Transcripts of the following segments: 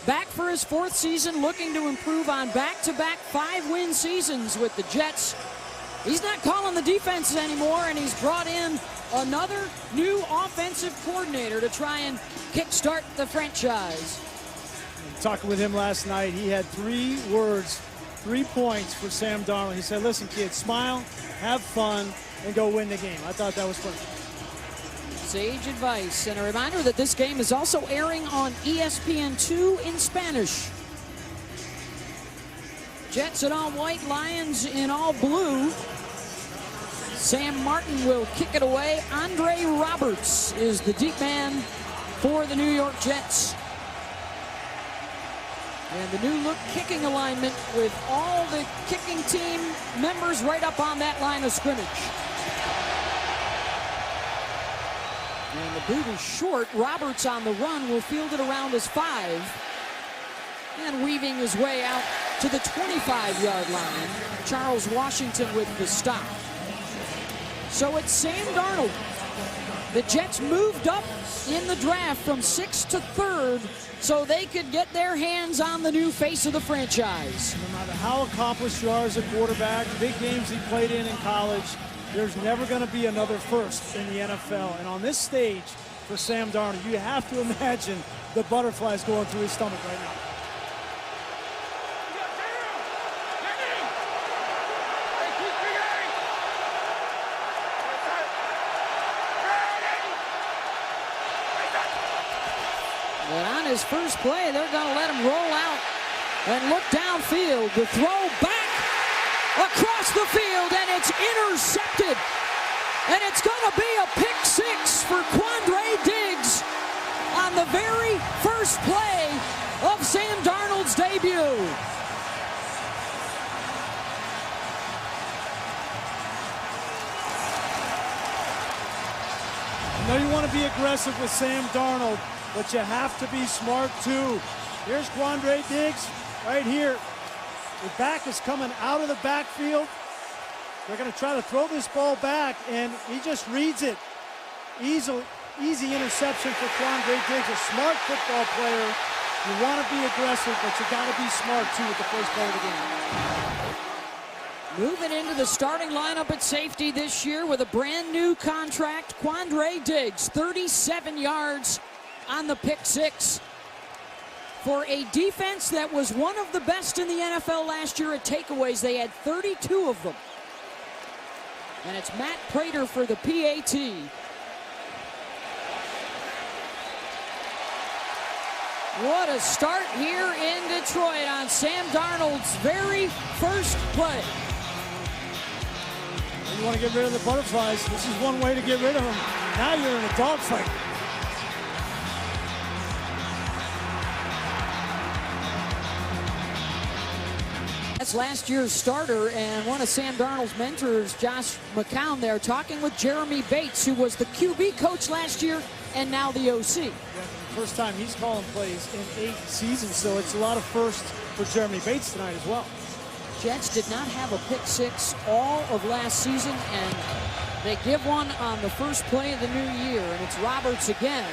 back for his 4th season, looking to improve on back-to-back 5-win seasons with the Jets. He's not calling the defenses anymore, and he's brought in another new offensive coordinator to try and kickstart the franchise. Talking with him last night, he had 3 words, 3 points for Sam Darnold. He said, listen, kids, smile, have fun, and go win the game. I thought that was perfect. Sage advice. And a reminder that this game is also airing on ESPN2 in Spanish. Jets in all white, Lions in all blue. Sam Martin will kick it away. Andre Roberts is the deep man for the New York Jets. And the new look kicking alignment with all the kicking team members right up on that line of scrimmage. And the boot is short. Roberts on the run will field it around his 5. And weaving his way out to the 25-yard line. Charles Washington with the stop. So it's Sam Darnold. The Jets moved up in the draft from 6th to 3rd so they could get their hands on the new face of the franchise. No matter how accomplished you are as a quarterback, big games he played in college, there's never going to be another first in the NFL. And on this stage for Sam Darnold, you have to imagine the butterflies going through his stomach right now. And on his first play, they're going to let him roll out and look downfield. The throw back across the field, and it's intercepted. And it's going to be a pick 6 for Quandre Diggs on the very first play of Sam Darnold's debut. I know you want to be aggressive with Sam Darnold, but you have to be smart too. Here's Quandre Diggs right here. The back is coming out of the backfield. They're going to try to throw this ball back, and he just reads it. Easy interception for Quandre Diggs, a smart football player. You want to be aggressive, but you got to be smart too with the first play of the game. Moving into the starting lineup at safety this year with a brand new contract, Quandre Diggs, 37 yards on the pick 6. For a defense that was one of the best in the NFL last year at takeaways, they had 32 of them. And it's Matt Prater for the PAT. What a start here in Detroit on Sam Darnold's very first play. You want to get rid of the butterflies. This is one way to get rid of them. Now you're in a dogfight. That's last year's starter, and one of Sam Darnold's mentors, Josh McCown, there talking with Jeremy Bates, who was the QB coach last year and now the OC. Yeah, first time he's calling plays in 8 seasons, so it's a lot of firsts for Jeremy Bates tonight as well. Jets did not have a pick 6 all of last season, and they give one on the first play of the new year, and it's Roberts again.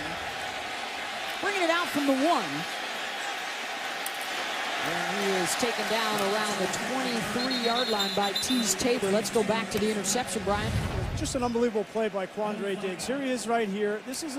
Bringing it out from the 1. And he is taken down around the 23-yard line by Teez Tabor. Let's go back to the interception, Brian. Just an unbelievable play by Quandre Diggs. Here he is right here. This is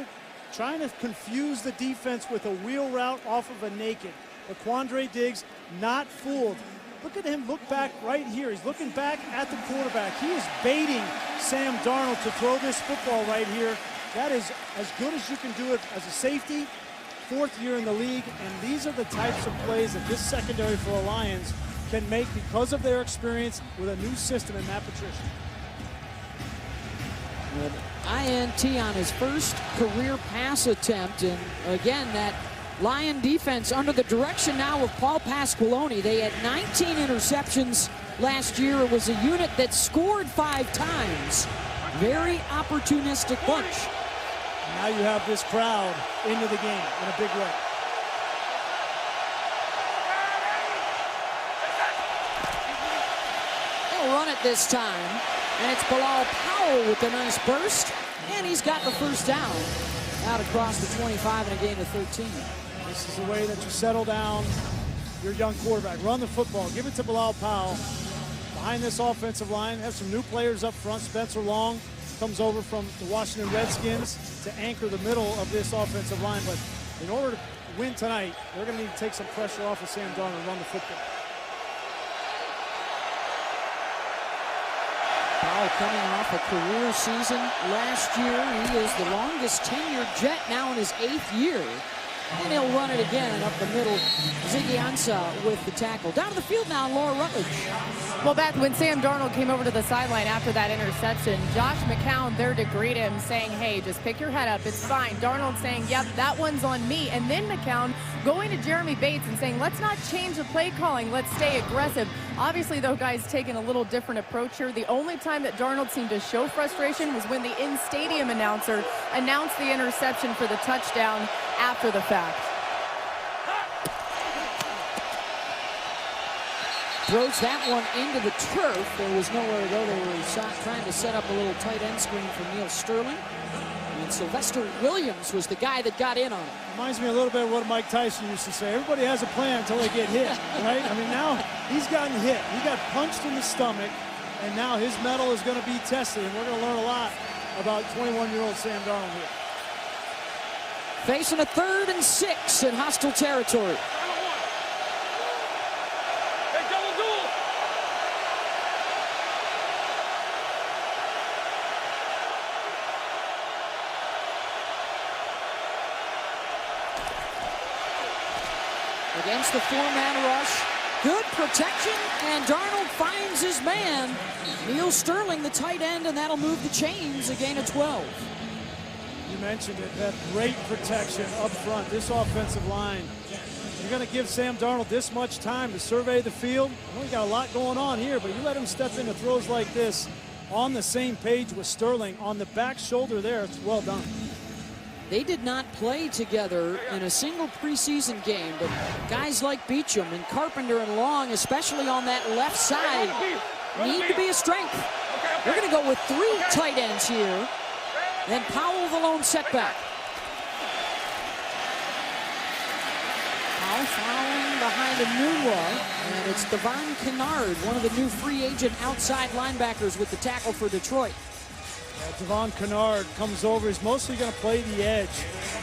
trying to confuse the defense with a wheel route off of a naked. But Quandre Diggs not fooled. Look at him look back right here. He's looking back at the quarterback. He is baiting Sam Darnold to throw this football right here. That is as good as you can do it as a safety. 4th year in the league, and these are the types of plays that this secondary for the Lions can make because of their experience with a new system in Matt Patricia. INT on his first career pass attempt, and again, that Lion defense under the direction now of Paul Pasqualoni. They had 19 interceptions last year. It was a unit that scored 5 times. Very opportunistic bunch. Now you have this crowd into the game in a big way. They'll run it this time, and it's Bilal Powell with a nice burst, and he's got the first down out across the 25 and a gain of 13. This is the way that you settle down your young quarterback. Run the football. Give it to Bilal Powell. Behind this offensive line, have some new players up front. Spencer Long comes over from the Washington Redskins to anchor the middle of this offensive line. But in order to win tonight, they're going to need to take some pressure off of Sam Darnold and run the football. Powell coming off a career season last year. He is the longest tenured Jet now in his 8th year. And he'll run it again up the middle. Ziggy Ansah with the tackle. Down to the field now, Laura Rutledge. Well, Beth, when Sam Darnold came over to the sideline after that interception, Josh McCown there to greet him saying, hey, just pick your head up, it's fine. Darnold saying, yep, that one's on me. And then McCown going to Jeremy Bates and saying, let's not change the play calling, let's stay aggressive. Obviously, though, guys taking a little different approach here. The only time that Darnold seemed to show frustration was when the in-stadium announcer announced the interception for the touchdown after the fact. Throws that one into the turf. There was nowhere to go. They were trying to set up a little tight end screen for Neil Sterling. And Sylvester Williams was the guy that got in on it. Reminds me a little bit of what Mike Tyson used to say. Everybody has a plan until they get hit, right? I mean, now he's gotten hit. He got punched in the stomach, and now his mettle is going to be tested, and we're going to learn a lot about 21-year-old Sam Darnold here. Facing a 3rd and 6 in hostile territory. Against the 4-man rush. Good protection, and Darnold finds his man. Neil Sterling, the tight end, and that'll move the chains, a gain of 12. You mentioned it, that great protection up front. This offensive line, you're going to give Sam Darnold this much time to survey the field. I know you got a lot going on here, but you let him step into throws like this on the same page with Sterling on the back shoulder there. It's well done. They did not play together in a single preseason game, but guys like Beachum and Carpenter and Long, especially on that left side, need to be a strength. We're going to go with 3 tight ends here. Then Powell the lone setback. Powell following behind Enunwa, and it's Devon Kennard, one of the new free agent outside linebackers with the tackle for Detroit. Devon Kennard comes over. He's mostly going to play the edge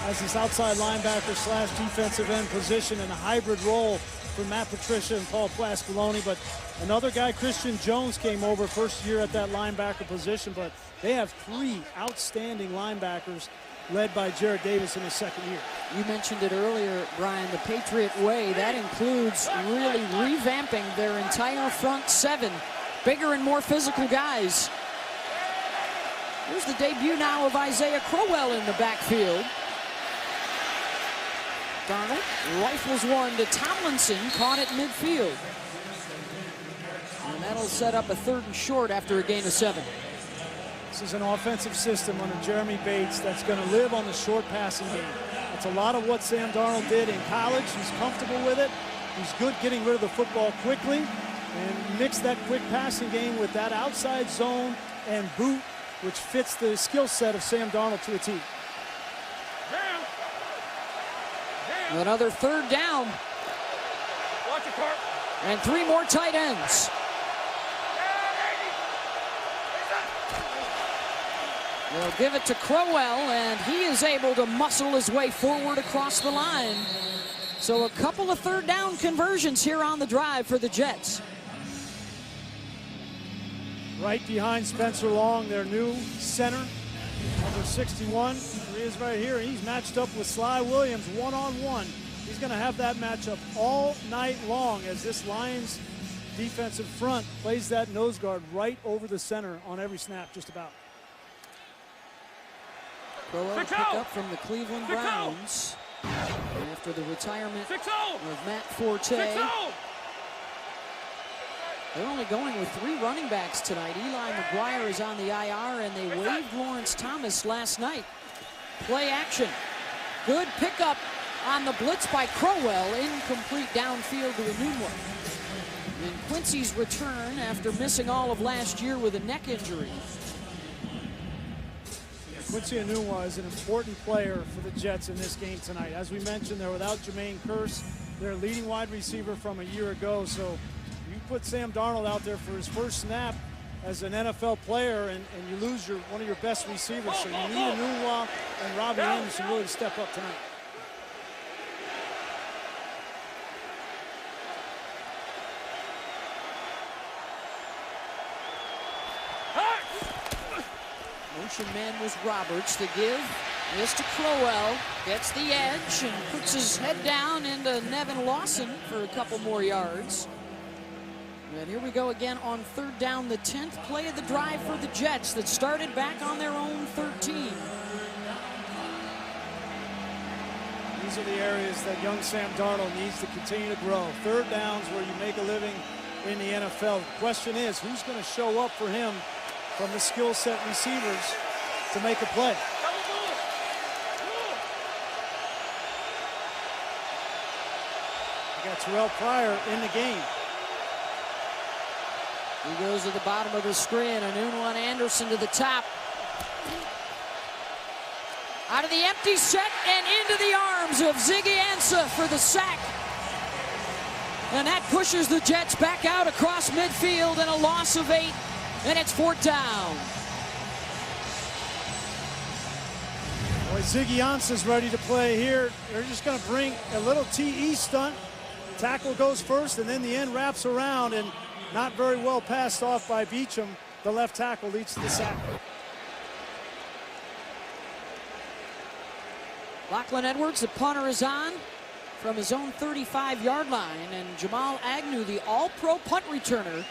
as this outside linebacker slash defensive end position in a hybrid role for Matt Patricia and Paul Pasqualoni. But another guy, Christian Jones, came over first year at that linebacker position. But they have 3 outstanding linebackers led by Jared Davis in his 2nd year. You mentioned it earlier, Brian, the Patriot way. That includes really revamping their entire front 7. Bigger and more physical guys. Here's the debut now of Isaiah Crowell in the backfield. Darnold rifles one to Tomlinson, caught at midfield. And that'll set up a 3rd and short after a gain of 7. This is an offensive system under Jeremy Bates that's going to live on the short passing game. That's a lot of what Sam Darnold did in college. He's comfortable with it. He's good getting rid of the football quickly, and mix that quick passing game with that outside zone and boot, which fits the skill set of Sam Darnold to a T. Another 3rd down. And 3 more tight ends. They'll give it to Crowell, and he is able to muscle his way forward across the line. So a couple of 3rd down conversions here on the drive for the Jets. Right behind Spencer Long, their new center, number 61. He is right here. He's matched up with Sly Williams one-on-one. He's going to have that matchup all night long as this Lions defensive front plays that nose guard right over the center on every snap, just about. Crowell pick up from the Cleveland Browns after the retirement of Matt Forte. They're only going with 3 running backs tonight. Eli McGuire is on the IR, and they waived Lawrence Thomas last night. Play action. Good pickup on the blitz by Crowell. Incomplete downfield to Enunwa. And Quincy's return after missing all of last year with a neck injury. Quincy Enunwa is an important player for the Jets in this game tonight. As we mentioned, they're without Jermaine Kearse, their leading wide receiver from a year ago. So you put Sam Darnold out there for his first snap as an NFL player, and you lose one of your best receivers. So you need Enunwa and Robbie Anderson really to step up tonight. Motion man was Roberts. The give is to Crowell. Gets the edge and puts his head down into Nevin Lawson for a couple more yards. And here we go again on third down, the 10th play of the drive for the Jets that started back on their own 13. These are the areas that young Sam Darnold needs to continue to grow. Third downs where you make a living in the NFL. The question is, who's going to show up for him from the skill set receivers to make a play? We got Terrell Pryor in the game. He goes to the bottom of the screen. Enunwa and Anderson to the top. Out of the empty set and into the arms of Ziggy Ansah for the sack. And that pushes the Jets back out across midfield and a loss of 8. And it's 4th down. Boy, Ziggy Ansah's ready to play here. They're just going to bring a little TE stunt. Tackle goes first, and then the end wraps around, and not very well passed off by Beachum. The left tackle leads to the sack. Lachlan Edwards, the punter, is on from his own 35-yard line, and Jamal Agnew, the all-pro punt returner,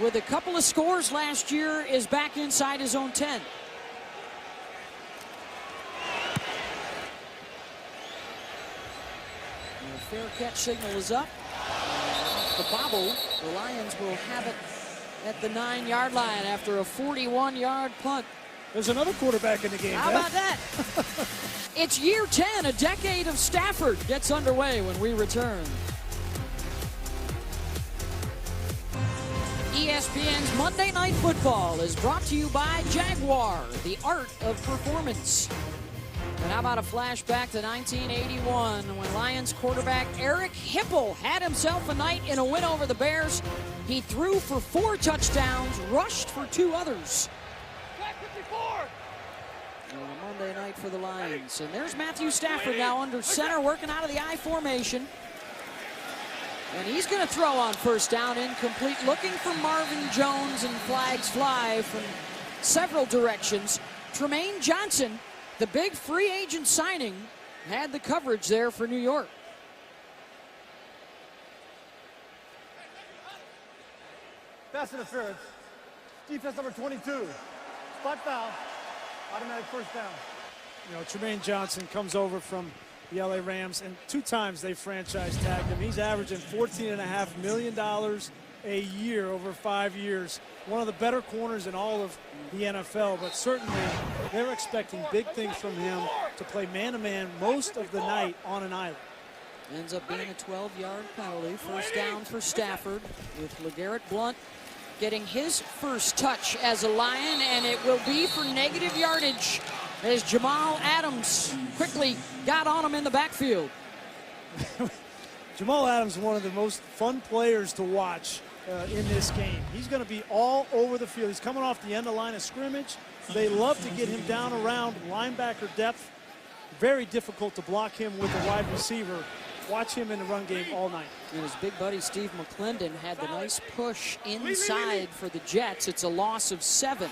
with a couple of scores last year, is back inside his own 10. And the fair catch signal is up. The bobble, the Lions will have it at the 9-yard line after a 41-yard punt. There's another quarterback in the game. How about that? It's year 10, a decade of Stafford gets underway when we return. ESPN's Monday Night Football is brought to you by Jaguar, the art of performance. And how about a flashback to 1981 when Lions quarterback Eric Hipple had himself a night in a win over the Bears. He threw for 4 touchdowns, rushed for 2 others. And a Monday night for the Lions. And there's Matthew Stafford now under center, working out of the I formation. And he's going to throw on first down, incomplete, looking for Marvin Jones, and flags fly from several directions. Tremaine Johnson, the big free agent signing, had the coverage there for New York. Pass interference. Defense number 22. Spot foul. Automatic first down. You know, Tremaine Johnson comes over from the LA Rams, and 2 times they franchise tagged him. He's averaging $14.5 million a year over 5 years. One of the better corners in all of the NFL, but certainly they're expecting big things from him to play man-to-man most of the night on an island. Ends up being a 12-yard penalty. First down for Stafford, with LeGarrette Blount getting his first touch as a Lion, and it will be for negative yardage as Jamal Adams quickly got on him in the backfield. Jamal Adams is one of the most fun players to watch in this game. He's going to be all over the field. He's coming off the end of line of scrimmage. They love to get him down around linebacker depth. Very difficult to block him with a wide receiver. Watch him in the run game all night. And his big buddy Steve McClendon had the nice push inside for the Jets. It's a loss of 7.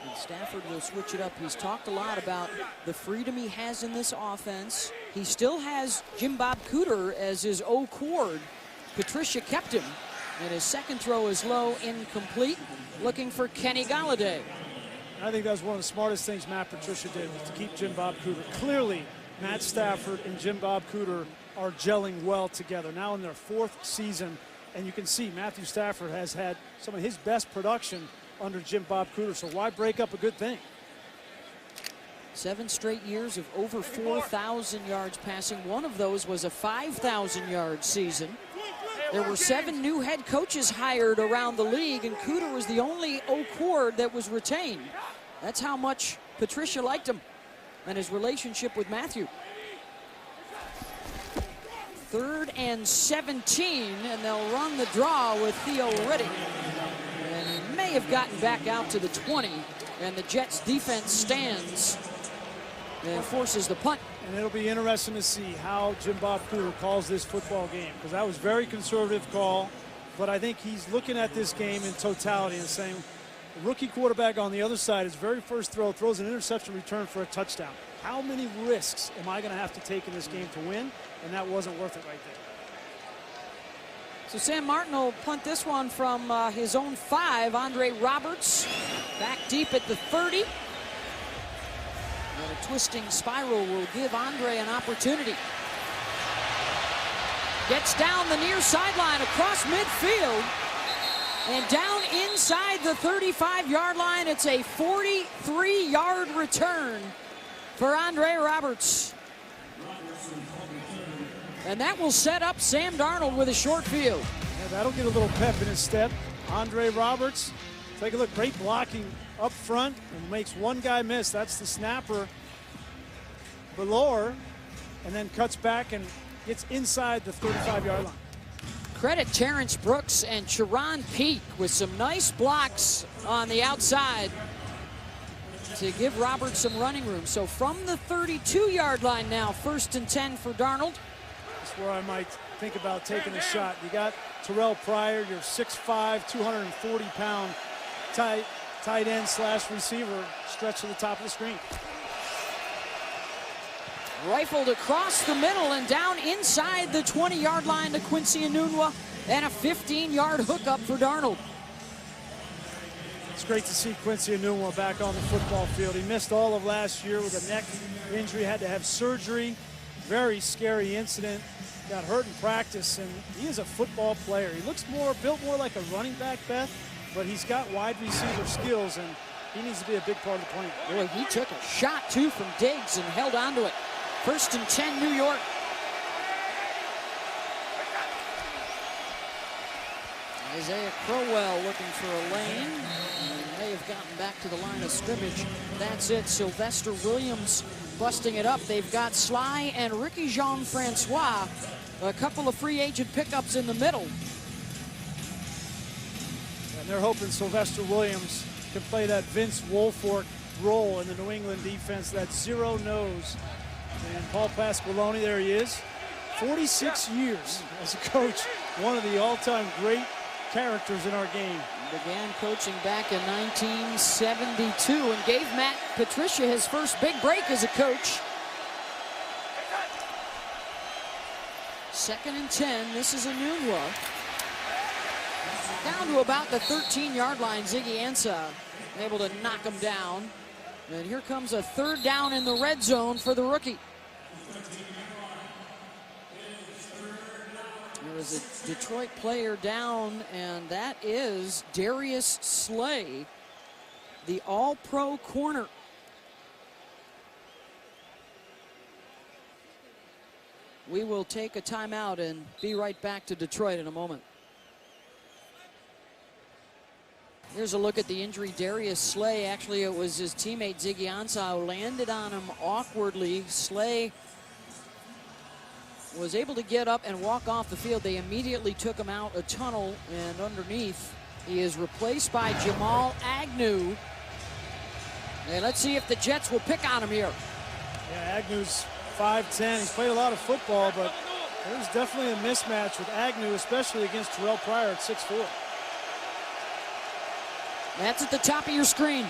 And Stafford will switch it up. He's talked a lot about the freedom he has in this offense. He still has Jim Bob Cooter as his O-cord. Patricia kept him, and his second throw is low, incomplete, looking for Kenny Golladay. I think that was one of the smartest things Matt Patricia did, to keep Jim Bob Cooter. Clearly, Matt Stafford and Jim Bob Cooter are gelling well together. Now in their 4th season, and you can see Matthew Stafford has had some of his best production under Jim Bob Cooter, so why break up a good thing? 7 straight years of over 4,000 yards passing. One of those was a 5,000-yard season. There were 7 new head coaches hired around the league, and Cooter was the only O-Cord that was retained. That's how much Patricia liked him and his relationship with Matthew. 3rd and 17, and they'll run the draw with Theo Riddick. And he may have gotten back out to the 20, and the Jets defense stands and forces the punt. And it'll be interesting to see how Jim Bob Cooter calls this football game, because that was a very conservative call, but I think he's looking at this game in totality and saying, the rookie quarterback on the other side, his very first throw, throws an interception return for a touchdown. How many risks am I going to have to take in this game to win? And that wasn't worth it right there. So Sam Martin will punt this one from his own 5. Andre Roberts back deep at the 30. And a twisting spiral will give Andre an opportunity. Gets down the near sideline across midfield. And down inside the 35-yard line, it's a 43-yard return for Andre Roberts. And that will set up Sam Darnold with a short field. Yeah, that'll get a little pep in his step. Andre Roberts, take a look, great blocking up front and makes one guy miss. That's the snapper, Valor, and then cuts back and gets inside the 35-yard line. Credit Terrence Brooks and Sharon Peak with some nice blocks on the outside to give Roberts some running room. So from the 32-yard line now, 1st and 10 for Darnold. That's where I might think about taking a shot. You got Terrell Pryor, your 6'5", 240-pound tight end slash receiver, stretched to the top of the screen. Rifled across the middle and down inside the 20-yard line to Quincy Enunwa, and a 15-yard hookup for Darnold. It's great to see Quincy Enunwa back on the football field. He missed all of last year with a neck injury, had to have surgery. Very scary incident. Got hurt in practice, and he is a football player. He looks built more like a running back, Beth, but he's got wide receiver skills, and he needs to be a big part of the plan. Boy, he took a shot, too, from Diggs and held on to it. 1st and 10, New York. Isaiah Crowell looking for a lane. He may have gotten back to the line of scrimmage. That's it. Sylvester Williams busting it up. They've got Sly and Ricky Jean-Francois. A couple of free agent pickups in the middle. And they're hoping Sylvester Williams can play that Vince Wilfork role in the New England defense, that zero nose. And Paul Pasqualoni, there he is. 46 years as a coach, one of the all-time great characters in our game. Began coaching back in 1972 and gave Matt Patricia his first big break as a coach. 2nd and 10, this is Enunwa. Down to about the 13-yard line, Ziggy Ansah able to knock him down. And here comes a 3rd down in the red zone for the rookie. There was a Detroit player down, and that is Darius Slay, the all-pro corner. We will take a timeout and be right back to Detroit in a moment. Here's a look at the injury. Darius Slay, actually it was his teammate Ziggy Ansah who landed on him awkwardly. Slay was able to get up and walk off the field. They immediately took him out a tunnel, and underneath he is replaced by Jamal Agnew. And let's see if the Jets will pick on him here. Yeah, Agnew's 5'10". He's played a lot of football, but there's definitely a mismatch with Agnew, especially against Terrell Pryor at 6'4". That's at the top of your screen.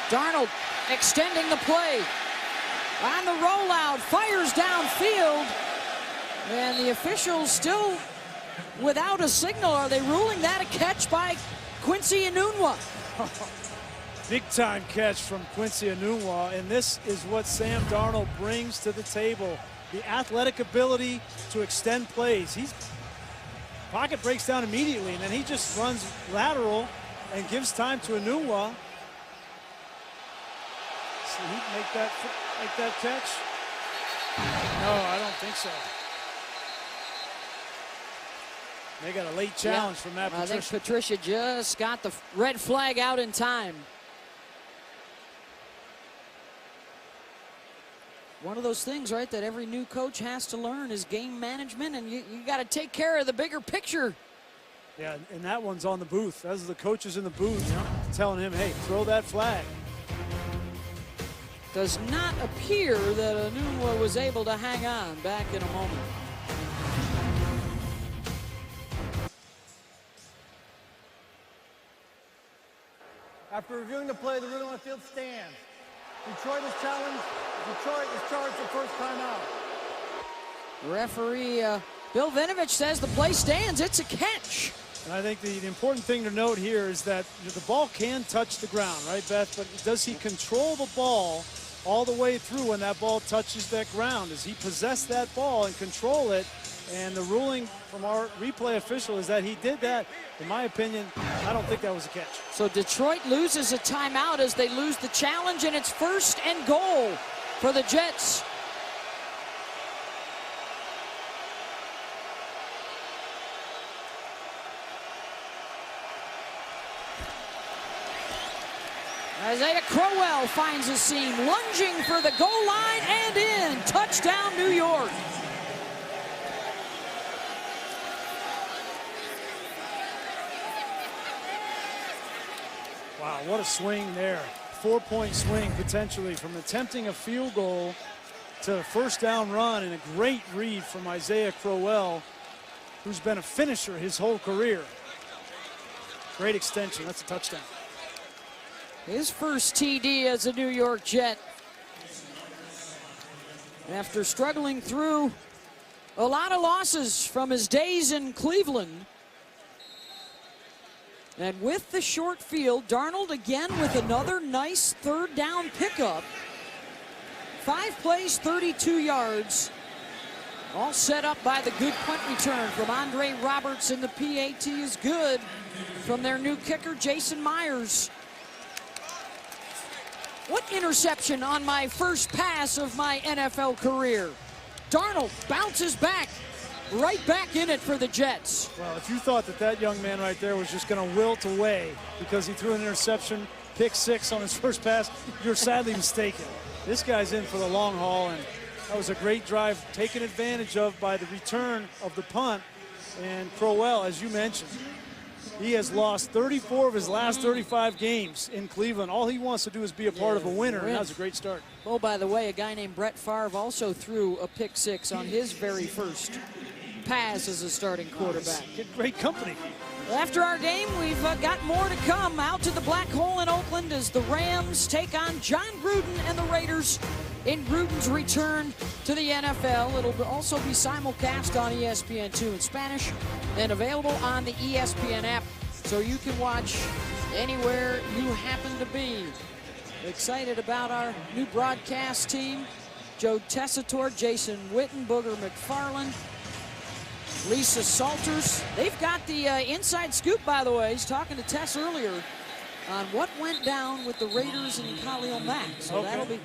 Darnold extending the play. On the rollout, fires downfield. And the officials still without a signal. Are they ruling that a catch by Quincy Enunwa? Big time catch from Quincy Enunwa, and this is what Sam Darnold brings to the table. The athletic ability to extend plays. Pocket breaks down immediately, and then he just runs lateral and gives time to Enunwa. Will he make that catch? No, I don't think so. They got a late challenge from Matt Patricia. I think Patricia just got the red flag out in time. One of those things, right, that every new coach has to learn is game management, and you got to take care of the bigger picture. Yeah, and that one's on the booth. Those are the coaches in the booth telling him, hey, throw that flag. Does not appear that Enunwa was able to hang on. Back in a moment. After reviewing the play, the ruling on the field stands. Detroit is challenged. Detroit is charged for first timeout. Referee Bill Vinovich says the play stands. It's a catch. And I think the important thing to note here is that the ball can touch the ground, right, Beth? But does he control the ball all the way through when that ball touches that ground? Does he possess that ball and control it? And the ruling from our replay official is that he did that. In my opinion, I don't think that was a catch. So Detroit loses a timeout as they lose the challenge, and it's 1st and goal for the Jets. Isaiah Crowell finds a seam, lunging for the goal line and in. Touchdown, New York. Wow, what a swing there. 4-point swing potentially from attempting a field goal to a first down run, and a great read from Isaiah Crowell, who's been a finisher his whole career. Great extension. That's a touchdown. His first TD as a New York Jet. After struggling through a lot of losses from his days in Cleveland. And with the short field, Darnold again with another nice 3rd down pickup. 5 plays, 32 yards. All set up by the good punt return from Andre Roberts, and the PAT is good from their new kicker, Jason Myers. What interception on my first pass of my NFL career? Darnold bounces back, right back in it for the Jets. Well, if you thought that young man right there was just going to wilt away because he threw an interception, pick 6 on his first pass, you're sadly mistaken. This guy's in for the long haul, and that was a great drive taken advantage of by the return of the punt. And Crowell, as you mentioned, he has lost 34 of his last 35 games in Cleveland. All he wants to do is be a part of a winner, and that was a great start. Oh, by the way, a guy named Brett Favre also threw a pick 6 on his very first pass as a starting quarterback. Get great company. After our game, we've got more to come. Out to the Black Hole in Oakland as the Rams take on John Gruden and the Raiders in Gruden's return to the NFL. It'll also be simulcast on ESPN2 in Spanish and available on the ESPN app, so you can watch anywhere you happen to be. Excited about our new broadcast team. Joe Tessitore, Jason Witten, Booger McFarland, Lisa Salters. They've got the inside scoop, by the way. He's talking to Tess earlier on what went down with the Raiders and Khalil Mack. So okay.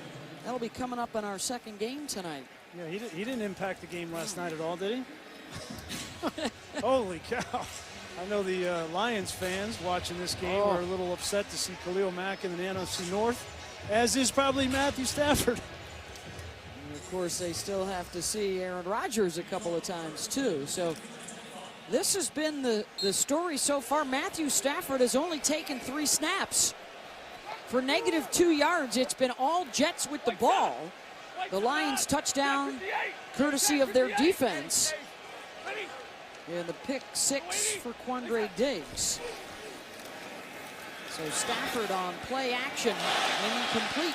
that'll be coming up in our second game tonight. Yeah, he didn't impact the game last night at all, did he? Holy cow. I know the Lions fans watching this game are a little upset to see Khalil Mack in the NFC North, as is probably Matthew Stafford. And of course, they still have to see Aaron Rodgers a couple of times, too. So this has been the story so far. Matthew Stafford has only taken 3 snaps for -2 yards. It's been all Jets with the ball. The Lions touchdown courtesy of their defense. And the pick 6 for Quandre Diggs. So Stafford on play action, incomplete.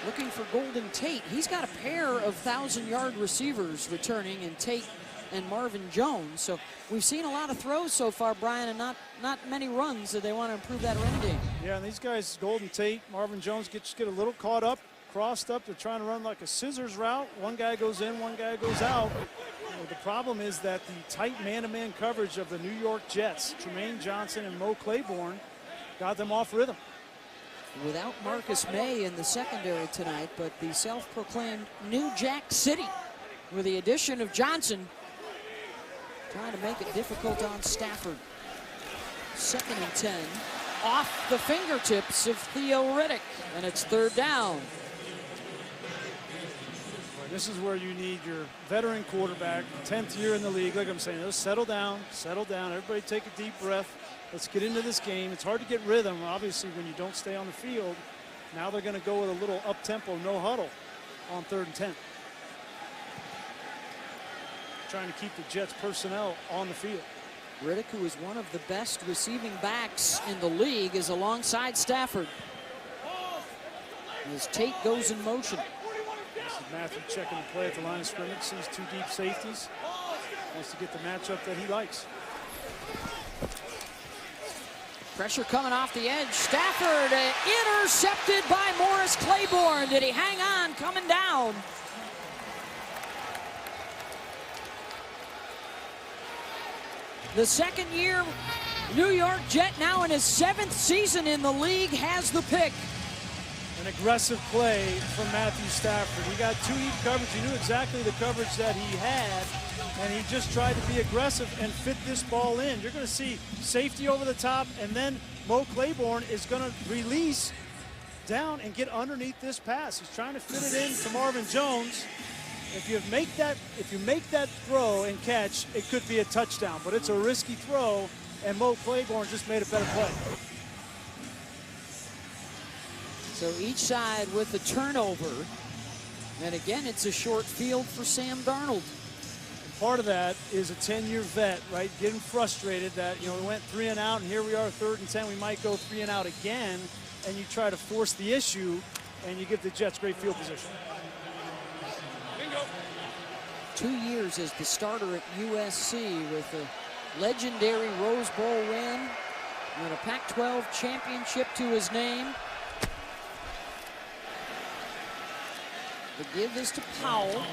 Looking for Golden Tate. He's got a pair of 1,000-yard receivers returning in Tate and Marvin Jones. So we've seen a lot of throws so far, Brian, and not many runs. So they want to improve that run game. Yeah, and these guys, Golden Tate, Marvin Jones, just get a little caught up, crossed up. They're trying to run like a scissors route. One guy goes in, one guy goes out. The problem is that the tight man-to-man coverage of the New York Jets, Tremaine Johnson and Mo Claiborne, got them off rhythm. without Marcus May in the secondary tonight, but the self-proclaimed New Jack City with the addition of Johnson trying to make it difficult on Stafford. 2nd and 10 off the fingertips of Theo Riddick, and it's 3rd down. This is where you need your veteran quarterback, 10th year in the league. Like I'm saying, let's settle down. Everybody take a deep breath. Let's get into this game. It's hard to get rhythm, obviously, when you don't stay on the field. Now they're going to go with a little up-tempo, no huddle on 3rd and 10. Trying to keep the Jets personnel on the field. Riddick, who is one of the best receiving backs in the league, is alongside Stafford as Tate goes in motion. This is Matthew checking the play at the line of scrimmage, sees 2 deep safeties. Wants to get the matchup that he likes. Pressure coming off the edge. Stafford intercepted by Morris Claiborne. Did he hang on? Coming down. The 2nd-year New York Jet, now in his 7th season in the league, has the pick. An aggressive play from Matthew Stafford. He got 2 deep coverage. He knew exactly the coverage that he had, and he just tried to be aggressive and fit this ball in. You're going to see safety over the top, and then Mo Claiborne is going to release down and get underneath this pass. He's trying to fit it in to Marvin Jones. If you make that throw and catch, it could be a touchdown, but it's a risky throw, and Mo Claiborne just made a better play. So each side with the turnover, and again, it's a short field for Sam Darnold. And part of that is a 10-year vet, right? Getting frustrated that, we went 3 and out, and here we are 3rd and 10. We might go 3 and out again, and you try to force the issue, and you give the Jets great field position. 2 years as the starter at USC with a legendary Rose Bowl win and a Pac-12 championship to his name. The give is to Powell,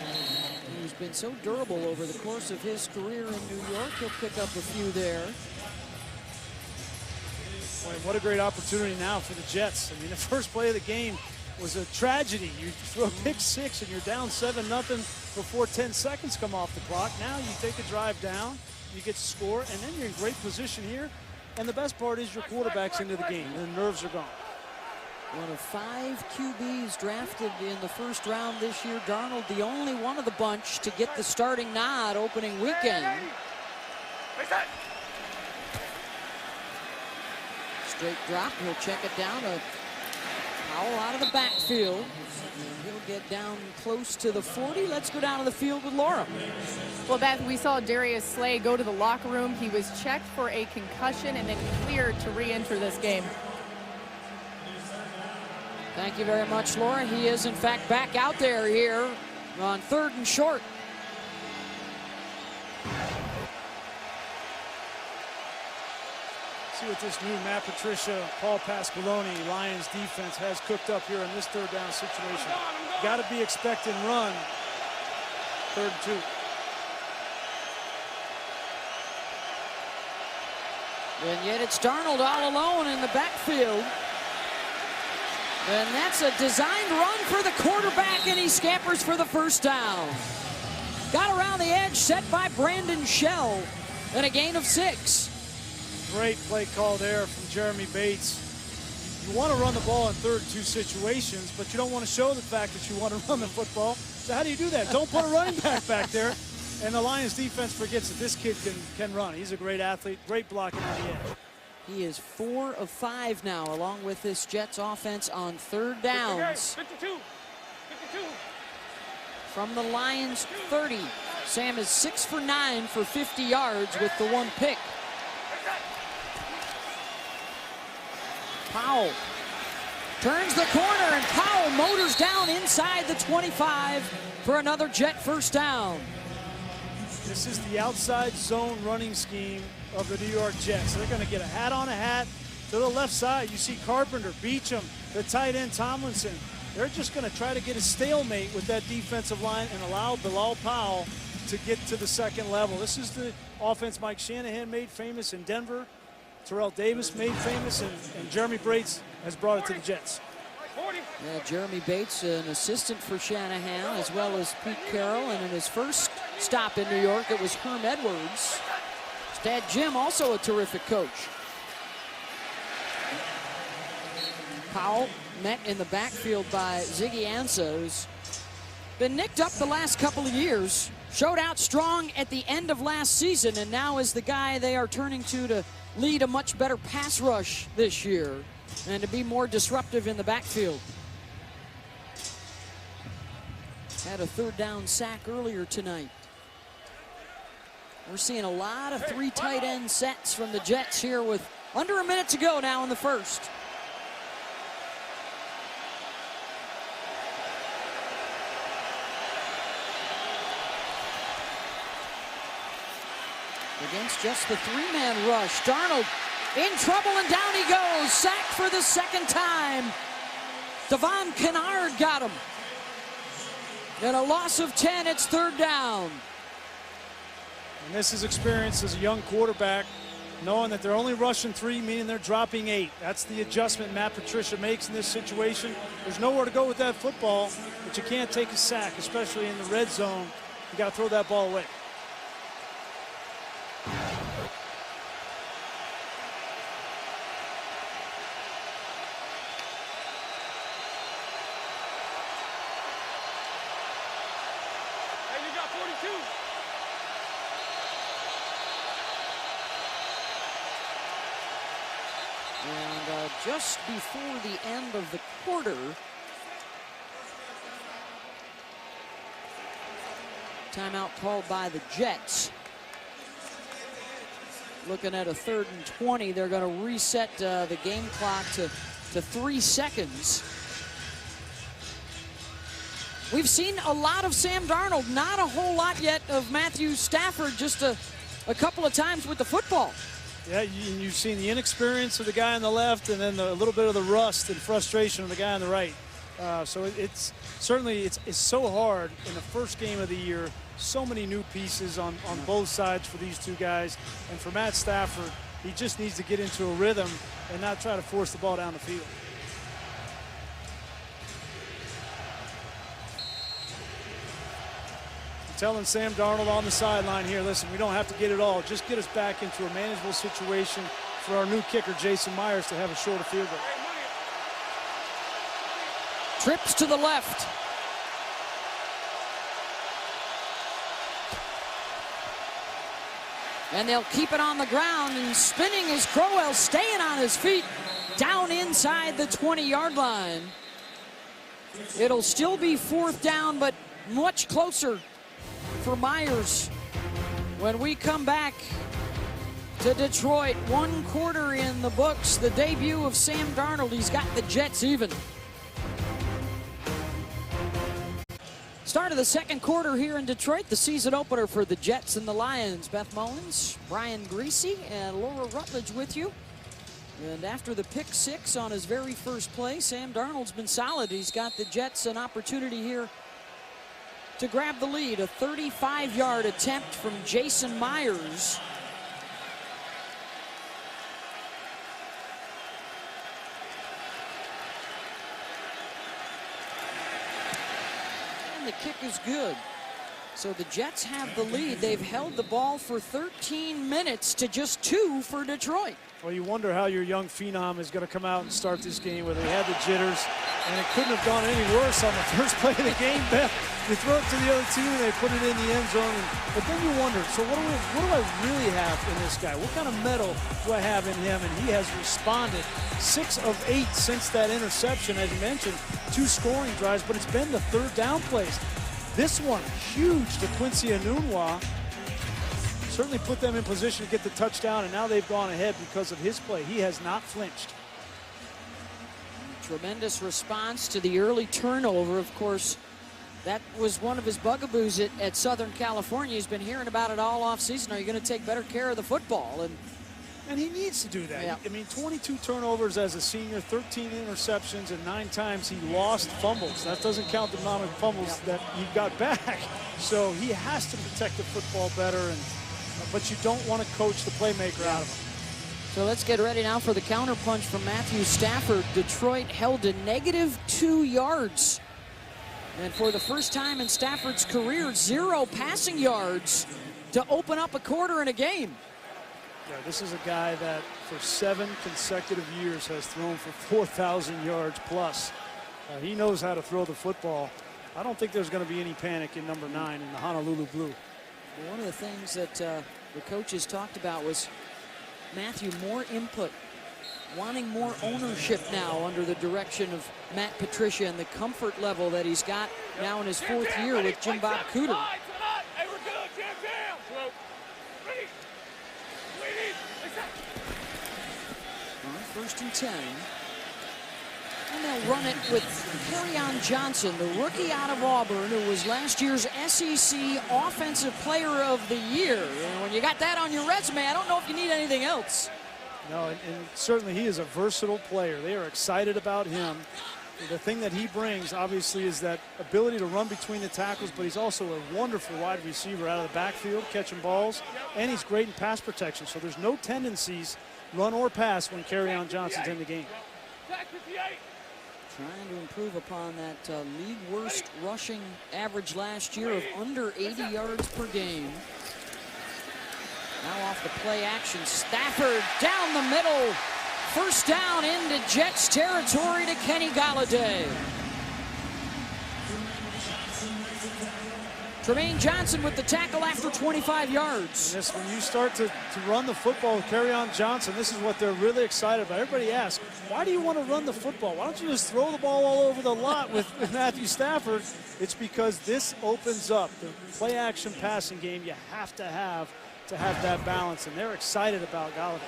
who's been so durable over the course of his career in New York. He'll pick up a few there. Boy, what a great opportunity now for the Jets. I mean, the first play of the game was a tragedy. You throw a pick 6 and you're down 7-0 before 10 seconds come off the clock. Now you take a drive down, you get to score, and then you're in great position here. And the best part is your quarterback's into the game. The nerves are gone. One of 5 QBs drafted in the 1st round this year. Darnold, the only one of the bunch to get the starting nod opening weekend. Straight drop, he'll check it down. Powell out of the backfield. And he'll get down close to the 40. Let's go down to the field with Laura. Well, Beth, we saw Darius Slay go to the locker room. He was checked for a concussion and then cleared to re-enter this game. Thank you very much, Laura. He is, in fact, back out there here on 3rd and short. See what this new Matt Patricia, Paul Pasqualoni Lions defense has cooked up here in this 3rd down situation. Got to be expecting run. 3rd and 2. And yet it's Darnold all alone in the backfield. And that's a designed run for the quarterback, and he scampers for the 1st down. Got around the edge, set by Brandon Shell, and a gain of 6. Great play call there from Jeremy Bates. You want to run the ball in 3rd and 2 situations, but you don't want to show the fact that you want to run the football. So how do you do that? Don't put a running back there. And the Lions defense forgets that this kid can run. He's a great athlete, great blocking on the edge. He is 4 of 5 now, along with this Jets offense on 3rd downs. 52. From the Lions 30. Sam is 6 for 9 for 50 yards with the 1 pick. Powell turns the corner, and Powell motors down inside the 25 for another Jet 1st down. This is the outside zone running scheme of the New York Jets. They're going to get a hat on a hat to the left side. You see Carpenter, Beacham, the tight end Tomlinson. They're just going to try to get a stalemate with that defensive line and allow Bilal Powell to get to the 2nd level. This is the offense Mike Shanahan made famous in Denver. Terrell Davis made famous, and Jeremy Bates has brought it to the Jets. Yeah, Jeremy Bates, an assistant for Shanahan, as well as Pete Carroll. And in his first stop in New York, it was Herm Edwards. His dad, Jim, also a terrific coach. Powell met in the backfield by Ziggy Ansah, who's been nicked up the last couple of years. Showed out strong at the end of last season, and now is the guy they are turning to lead a much better pass rush this year and to be more disruptive in the backfield. Had a third down sack earlier tonight. We're seeing a lot of 3 tight end sets from the Jets here with under a minute to go now in the first. Against just the 3-man rush. Darnold in trouble, and down he goes. Sacked for the second time. Devon Kennard got him. And a loss of 10, it's third down. And this is experience as a young quarterback, knowing that they're only rushing 3, meaning they're dropping 8. That's the adjustment Matt Patricia makes in this situation. There's nowhere to go with that football, but you can't take a sack, especially in the red zone. You got to throw that ball away. And just before the end of the quarter, timeout called by the Jets. Looking at a 3rd and 20, they're going to reset the game clock to 3 seconds. We've seen a lot of Sam Darnold, not a whole lot yet of Matthew Stafford, just a couple of times with the football. Yeah, you've seen the inexperience of the guy on the left, and then a little bit of the rust and frustration of the guy on the right. So it's certainly it's so hard in the first game of the year. So many new pieces on both sides for these two guys, and for Matt Stafford, he just needs to get into a rhythm and not try to force the ball down the field. Telling Sam Darnold on the sideline here, listen, we don't have to get it all. Just get us back into a manageable situation for our new kicker, Jason Myers, to have a shorter field goal. Trips to the left. And they'll keep it on the ground, and spinning is Crowell, staying on his feet down inside the 20-yard line. It'll still be 4th down, but much closer for Myers. When we come back to Detroit, 1 quarter in the books, the debut of Sam Darnold. He's got the Jets even. Start of the second quarter here in Detroit, the season opener for the Jets and the Lions. Beth Mullins, Brian Greasy, and Laura Rutledge with you. And after the pick 6 on his very first play, Sam Darnold's been solid. He's got the Jets an opportunity here to grab the lead. A 35-yard attempt from Jason Myers. And the kick is good. So the Jets have the lead. They've held the ball for 13 minutes to just 2 for Detroit. Well, you wonder how your young phenom is going to come out and start this game, where they had the jitters, and it couldn't have gone any worse on the first play of the game, Beth. You throw it to the other team, and they put it in the end zone. But then you wonder, so what do I really have in this guy? What kind of mettle do I have in him? And he has responded. 6 of 8 since that interception, as you mentioned, 2 scoring drives, but it's been the 3rd down plays. This one, huge to Quincy Enunwa. Certainly put them in position to get the touchdown, and now they've gone ahead because of his play. He has not flinched. Tremendous response to the early turnover. Of course, that was one of his bugaboos at Southern California. He's been hearing about it all offseason. Are you going to take better care of the football? And he needs to do that. Yeah. I mean, 22 turnovers as a senior, 13 interceptions, and 9 times he lost fumbles. That doesn't count the amount of fumbles that he got back. So he has to protect the football better, but you don't want to coach the playmaker out of him. So let's get ready now for the counterpunch from Matthew Stafford. Detroit held to -2 yards. And for the first time in Stafford's career, 0 passing yards to open up a quarter in a game. Yeah, this is a guy that for 7 consecutive years has thrown for 4,000 yards plus. He knows how to throw the football. I don't think there's going to be any panic in number 9 in the Honolulu Blue. One of the things that the coaches talked about was Matthew, more input, wanting more ownership now under the direction of Matt Patricia and the comfort level that he's got now in his 4th year with Jim Bob Cooter. First and 10. And they'll run it with Kerryon Johnson, the rookie out of Auburn, who was last year's SEC Offensive Player of the Year. And when you got that on your resume, I don't know if you need anything else. No, and certainly he is a versatile player. They are excited about him. The thing that he brings, obviously, is that ability to run between the tackles, but he's also a wonderful wide receiver out of the backfield, catching balls, and he's great in pass protection. So there's no tendencies, run or pass, when Kerryon Johnson's in the game. Trying to improve upon that league worst rushing average last year of under 80 yards per game. Now off the play action, Stafford down the middle. First down into Jets territory to Kenny Golladay. Tremaine Johnson with the tackle after 25 yards. Yes, when you start to run the football with Kerryon Johnson, this is what they're really excited about. Everybody asks, why do you want to run the football? Why don't you just throw the ball all over the lot with Matthew Stafford? It's because this opens up the play-action passing game. You have to have that balance, and they're excited about Golladay.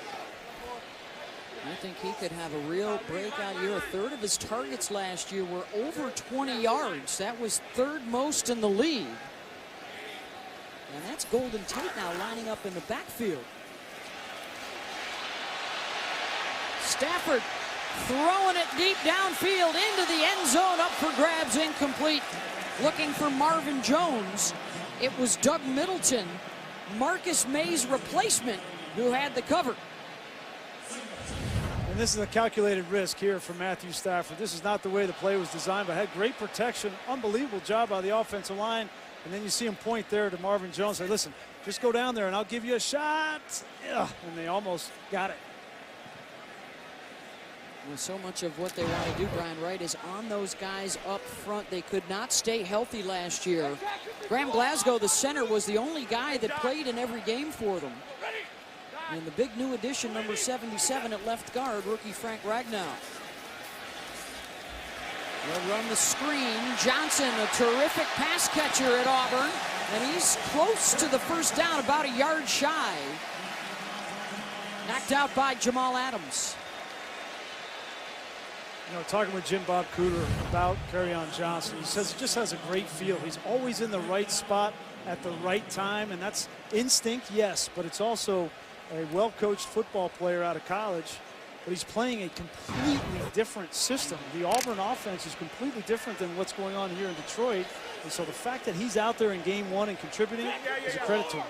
I think he could have a real breakout year. A third of his targets last year were over 20 yards. That was 3rd most in the league. And that's Golden Tate now lining up in the backfield. Stafford throwing it deep downfield into the end zone, up for grabs, incomplete. Looking for Marvin Jones. It was Doug Middleton, Marcus May's replacement, who had the cover. And this is a calculated risk here for Matthew Stafford. This is not the way the play was designed, but had great protection. Unbelievable job by the offensive line. And then you see him point there to Marvin Jones. Say, listen, just go down there and I'll give you a shot. Ugh. And they almost got it. Well, so much of what they want to do, Brian Wright, is on those guys up front. They could not stay healthy last year. Graham Glasgow, the center, was the only guy that played in every game for them. And the big new addition, number 77 at left guard, rookie Frank Ragnow. They'll run the screen. Johnson, a terrific pass catcher at Auburn. And he's close to the first down, about a yard shy. Knocked out by Jamal Adams. You know, talking with Jim Bob Cooter about Kerryon Johnson, he says he just has a great feel. He's always in the right spot at the right time, and that's instinct, yes, but it's also a well-coached football player out of college. But he's playing a completely different system. The Auburn offense is completely different than what's going on here in Detroit. And so the fact that he's out there in game 1 and contributing is a credit to him.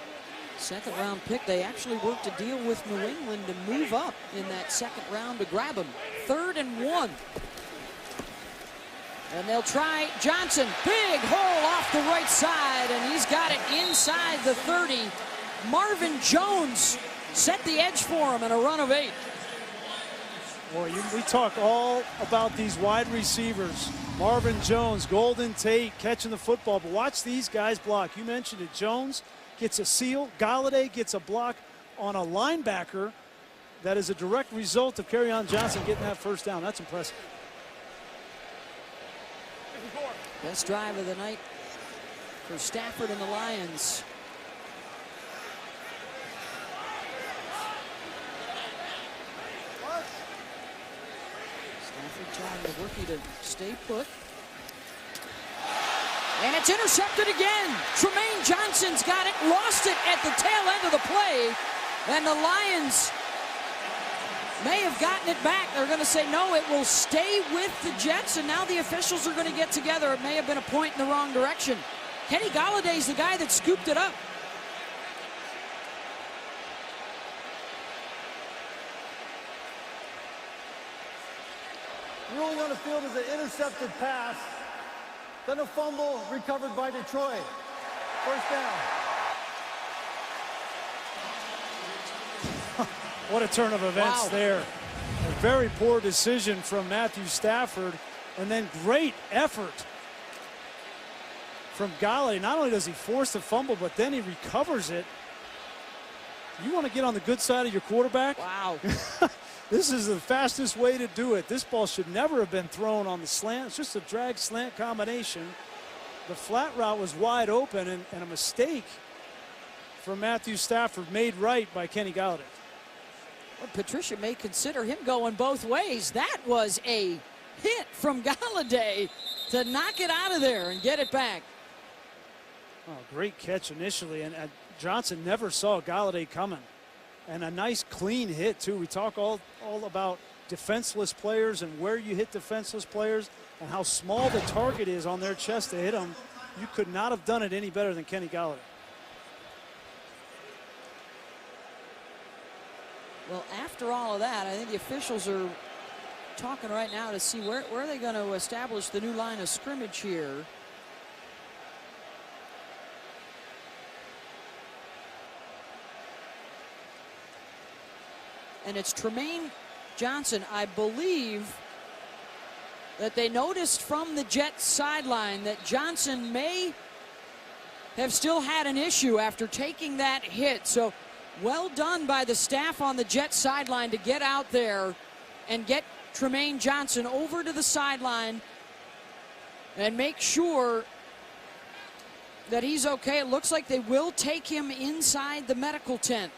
2nd round pick. They actually worked a deal with New England to move up in that 2nd round to grab him. 3rd and 1. And they'll try Johnson. Big hole off the right side, and he's got it inside the 30. Marvin Jones set the edge for him in a run of 8. Boy, we talk all about these wide receivers. Marvin Jones, Golden Tate catching the football, but watch these guys block. You mentioned it. Jones gets a seal. Golladay gets a block on a linebacker. That is a direct result of Kerryon Johnson getting that first down. That's impressive. Best drive of the night for Stafford and the Lions. Telling the rookie to stay put. And it's intercepted again. Tremaine Johnson's got it, lost it at the tail end of the play. And the Lions may have gotten it back. They're going to say, no, it will stay with the Jets. And now the officials are going to get together. It may have been a point in the wrong direction. Kenny Galladay's the guy that scooped it up. Ruling on the field is an intercepted pass. Then a fumble recovered by Detroit. First down. What a turn of events Wow. there. A very poor decision from Matthew Stafford, and then great effort from Galladay. Not only does he force the fumble, but then he recovers it. You want to get on the good side of your quarterback? Wow. This is the fastest way to do it. This ball should never have been thrown on the slant. It's just a drag slant combination. The flat route was wide open, and a mistake from Matthew Stafford made right by Kenny Galladay. Well, Patricia may consider him going both ways. That was a hit from Galladay to knock it out of there and get it back. Oh, great catch initially, and Johnson never saw Galladay coming. And a nice clean hit, too. We talk all about defenseless players and where you hit defenseless players and how small the target is on their chest to hit them. You could not have done it any better than Kenny Galladay. Well, after all of that, I think the officials are talking right now to see where are they going to establish the new line of scrimmage here. And it's Tremaine Johnson, I believe, that they noticed from the Jets sideline that Johnson may have still had an issue after taking that hit. So well done by the staff on the Jets sideline to get out there and get Tremaine Johnson over to the sideline and make sure that he's okay. It looks like they will take him inside the medical tent.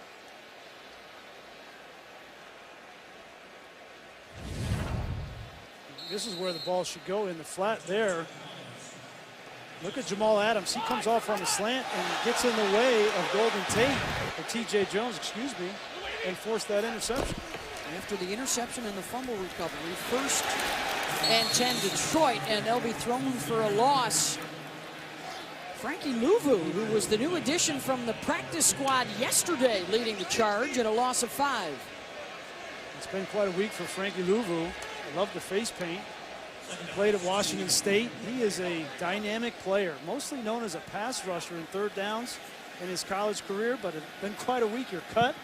This is where the ball should go, in the flat there. Look at Jamal Adams. He comes off on the slant and gets in the way of Golden Tate, or T.J. Jones, excuse me, and forced that interception. After the interception and the fumble recovery, 1st and 10 Detroit, and they'll be thrown for a loss. Frankie Louvu, who was the new addition from the practice squad yesterday, leading the charge at a loss of 5. It's been quite a week for Frankie Louvu. I love the face paint. He played at Washington State. He is a dynamic player, mostly known as a pass rusher in third downs in his college career, but it's been quite a week. You're cut,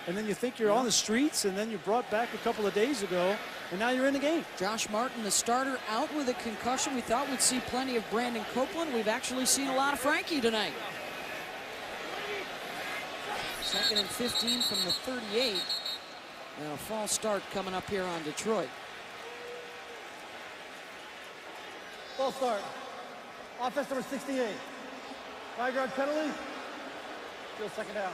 and then you think you're on the streets, and then you're brought back a couple of days ago, and now you're in the game. Josh Martin, the starter, out with a concussion. We thought we'd see plenty of Brandon Copeland. We've actually seen a lot of Frankie tonight. 2nd and 15 from the 38. And a false start coming up here on Detroit. False start. Offense number 68. 5-yard penalty. Still second down.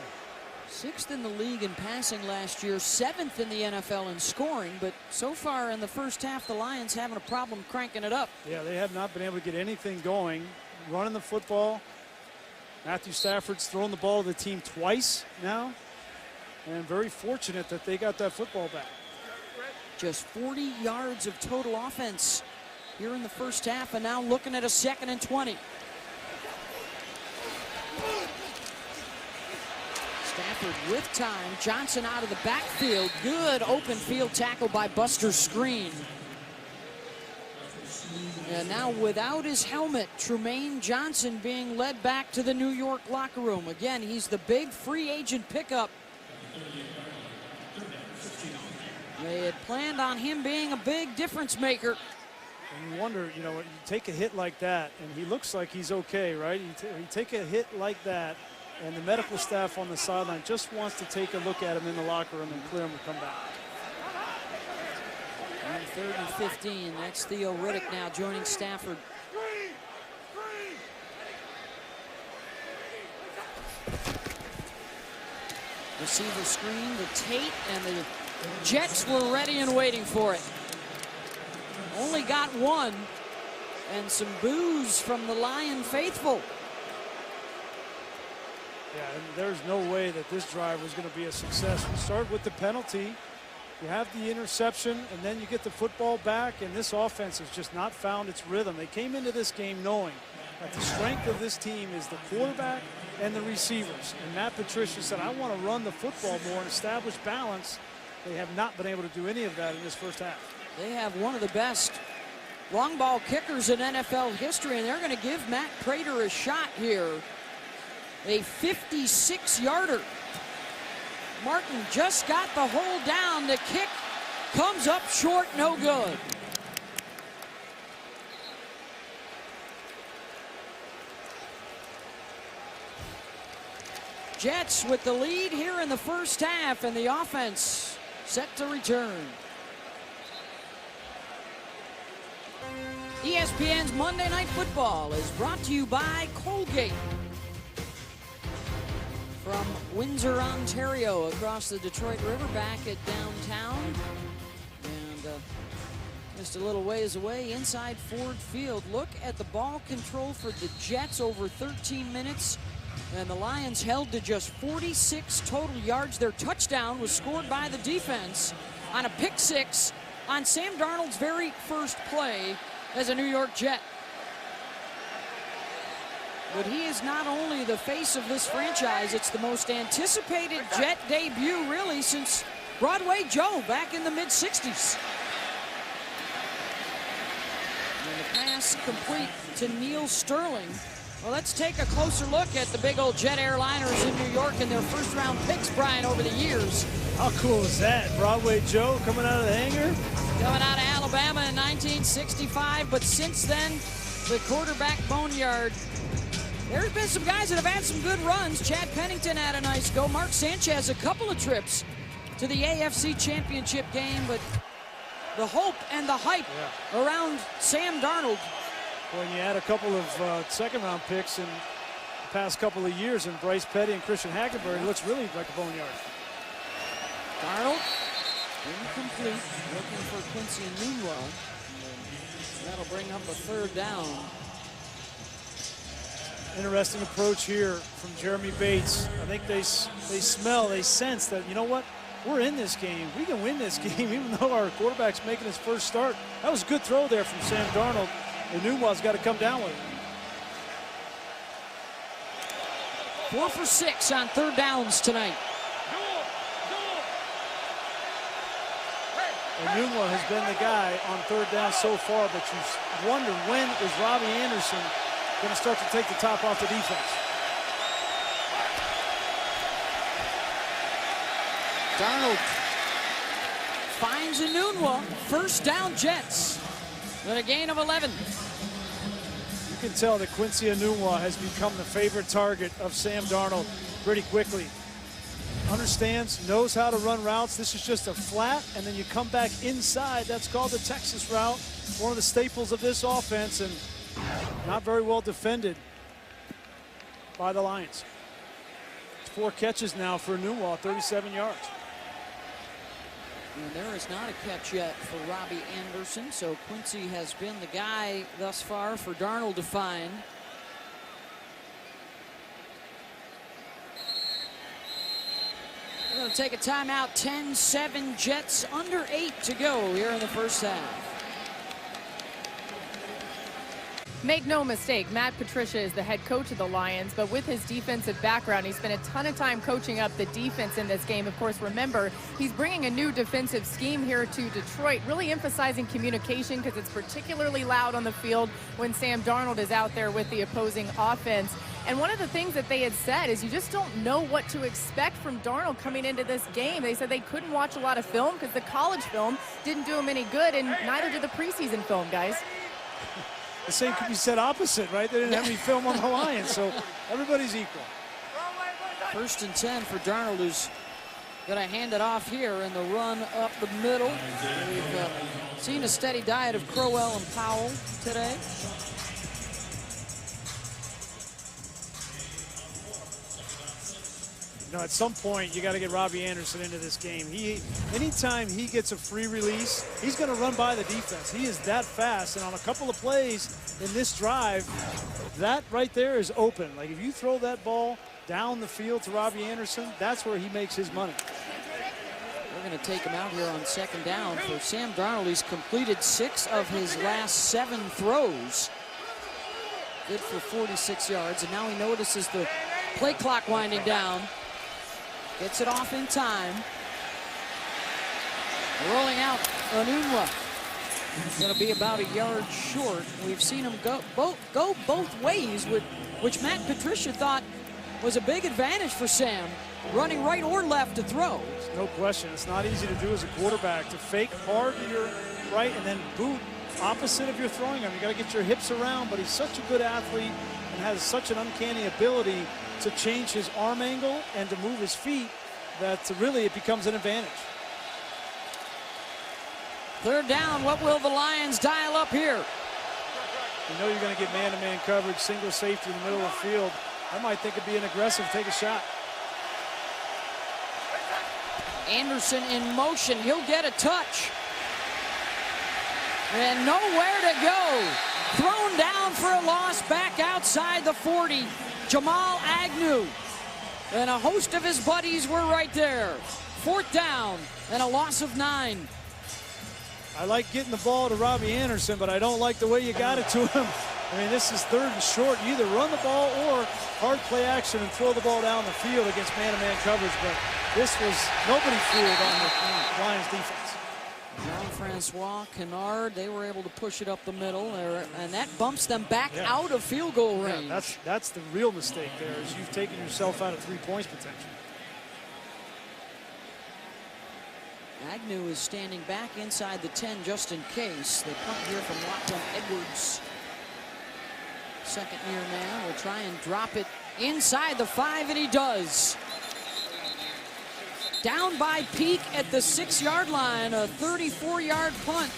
6th in the league in passing last year, 7th in the NFL in scoring, but so far in the first half, the Lions having a problem cranking it up. Yeah, they have not been able to get anything going. Running the football. Matthew Stafford's thrown the ball to the team twice now, and very fortunate that they got that football back. Just 40 yards of total offense here in the first half, and now looking at a 2nd and 20. Stafford with time. Johnson out of the backfield. Good open field tackle by Buster Skrine. And now without his helmet, Tremaine Johnson being led back to the New York locker room. Again, he's the big free agent pickup. They had planned on him being a big difference maker. And you wonder, you know, you take a hit like that, and he looks like he's okay, right? You take a hit like that, and the medical staff on the sideline just wants to take a look at him in the locker room and clear him to come back. On 3rd and 15, that's Theo Riddick now joining Stafford. Receiver screen to Tate, and the Jets were ready and waiting for it. Only got one, and some boos from the Lion faithful. Yeah, and there's no way that this drive was going to be a success. We start with the penalty, you have the interception, and then you get the football back, and this offense has just not found its rhythm. They came into this game knowing that the strength of this team is the quarterback and the receivers. And Matt Patricia said, I want to run the football more and establish balance. They have not been able to do any of that in this first half. They have one of the best long ball kickers in NFL history, and they're going to give Matt Prater a shot here. A 56-yarder. Martin just got the hold down. The kick comes up short, no good. Jets with the lead here in the first half, and the offense set to return. ESPN's Monday Night Football is brought to you by Colgate. From Windsor, Ontario, across the Detroit River, back at downtown. And just a little ways away, inside Ford Field. Look at the ball control for the Jets over 13 minutes. And the Lions held to just 46 total yards. Their touchdown was scored by the defense on a pick six on Sam Darnold's very first play as a New York Jet. But he is not only the face of this franchise, it's the most anticipated Jet debut really since Broadway Joe back in the mid-60s. And the pass complete to Neil Sterling. Well, let's take a closer look at the big old jet airliners in New York and their first-round picks, Brian, over the years. How cool is that? Broadway Joe coming out of the hangar? Coming out of Alabama in 1965, but since then, the quarterback boneyard. There's been some guys that have had some good runs. Chad Pennington had a nice go. Mark Sanchez, a couple of trips to the AFC Championship game, but the hope and the hype around Sam Darnold. When you add a couple of second-round picks in the past couple of years, and Bryce Petty and Christian Hackenberg, it looks really like a boneyard. Darnold, incomplete, looking for Quincy Enunwa. That'll bring up a third down. Interesting approach here from Jeremy Bates. I think they sense that, you know what, we're in this game. We can win this game, even though our quarterback's making his first start. That was a good throw there from Sam Darnold. Enunwa's got to come down with it. 4 for 6 on third downs tonight. Enunwa has been the guy on third down so far, but you wonder, when is Robbie Anderson going to start to take the top off the defense? Darnold finds Enunwa. First down Jets. With a gain of 11. You can tell that Quincy Enunwa has become the favorite target of Sam Darnold pretty quickly. Understands, knows how to run routes. This is just a flat, and then you come back inside. That's called the Texas route. One of the staples of this offense, and not very well defended by the Lions. It's 4 catches now for Enunwa, 37 yards. And there is not a catch yet for Robbie Anderson, so Quincy has been the guy thus far for Darnold to find. We're going to take a timeout. 10-7 Jets, under 8 to go here in the first half. Make no mistake, Matt Patricia is the head coach of the Lions, but with his defensive background, he spent a ton of time coaching up the defense in this game. Of course, remember, he's bringing a new defensive scheme here to Detroit, really emphasizing communication because it's particularly loud on the field when Sam Darnold is out there with the opposing offense. And one of the things that they had said is you just don't know what to expect from Darnold coming into this game. They said they couldn't watch a lot of film because the college film didn't do him any good, and neither did the preseason film, guys. The same could be said opposite, right? They didn't have any film on the Lions, so everybody's equal. First and 10 for Darnold, who's going to hand it off here in the run up the middle. We've seen a steady diet of Crowell and Powell today. You know, at some point, you got to get Robbie Anderson into this game. Anytime he gets a free release, he's going to run by the defense. He is that fast, and on a couple of plays in this drive, that right there is open. Like, if you throw that ball down the field to Robbie Anderson, that's where he makes his money. We're going to take him out here on second down for Sam Darnold. He's completed 6 of his last 7 throws. Good for 46 yards, and now he notices the play clock winding down. Gets it off in time. Rolling out Enunwa. Going to be about a yard short. We've seen him go both ways, which Matt Patricia thought was a big advantage for Sam, running right or left to throw. No question. It's not easy to do as a quarterback, to fake hard to your right and then boot opposite of your throwing arm. You got to get your hips around, but he's such a good athlete and has such an uncanny ability to change his arm angle and to move his feet that really it becomes an advantage. Third down, what will the Lions dial up here? You know you're going to get man-to-man coverage, single safety in the middle of the field. I might think of being aggressive, take a shot. Anderson in motion, he'll get a touch. And nowhere to go. Thrown down for a loss back outside the 40. Jamal Agnew. And a host of his buddies were right there. Fourth down and a loss of 9. I like getting the ball to Robbie Anderson, but I don't like the way you got it to him. I mean, this is third and short. You either run the ball or hard play action and throw the ball down the field against man-to-man coverage, but this was nobody fooled on the Lions defense. Jean-Francois Kennard, they were able to push it up the middle, and that bumps them back out of field goal range. Yeah, that's the real mistake there, is you've taken yourself out of 3 points potential. Agnew is standing back inside the 10 just in case. They punt here from Lachlan Edwards. Second-year man will try and drop it inside the 5, and he does. Down by Peak at the 6-yard line, a 34-yard punt,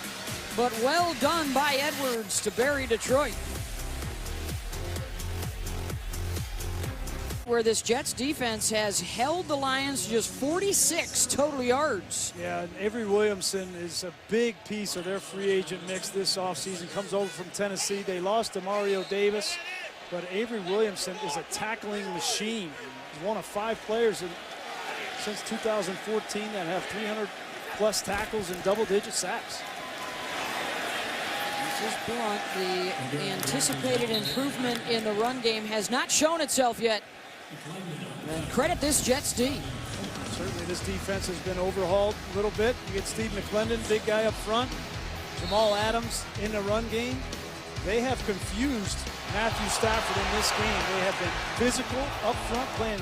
but well done by Edwards to bury Detroit. Where this Jets defense has held the Lions to just 46 total yards. Yeah, and Avery Williamson is a big piece of their free agent mix this offseason. Comes over from Tennessee. They lost to Mario Davis, but Avery Williamson is a tackling machine. He's one of 5 players since 2014 that have 300-plus tackles and double-digit sacks. This is Blunt. The anticipated improvement in the run game has not shown itself yet. And credit this Jets D. Certainly this defense has been overhauled a little bit. You get Steve McClendon, big guy up front. Jamal Adams in the run game. They have confused Matthew Stafford in this game. They have been physical up front, playing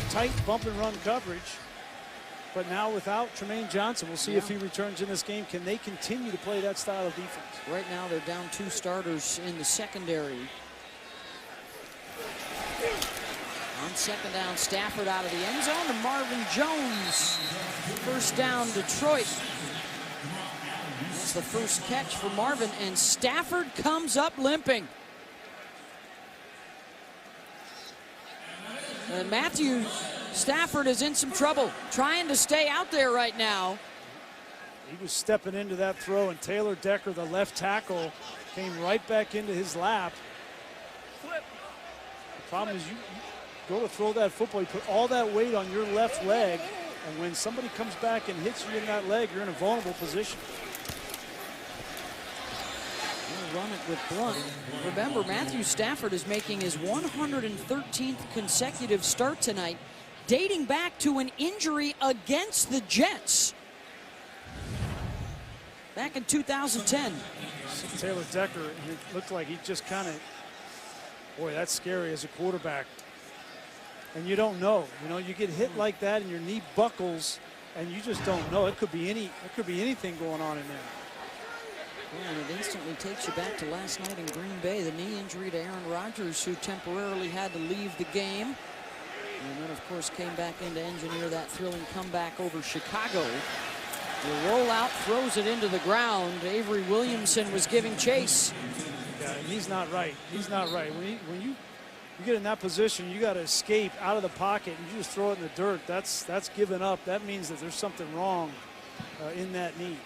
tight bump and run coverage. But now without Tremaine Johnson, we'll see if he returns in this game. Can they continue to play that style of defense? Right now they're down 2 starters in the secondary. On second down, Stafford out of the end zone to Marvin Jones. First down, Detroit. That's the first catch for Marvin, and Stafford comes up limping. And Matthew Stafford is in some trouble, trying to stay out there right now. He was stepping into that throw, and Taylor Decker, the left tackle, came right back into his lap. The problem is you go to throw that football, you put all that weight on your left leg, and when somebody comes back and hits you in that leg, you're in a vulnerable position. We'll run it with Blunt. Remember, Matthew Stafford is making his 113th consecutive start tonight, dating back to an injury against the Jets back in 2010. Taylor Decker, it looked like he just kind of, boy, that's scary as a quarterback. And you don't know, you get hit like that and your knee buckles and you just don't know. It could be anything going on in there. Well, and it instantly takes you back to last night in Green Bay, the knee injury to Aaron Rodgers, who temporarily had to leave the game. And then, of course, came back in to engineer that thrilling comeback over Chicago. The rollout throws it into the ground. Avery Williamson was giving chase. Yeah, and he's not right. He's not right. When you get in that position, you got to escape out of the pocket, and you just throw it in the dirt. That's giving up. That means that there's something wrong in that knee.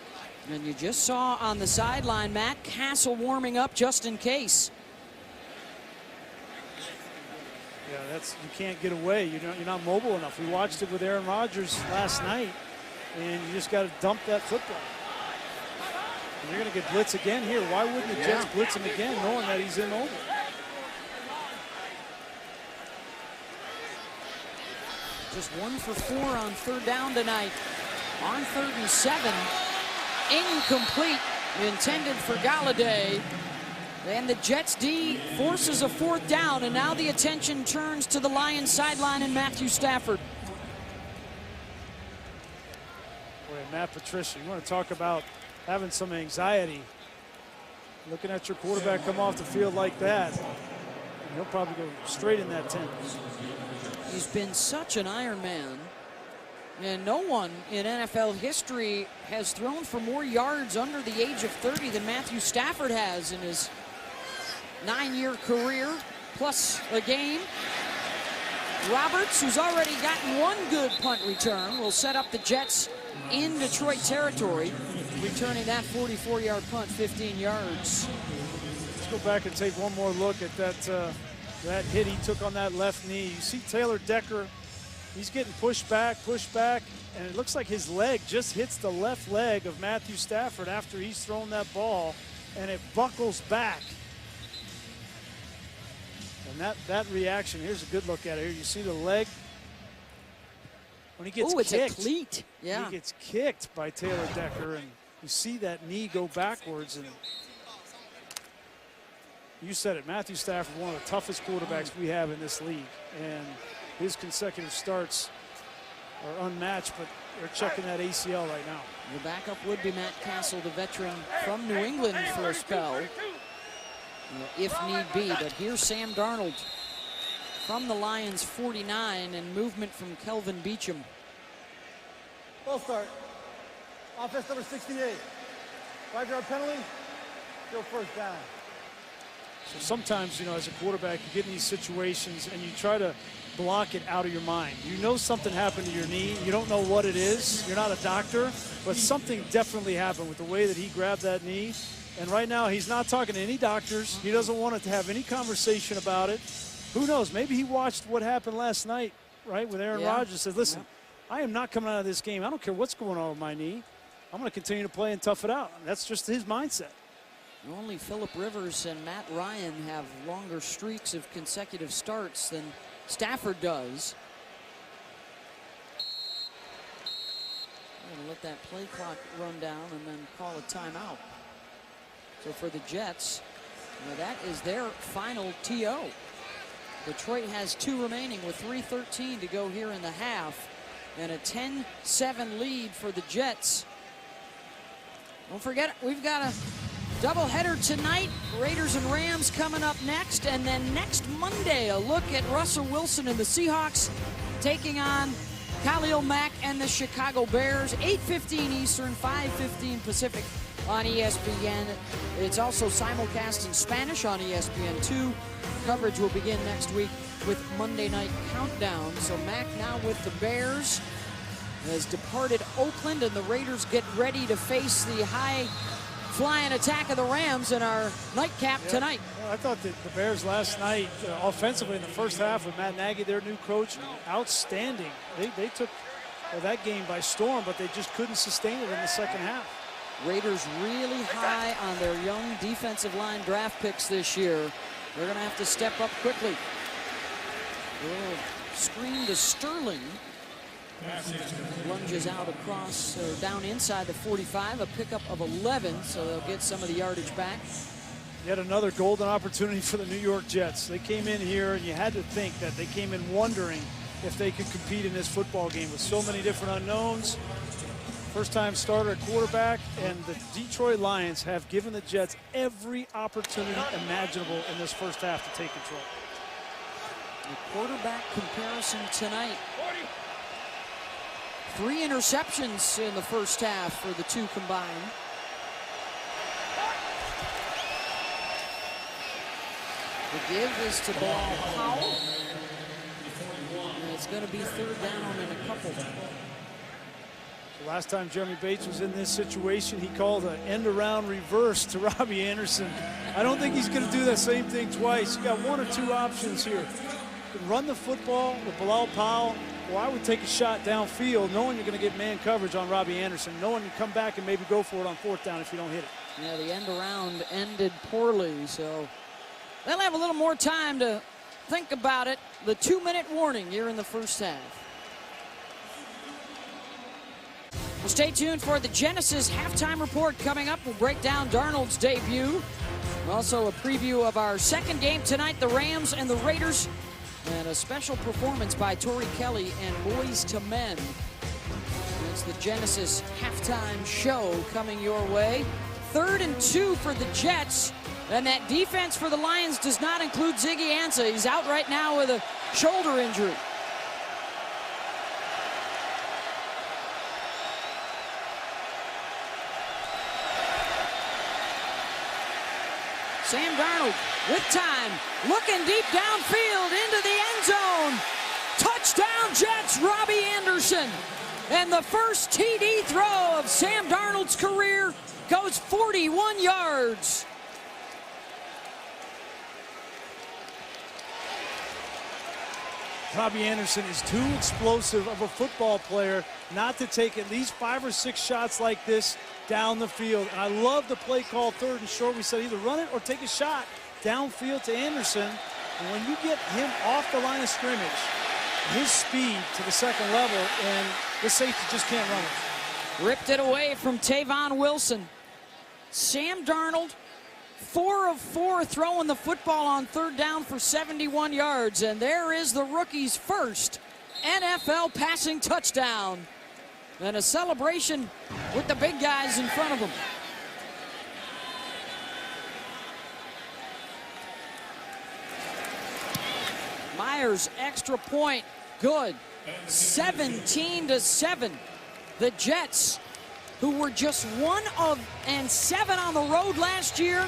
And you just saw on the sideline Matt Castle warming up just in case. Yeah, you can't get away. You're not mobile enough. We watched it with Aaron Rodgers last night, and you just got to dump that football. And you're going to get blitz again here. Why wouldn't the Jets blitz him again, knowing that he's immobile? Just 1 for 4 on third down tonight. On 3rd and 7, incomplete, intended for Galladay. And the Jets D forces a 4th down, and now the attention turns to the Lions sideline and Matthew Stafford. Boy, Matt Patricia, you want to talk about having some anxiety. Looking at your quarterback come off the field like that, he'll probably go straight in that tent. He's been such an Iron Man, and no one in NFL history has thrown for more yards under the age of 30 than Matthew Stafford has in his 9-year career, plus a game. Roberts, who's already gotten 1 good punt return, will set up the Jets in Detroit territory, returning that 44-yard punt 15 yards. Let's go back and take one more look at that hit he took on that left knee. You see Taylor Decker, he's getting pushed back, and it looks like his leg just hits the left leg of Matthew Stafford after he's thrown that ball, and it buckles back. And that reaction, here's a good look at it here. You see the leg? When he gets kicked. It's a cleat. Yeah. He gets kicked by Taylor Decker, and you see that knee go backwards. And you said it, Matthew Stafford, one of the toughest quarterbacks we have in this league. And his consecutive starts are unmatched, but they're checking that ACL right now. The backup would be Matt Castle, the veteran from New England for a spell, if need be. But here's Sam Darnold from the Lions 49, and movement from Kelvin Beachum. Full start. Offense number 68. 5-yard penalty. Still 1st down. So sometimes, you know, as a quarterback, you get in these situations and you try to block it out of your mind. You know something happened to your knee. You don't know what it is. You're not a doctor, but something definitely happened with the way that he grabbed that knee. And right now, he's not talking to any doctors. He doesn't want to have any conversation about it. Who knows? Maybe he watched what happened last night, right, with Aaron Rodgers. Said, listen, I am not coming out of this game. I don't care what's going on with my knee. I'm going to continue to play and tough it out. And that's just his mindset. Only Phillip Rivers and Matt Ryan have longer streaks of consecutive starts than Stafford does. I'm going to let that play clock run down and then call a timeout. So for the Jets, that is their final TO. Detroit has 2 remaining with 3:13 to go here in the half, and a 10-7 lead for the Jets. Don't forget, we've got a doubleheader tonight. Raiders and Rams coming up next, and then next Monday, a look at Russell Wilson and the Seahawks taking on Khalil Mack and the Chicago Bears. 8:15 Eastern, 5:15 Pacific on ESPN. It's also simulcast in Spanish on ESPN2. Coverage will begin next week with Monday Night Countdown. So Mack now with the Bears has departed Oakland, and the Raiders get ready to face the high-flying attack of the Rams in our nightcap tonight. Well, I thought that the Bears last night, offensively in the first half with Matt Nagy, their new coach, outstanding. They took that game by storm, but they just couldn't sustain it in the second half. Raiders really high on their young defensive line draft picks this year. They're going to have to step up quickly. Screen to Sterling. Lunges out across, or down inside the 45, a pickup of 11, so they'll get some of the yardage back. Yet another golden opportunity for the New York Jets. They came in here, and you had to think that they came in wondering if they could compete in this football game with so many different unknowns. First-time starter at quarterback, and the Detroit Lions have given the Jets every opportunity imaginable in this first half to take control. The quarterback comparison tonight. 3 interceptions in the first half for the 2 combined. The give is to Bilal Powell. And it's going to be 3rd down in a couple. The last time Jeremy Bates was in this situation, he called an end-around reverse to Robbie Anderson. I don't think he's going to do that same thing twice. You got 1 or 2 options here. You can run the football with Bilal Powell, or I would take a shot downfield knowing you're going to get man coverage on Robbie Anderson, knowing you come back and maybe go for it on 4th down if you don't hit it. Yeah, the end around ended poorly, so they'll have a little more time to think about it. The 2-minute warning here in the first half. Well, stay tuned for the Genesis halftime report coming up. We'll break down Darnold's debut. Also a preview of our second game tonight, the Rams and the Raiders. And a special performance by Tori Kelly and Boys to Men. It's the Genesis halftime show coming your way. 3rd and 2 for the Jets. And that defense for the Lions does not include Ziggy Ansah. He's out right now with a shoulder injury. Sam Darnold with time, looking deep downfield into the end zone. Touchdown Jets, Robbie Anderson. And the first TD throw of Sam Darnold's career goes 41 yards. Robbie Anderson is too explosive of a football player not to take at least 5 or 6 shots like this down the field. And I love the play call 3rd and short. We said either run it or take a shot downfield to Anderson. And when you get him off the line of scrimmage, his speed to the second level, and the safety just can't run it. Ripped it away from Tavon Wilson. Sam Darnold, 4 of 4 throwing the football on 3rd down for 71 yards. And there is the rookie's first NFL passing touchdown. And a celebration with the big guys in front of him. Myers extra point, good. 17-7. The Jets, who were just 1 of 7 on the road last year,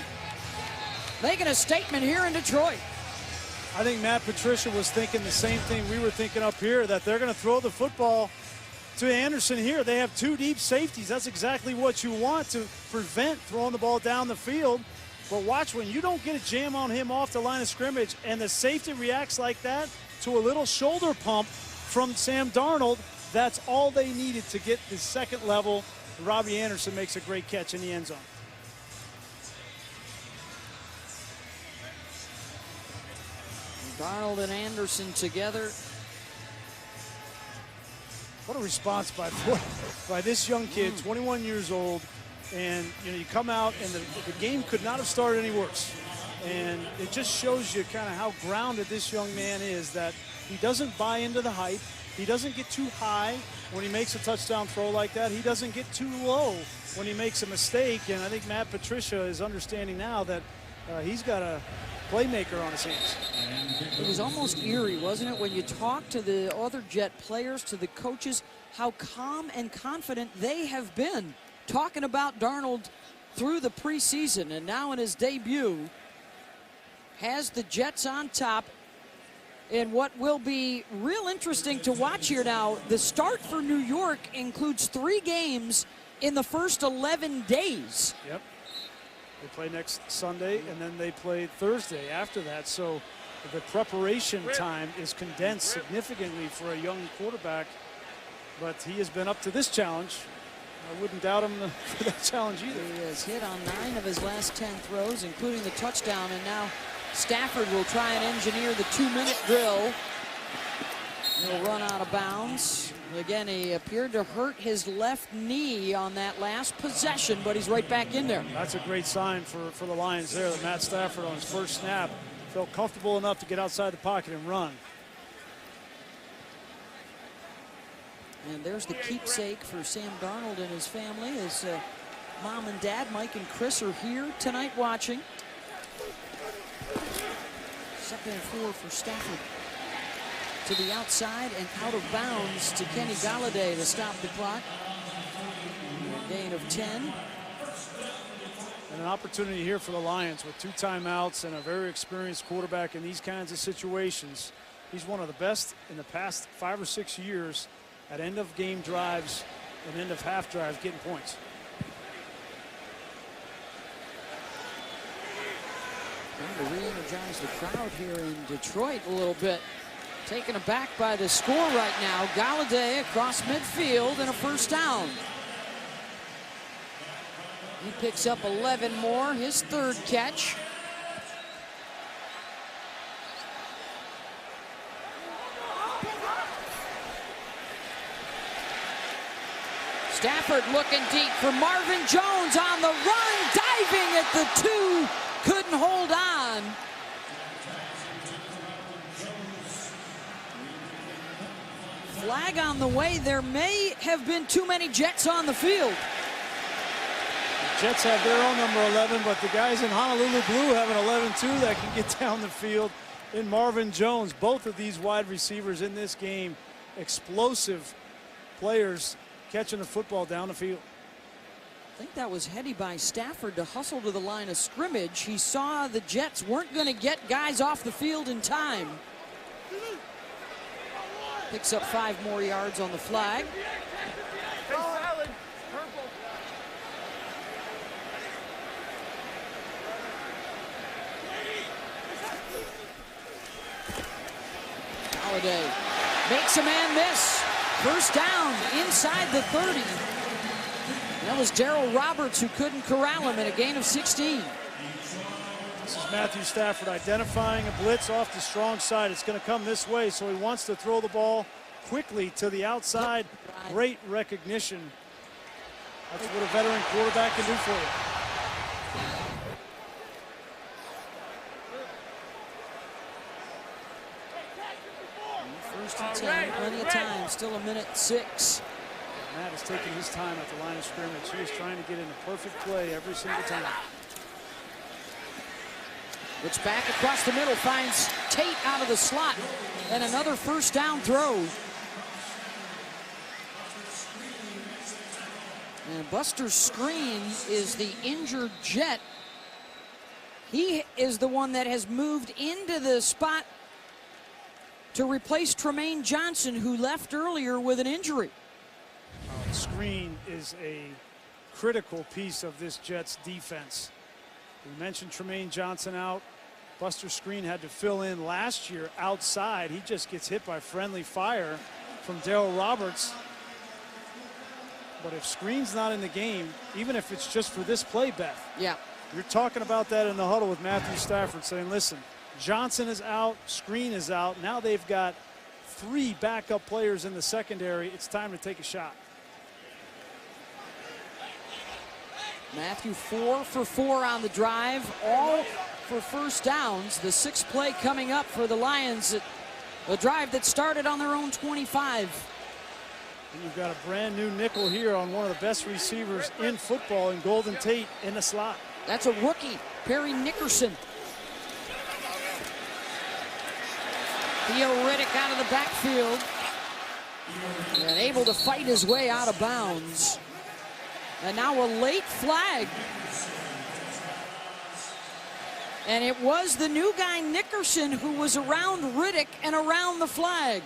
making a statement here in Detroit. I think Matt Patricia was thinking the same thing we were thinking up here, that they're going to throw the football to Anderson here. They have 2 deep safeties. That's exactly what you want to prevent throwing the ball down the field. But watch, when you don't get a jam on him off the line of scrimmage and the safety reacts like that to a little shoulder pump from Sam Darnold, that's all they needed to get the second level. Robbie Anderson makes a great catch in the end zone. Darnold and Anderson together. What a response by this young kid, 21 years old. And, you come out and the game could not have started any worse. And it just shows you kind of how grounded this young man is, that he doesn't buy into the hype. He doesn't get too high when he makes a touchdown throw like that. He doesn't get too low when he makes a mistake. And I think Matt Patricia is understanding now that he's got a playmaker on his hands. It was almost eerie, wasn't it, when you talk to the other Jet players, to the coaches, how calm and confident they have been talking about Darnold through the preseason, and now in his debut has the Jets on top. And what will be real interesting to watch here now, the start for New York includes 3 games in the first 11 days. Yep. They play next Sunday, and then they play Thursday after that. So the preparation time is condensed significantly for a young quarterback. But he has been up to this challenge. I wouldn't doubt him for that challenge either. He has hit on 9 of his last 10 throws, including the touchdown. And now Stafford will try and engineer the 2-minute drill. He'll run out of bounds. Again, he appeared to hurt his left knee on that last possession, but he's right back in there. That's a great sign for the Lions there, that Matt Stafford on his first snap felt comfortable enough to get outside the pocket and run. And there's the keepsake for Sam Darnold and his family. His mom and dad, Mike and Chris, are here tonight watching. 2nd and 4 for Stafford. To the outside and out of bounds to Kenny Golladay to stop the clock. A gain of 10. And an opportunity here for the Lions with 2 timeouts and a very experienced quarterback in these kinds of situations. He's one of the best in the past 5 or 6 years at end of game drives and end of half drives getting points. Trying to re-energize the crowd here in Detroit a little bit. Taken aback by the score right now. Golladay across midfield and a first down. He picks up 11 more, his 3rd catch. Stafford looking deep for Marvin Jones on the run, diving at the 2, couldn't hold on. Flag on the way. There may have been too many Jets on the field. The Jets have their own number 11, but the guys in Honolulu Blue have an 11-2 that can get down the field in Marvin Jones. Both of these wide receivers in this game, explosive players catching the football down the field. I think that was heady by Stafford to hustle to the line of scrimmage. He saw the Jets weren't going to get guys off the field in time. Picks up 5 more yards on the flag. Holiday makes a man miss. First down inside the 30. That was Darryl Roberts who couldn't corral him in a gain of 16. This is Matthew Stafford identifying a blitz off the strong side. It's going to come this way, so he wants to throw the ball quickly to the outside. Great recognition. That's what a veteran quarterback can do for you. First and 10, plenty of time, still 1:06. Matt is taking his time at the line of scrimmage. He is trying to get in a perfect play every single time. It's back across the middle, finds Tate out of the slot, and another first down throw. And Buster Skrine is the injured Jet. He is the one that has moved into the spot to replace Tremaine Johnson, who left earlier with an injury. Skrine is a critical piece of this Jets defense. We mentioned Tremaine Johnson out. Buster Skrine had to fill in last year outside. He just gets hit by friendly fire from Darryl Roberts. But if Skrine's not in the game, even if it's just for this play, Beth, yeah, you're talking about that in the huddle with Matthew Stafford saying, listen, Johnson is out, Skrine is out. Now they've got 3 backup players in the secondary. It's time to take a shot. Matthew 4 for 4 on the drive, all for first downs. The 6th play coming up for the Lions. A drive that started on their own 25. And you've got a brand new nickel here on one of the best receivers in football in Golden Tate in the slot. That's a rookie, Perry Nickerson. Theo Riddick out of the backfield and able to fight his way out of bounds. And now a late flag. And it was the new guy, Nickerson, who was around Riddick and around the flag.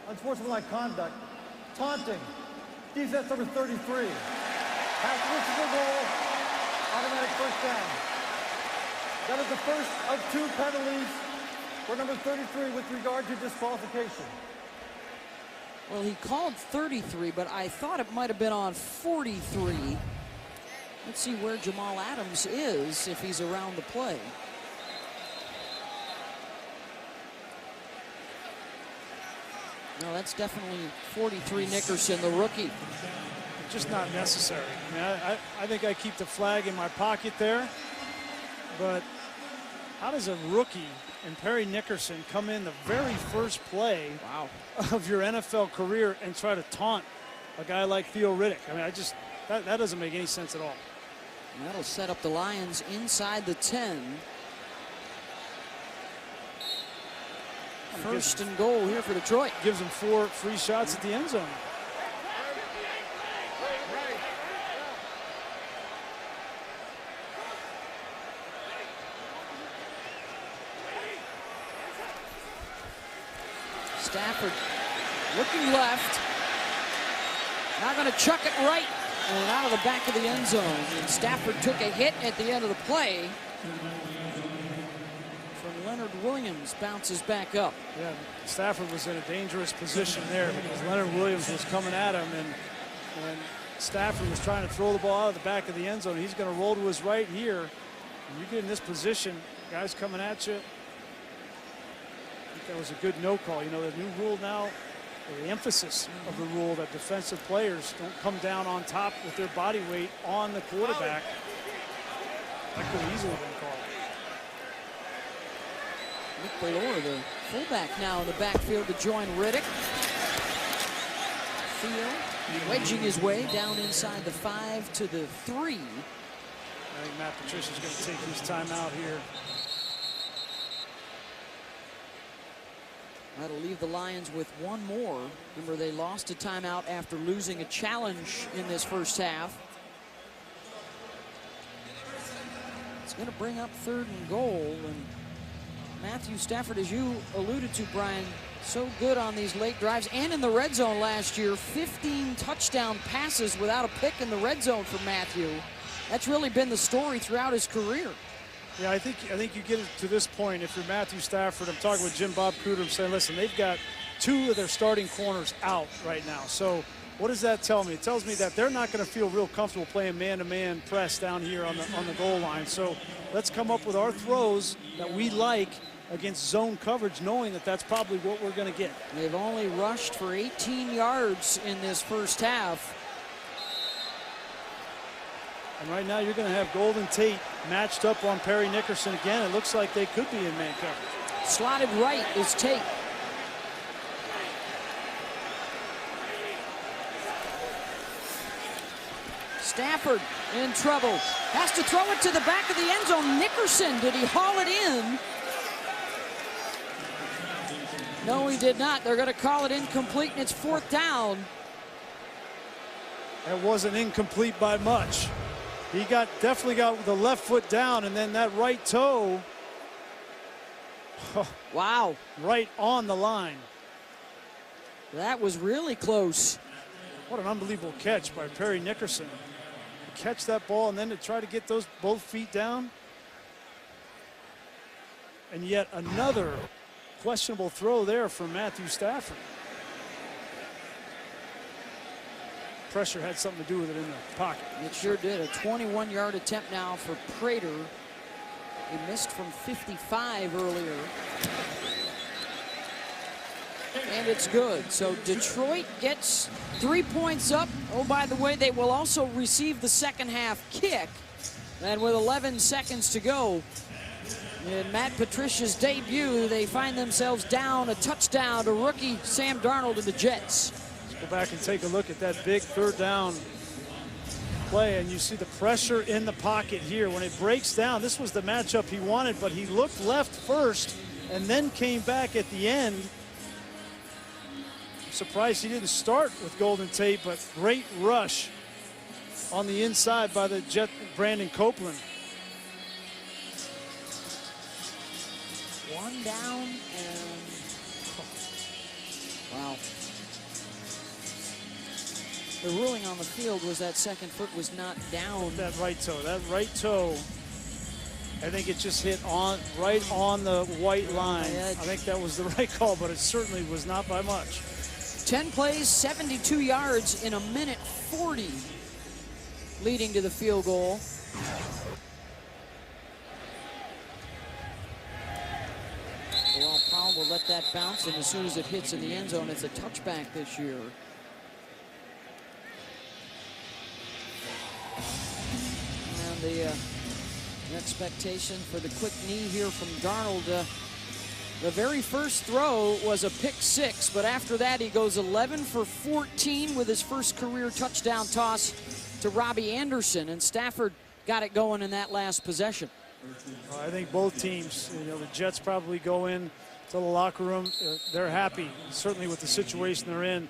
Unsportsmanlike conduct, taunting, defense number 33. Pass misses the goal, automatic first down. That is the first of 2 penalties for number 33 with regard to disqualification. Well, he called 33, but I thought it might have been on 43. Let's see where Jamal Adams is if he's around the play. No, that's definitely 43 Nickerson, the rookie. Just not necessary. I mean, I think I keep the flag in my pocket there. But how does a rookie and Perry Nickerson come in the very first play of your NFL career and try to taunt a guy like Theo Riddick? I mean, that doesn't make any sense at all. And that'll set up the Lions inside the 10. First and goal here for Detroit. Gives them 4 free shots at the end zone. Stafford looking left. Not going to chuck it right. And out of the back of the end zone. And Stafford took a hit at the end of the play. Leonard Williams bounces back up. Yeah, Stafford was in a dangerous position there because Leonard Williams was coming at him, and And Stafford was trying to throw the ball out of the back of the end zone. He's going to roll to his right here. And you get in this position, guys coming at you. I think that was a good no call. You know, the new rule now, or the emphasis of the rule, that defensive players don't come down on top with their body weight on the quarterback. That could have easily been called. Nick Bellore, the fullback, now in the backfield to join Riddick. Theo wedging his way down inside the 5 to the 3. I think Matt Patricia's going to take his timeout here. That'll leave the Lions with one more. Remember, they lost a timeout after losing a challenge in this first half. It's going to bring up 3rd and goal. And Matthew Stafford, as you alluded to, Brian, so good on these late drives and in the red zone last year. 15 touchdown passes without a pick in the red zone for Matthew. That's really been the story throughout his career. Yeah, I think you get it to this point. If you're Matthew Stafford, I'm talking with Jim Bob Cooter, saying, listen, they've got 2 of their starting corners out right now. So what does that tell me? It tells me that they're not going to feel real comfortable playing man-to-man press down here on the goal line. So let's come up with our throws that we like against zone coverage, knowing that that's probably what we're going to get. They've only rushed for 18 yards in this first half. And right now you're going to have Golden Tate matched up on Perry Nickerson again. It looks like they could be in man coverage. Slotted right is Tate. Stafford in trouble. Has to throw it to the back of the end zone. Nickerson, did he haul it in? No, he did not. They're going to call it incomplete, and it's 4th down. That wasn't incomplete by much. He definitely got the left foot down, and then that right toe. Wow. Right on the line. That was really close. What an unbelievable catch by Perry Nickerson. To catch that ball and then to try to get those both feet down. And yet another questionable throw there from Matthew Stafford. Pressure had something to do with it in the pocket. It sure did. A 21-yard attempt now for Prater. He missed from 55 earlier. And it's good. So Detroit gets 3 points up. Oh, by the way, they will also receive the second half kick. And with 11 seconds to go, in Matt Patricia's debut, they find themselves down a touchdown to rookie Sam Darnold and the Jets. Go back and take a look at that big 3rd down play, and you see the pressure in the pocket here. When it breaks down, this was the matchup he wanted, but he looked left first and then came back at the end. I'm surprised he didn't start with Golden Tate, but great rush on the inside by the Jet, Brandon Copeland. 1 down and wow. The ruling on the field was that second foot was not down. That right toe, I think it just hit right on the white line. I think that was the right call, but it certainly was not by much. 10 plays, 72 yards in a minute 40, leading to the field goal. Well, Powell will let that bounce, and as soon as it hits in the end zone, it's a touchback this year. And the expectation for the quick knee here from Darnold. The very first throw was a pick 6, but after that he goes 11 for 14 with his first career touchdown toss to Robbie Anderson, and Stafford got it going in that last possession. I think both teams, the Jets probably go in to the locker room. They're happy, certainly with the situation they're in.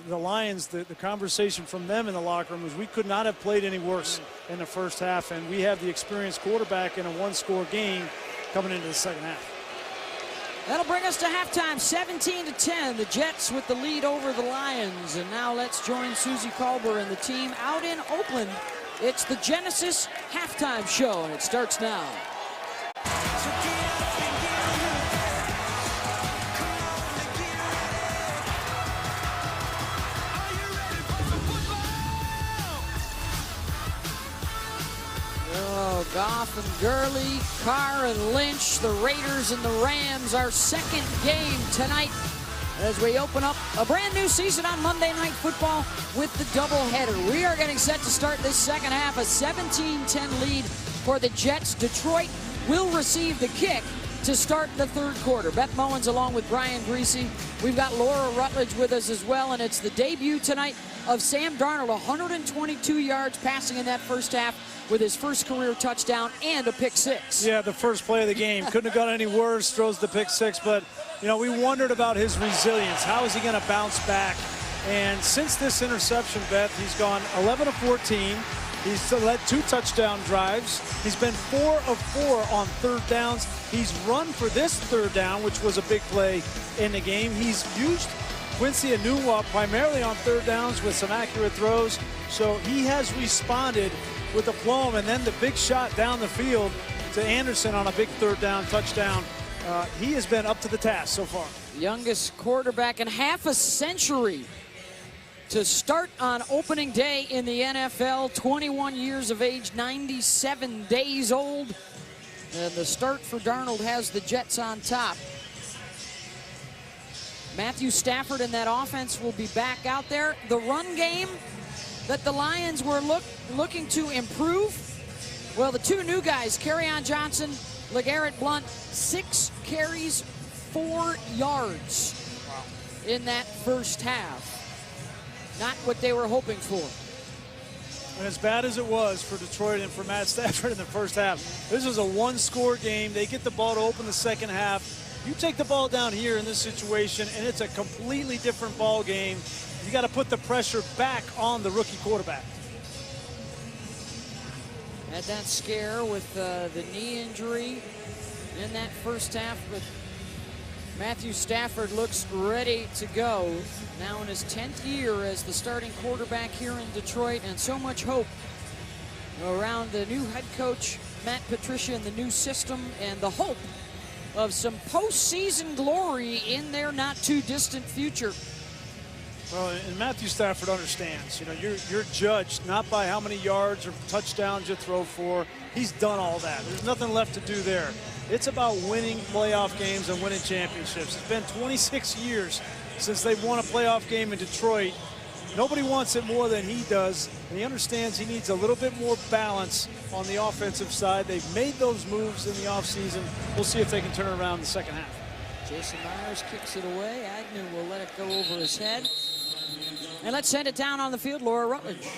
The Lions, the conversation from them in the locker room was, we could not have played any worse in the first half, and we have the experienced quarterback in a 1-score game coming into the second half. That'll bring us to halftime, 17-10. The Jets with the lead over the Lions. And now let's join Suzy Kolber and the team out in Oakland. It's the Genesis Halftime Show, and it starts now. Oh, Goff and Gurley, Carr and Lynch, the Raiders and the Rams, our second game tonight as we open up a brand new season on Monday Night Football with the doubleheader. We are getting set to start this second half, a 17-10 lead for the Jets. Detroit will receive the kick to start the third quarter. Beth Mowins along with Brian Greasy. We've got Laura Rutledge with us as well, and it's the debut tonight of Sam Darnold, 122 yards passing in that first half with his first career touchdown and a pick six. Yeah, the first play of the game. Couldn't have gone any worse, throws the pick six, but you know, we wondered about his resilience. How is he going to bounce back? And since this interception, Beth, he's gone 11 of 14. He's led 2 touchdown drives. He's been 4 of 4 on third downs. He's run for this third down, which was a big play in the game. He's used Quincy Enunwa primarily on third downs with some accurate throws. So he has responded with a plum, and then the big shot down the field to Anderson on a big third down touchdown. He has been up to the task so far. Youngest quarterback in half a century to start on opening day in the NFL. 21 years of age, 97 days old. And the start for Darnold has the Jets on top. Matthew Stafford and that offense will be back out there. The run game that the Lions were looking to improve, well, the 2 new guys, Kerryon Johnson, LeGarrette Blount, 6 carries, 4 yards in that first half. Not what they were hoping for. And as bad as it was for Detroit and for Matt Stafford in the first half, this was a 1-score game. They get the ball to open the second half. You take the ball down here in this situation, and it's a completely different ball game. You got to put the pressure back on the rookie quarterback. Had that scare with the knee injury in that first half, but Matthew Stafford looks ready to go. Now in his 10th year as the starting quarterback here in Detroit, and so much hope around the new head coach, Matt Patricia, and the new system, and the hope of some postseason glory in their not too distant future. Well, and Matthew Stafford understands, you know, you're judged not by how many yards or touchdowns you throw for. He's done all that. There's nothing left to do there. It's about winning playoff games and winning championships. It's been 26 years since they've won a playoff game in Detroit. Nobody wants it more than he does, and he understands he needs a little bit more balance on the offensive side. They've made those moves in the offseason. We'll see if they can turn it around in the second half. Jason Myers kicks it away. Agnew will let it go over his head. And let's send it down on the field, Laura Rutledge.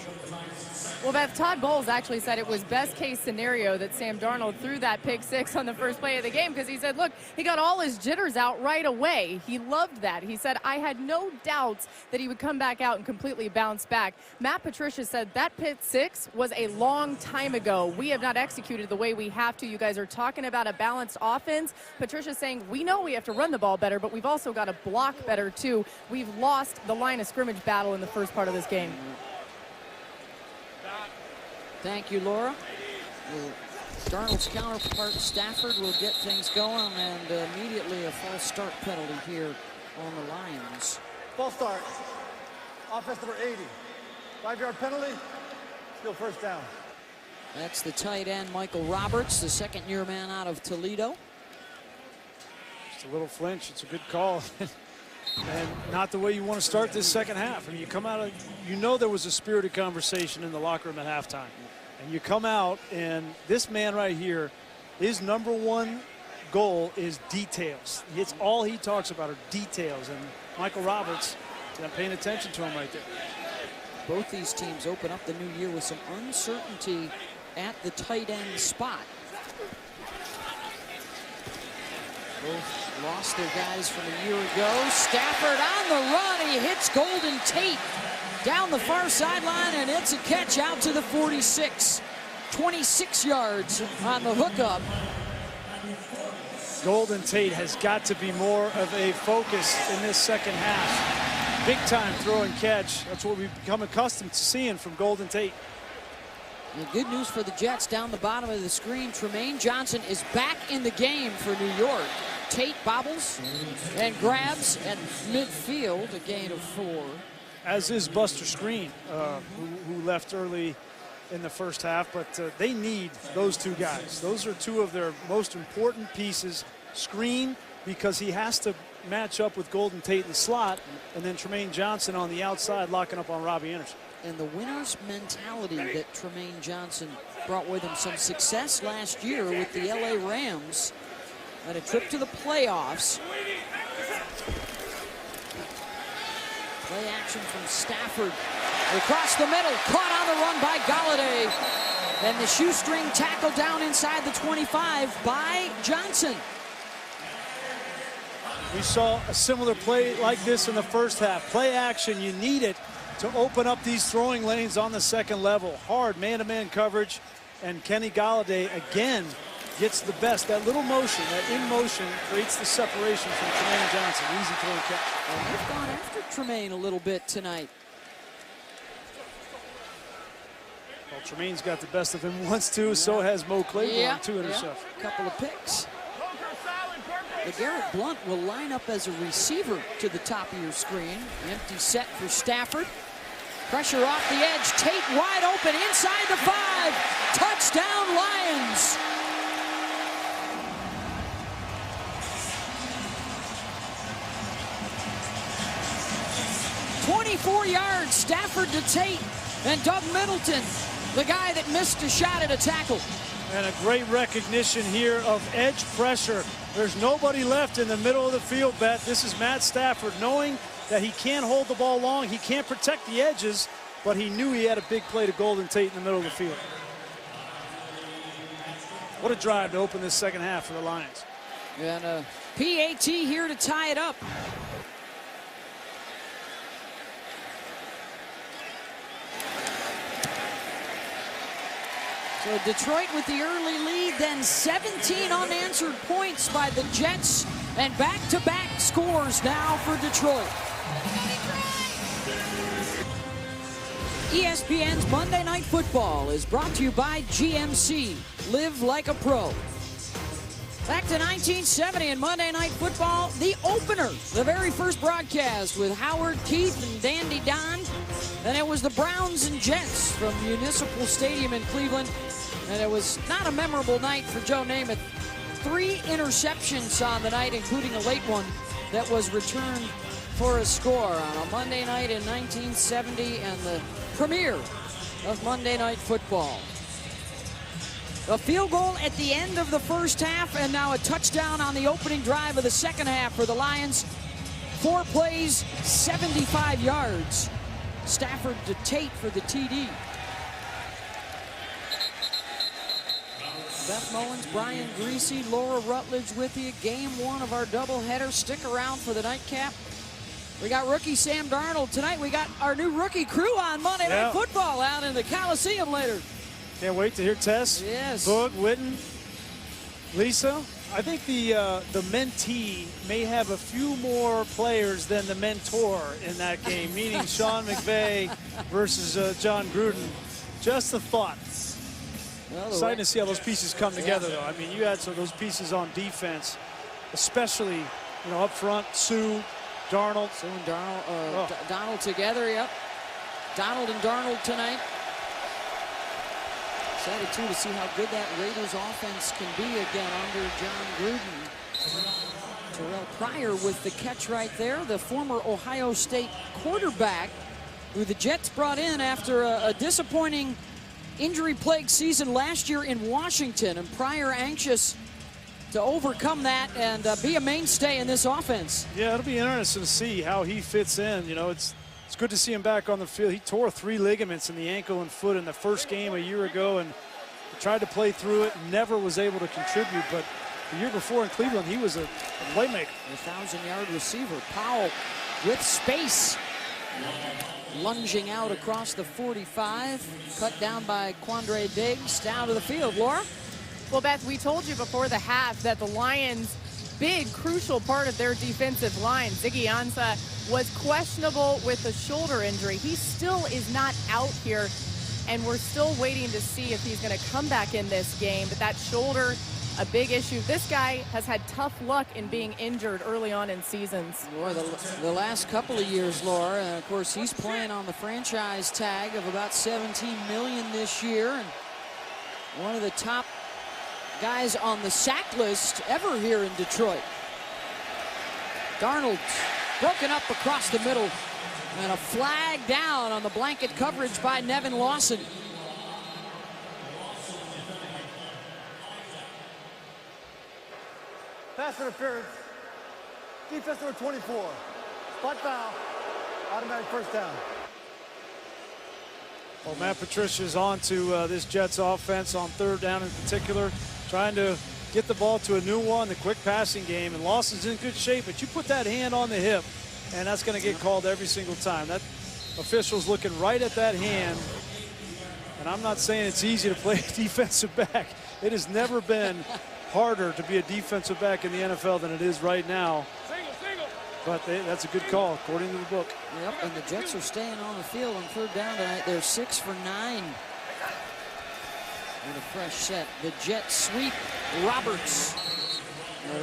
Well, Beth, Todd Bowles actually said it was best case scenario that Sam Darnold threw that pick six on the first play of the game, because he said, look, he got all his jitters out right away. He loved that. He said, I had no doubts that he would come back out and completely bounce back. Matt Patricia said that pick six was a long time ago. We have not executed the way we have to. You guys are talking about a balanced offense. Patricia's saying, we know we have to run the ball better, but we've also got to block better too. We've lost the line of scrimmage battle in the first part of this game. Thank you, Laura. Darnold's counterpart, Stafford, will get things going, and immediately a false start penalty here on the Lions. False start. Offense number 80. 5-yard penalty. Still first down. That's the tight end, Michael Roberts, the second-year man out of Toledo. Just a little flinch. It's a good call. And not the way you want to start this second half. I mean, you come out of, you know, there was a spirited conversation in the locker room at halftime. And you come out, and this man right here, his #1 goal is details. It's all he talks about are details. And Michael Roberts, I'm paying attention to him right there. Both these teams open up the new year with some uncertainty at the tight end spot. Both lost their guys from a year ago. Stafford on the run. He hits Golden Tate down the far sideline, and it's a catch out to the 46. 26 yards on the hookup. Golden Tate has got to be more of a focus in this second half. Big time throw and catch. That's what we've become accustomed to seeing from Golden Tate. And good news for the Jets down the bottom of the screen. Tremaine Johnson is back in the game for New York. Tate bobbles and grabs at midfield, a gain of 4. As is Buster Screen, who left early in the first half, but they need those two guys. Those are two of their most important pieces. Screen, because he has to match up with Golden Tate in the slot, and then Tremaine Johnson on the outside locking up on Robbie Anderson. And the winner's mentality that Tremaine Johnson brought with him some success last year with the LA Rams at a trip to the playoffs. Play action from Stafford. Across the middle, caught on the run by Golladay. And the shoestring tackle down inside the 25 by Johnson. We saw a similar play like this in the first half. Play action, you need it to open up these throwing lanes on the second level. Hard man-to-man coverage, and Kenny Golladay again gets the best. That little motion, that in motion, creates the separation from Tremaine Johnson. Easy throwing catch. And they've gone after Tremaine a little bit tonight. Well, Tremaine's got the best of him once too, so has Mo Claiborne, 2 interceptions. A couple of picks. LeGarrette Blount will line up as a receiver to the top of your screen. Empty set for Stafford. Pressure off the edge. Tate wide open inside the 5. Touchdown Lions. "24 yards, Stafford to Tate, and Doug Middleton, the guy that missed a shot at a tackle." And a great recognition here of edge pressure. There's nobody left in the middle of the field, Bet. This is Matt Stafford knowing that he can't hold the ball long. He can't protect the edges, but he knew he had a big play to Golden Tate in the middle of the field. What a drive to open this second half for the Lions. And a PAT here to tie it up. So Detroit with the early lead, then 17 unanswered points by the Jets, and back-to-back scores now for Detroit. ESPN's Monday Night Football is brought to you by GMC. Live like a pro. Back to 1970 and Monday Night Football, the opener, the very first broadcast with Howard, Keith, and Dandy Don. And it was the Browns and Jets from Municipal Stadium in Cleveland. And it was not a memorable night for Joe Namath. 3 interceptions on the night, including a late one that was returned for a score on a Monday night in 1970 and the premiere of Monday Night Football. A field goal at the end of the first half, and now a touchdown on the opening drive of the second half for the Lions. 4 plays, 75 yards. Stafford to Tate for the TD. Beth Mullins, Brian Greasy, Laura Rutledge with you. Game 1 of our doubleheader. Stick around for the nightcap. We got rookie Sam Darnold tonight. We got our new rookie crew on Monday Night Football out in the Coliseum later. Can't wait to hear Tess, Boog, Witten, Lisa. I think the mentee may have a few more players than the mentor in that game, meaning Sean McVay versus John Gruden. Just a thought. Well, exciting to see how those pieces come together, though. I mean, you had some of those pieces on defense, especially, you know, up front, Sue, Darnold. Sue and Donald together, yep. Donald and Darnold tonight. Excited, too, to see how good that Raiders offense can be again under John Gruden. Terrell Pryor with the catch right there, the former Ohio State quarterback who the Jets brought in after a disappointing injury-plagued season last year in Washington, and Pryor anxious to overcome that and be a mainstay in this offense. Yeah, it'll be interesting to see how he fits in. You know, it's good to see him back on the field. He tore 3 ligaments in the ankle and foot in the first game a year ago and tried to play through it, never was able to contribute, but the year before in Cleveland, he was a playmaker. A 1,000-yard receiver. Powell with space. Lunging out across the 45, cut down by Quandre Diggs, down to the field. Laura? Well, Beth, we told you before the half that the Lions' big, crucial part of their defensive line, Ziggy Ansah, was questionable with a shoulder injury. He still is not out here, and we're still waiting to see if he's going to come back in this game. But that shoulder a big issue. This guy has had tough luck in being injured early on in seasons. Boy, the last couple of years, Laura, and of course he's playing on the franchise tag of about $17 million this year, and one of the top guys on the sack list ever here in Detroit. Darnold broken up across the middle, and a flag down on the blanket coverage by Nevin Lawson. Pass interference. Defense number 24. Spot foul. Automatic first down. Well, Matt Patricia's on to this Jets offense on third down in particular, trying to get the ball to a new one, the quick passing game, and Lawson's in good shape, but you put that hand on the hip, and that's going to get called every single time. That official's looking right at that hand, and I'm not saying it's easy to play defensive back. It has never been harder to be a defensive back in the NFL than it is right now. But that's a good call, according to the book. Yep, and the Jets are staying on the field on third down tonight. They're 6 for 9 with a fresh set. The Jets sweep Roberts.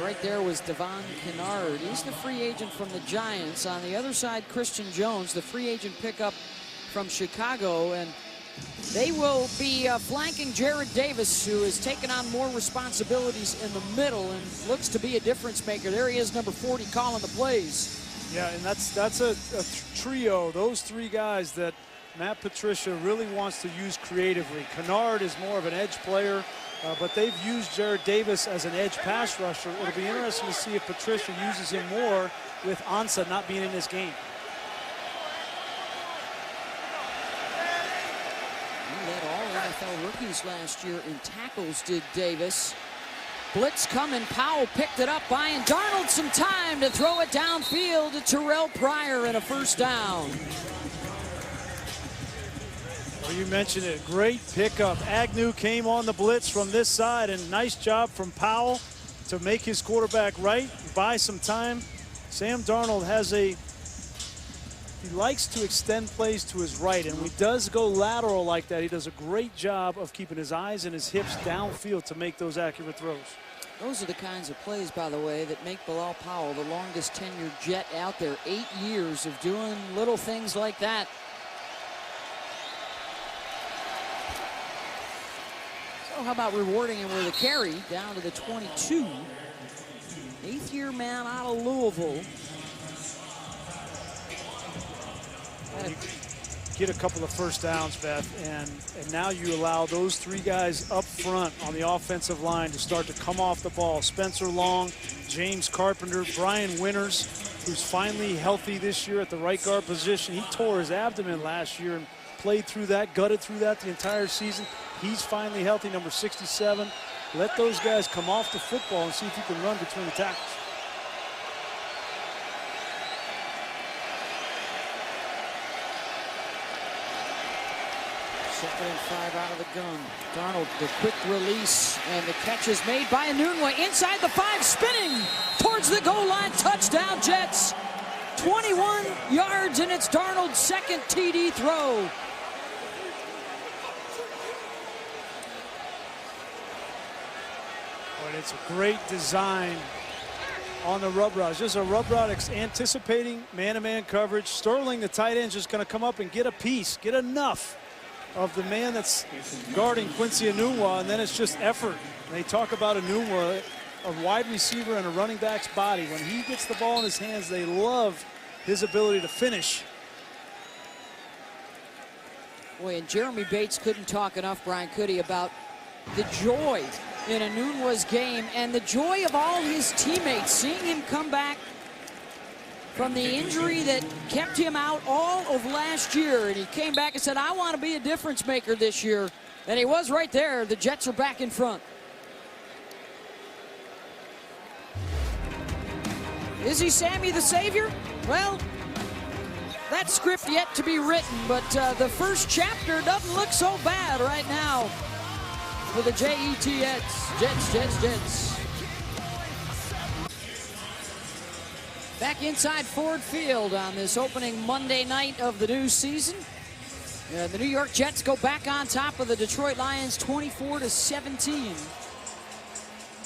Right there was Devon Kennard. He's the free agent from the Giants. On the other side, Christian Jones, the free agent pickup from Chicago. And they will be flanking Jared Davis, who has taken on more responsibilities in the middle and looks to be a difference maker. There he is, number 40, calling the plays. Yeah, and that's a trio, those three guys that Matt Patricia really wants to use creatively. Kennard is more of an edge player, but they've used Jared Davis as an edge pass rusher. It'll be interesting to see if Patricia uses him more with Ansah not being in this game. He led all NFL rookies last year in tackles, did Davis. Blitz coming, Powell picked it up, Brian Darnold some time to throw it downfield to Terrell Pryor and a first down. Well, you mentioned it, great pickup. Agnew came on the blitz from this side, and nice job from Powell to make his quarterback right, buy some time. Sam Darnold he likes to extend plays to his right, and when he does go lateral like that, he does a great job of keeping his eyes and his hips downfield to make those accurate throws. Those are the kinds of plays, by the way, that make Bilal Powell the longest tenured Jet out there. 8 years of doing little things like that. So how about rewarding him with a carry down to the 22. 8th-year man out of Louisville. Get a couple of first downs, Beth, and now you allow those three guys up front on the offensive line to start to come off the ball. Spencer Long, James Carpenter, Brian Winters, who's finally healthy this year at the right guard position. He tore his abdomen last year and played through that, gutted through that the entire season. He's finally healthy, number 67. Let those guys come off the football and see if you can run between the tackles. Second and 5 out of the gun. Darnold, the quick release, and the catch is made by Enunwa inside the 5, spinning towards the goal line. Touchdown, Jets. 21 yards, and it's Darnold's second TD throw. But it's a great design on the rub route. Just a rub route anticipating man-to-man coverage. Sterling, the tight end, is just going to come up and get a piece, get enough of the man that's guarding Quincy Enunwa, and then it's just effort. And they talk about Enunwa, a wide receiver and a running back's body. When he gets the ball in his hands, they love his ability to finish. Boy, and Jeremy Bates couldn't talk enough, Brian, could he, about the joy in Enunwa's game and the joy of all his teammates, seeing him come back from the injury that kept him out all of last year. And he came back and said, I want to be a difference maker this year. And he was right there. The Jets are back in front. Is he Sammy the Savior? Well, that script yet to be written, but the first chapter doesn't look so bad right now for the Jets. Jets. Back inside Ford Field on this opening Monday night of the new season. The New York Jets go back on top of the Detroit Lions 24-17.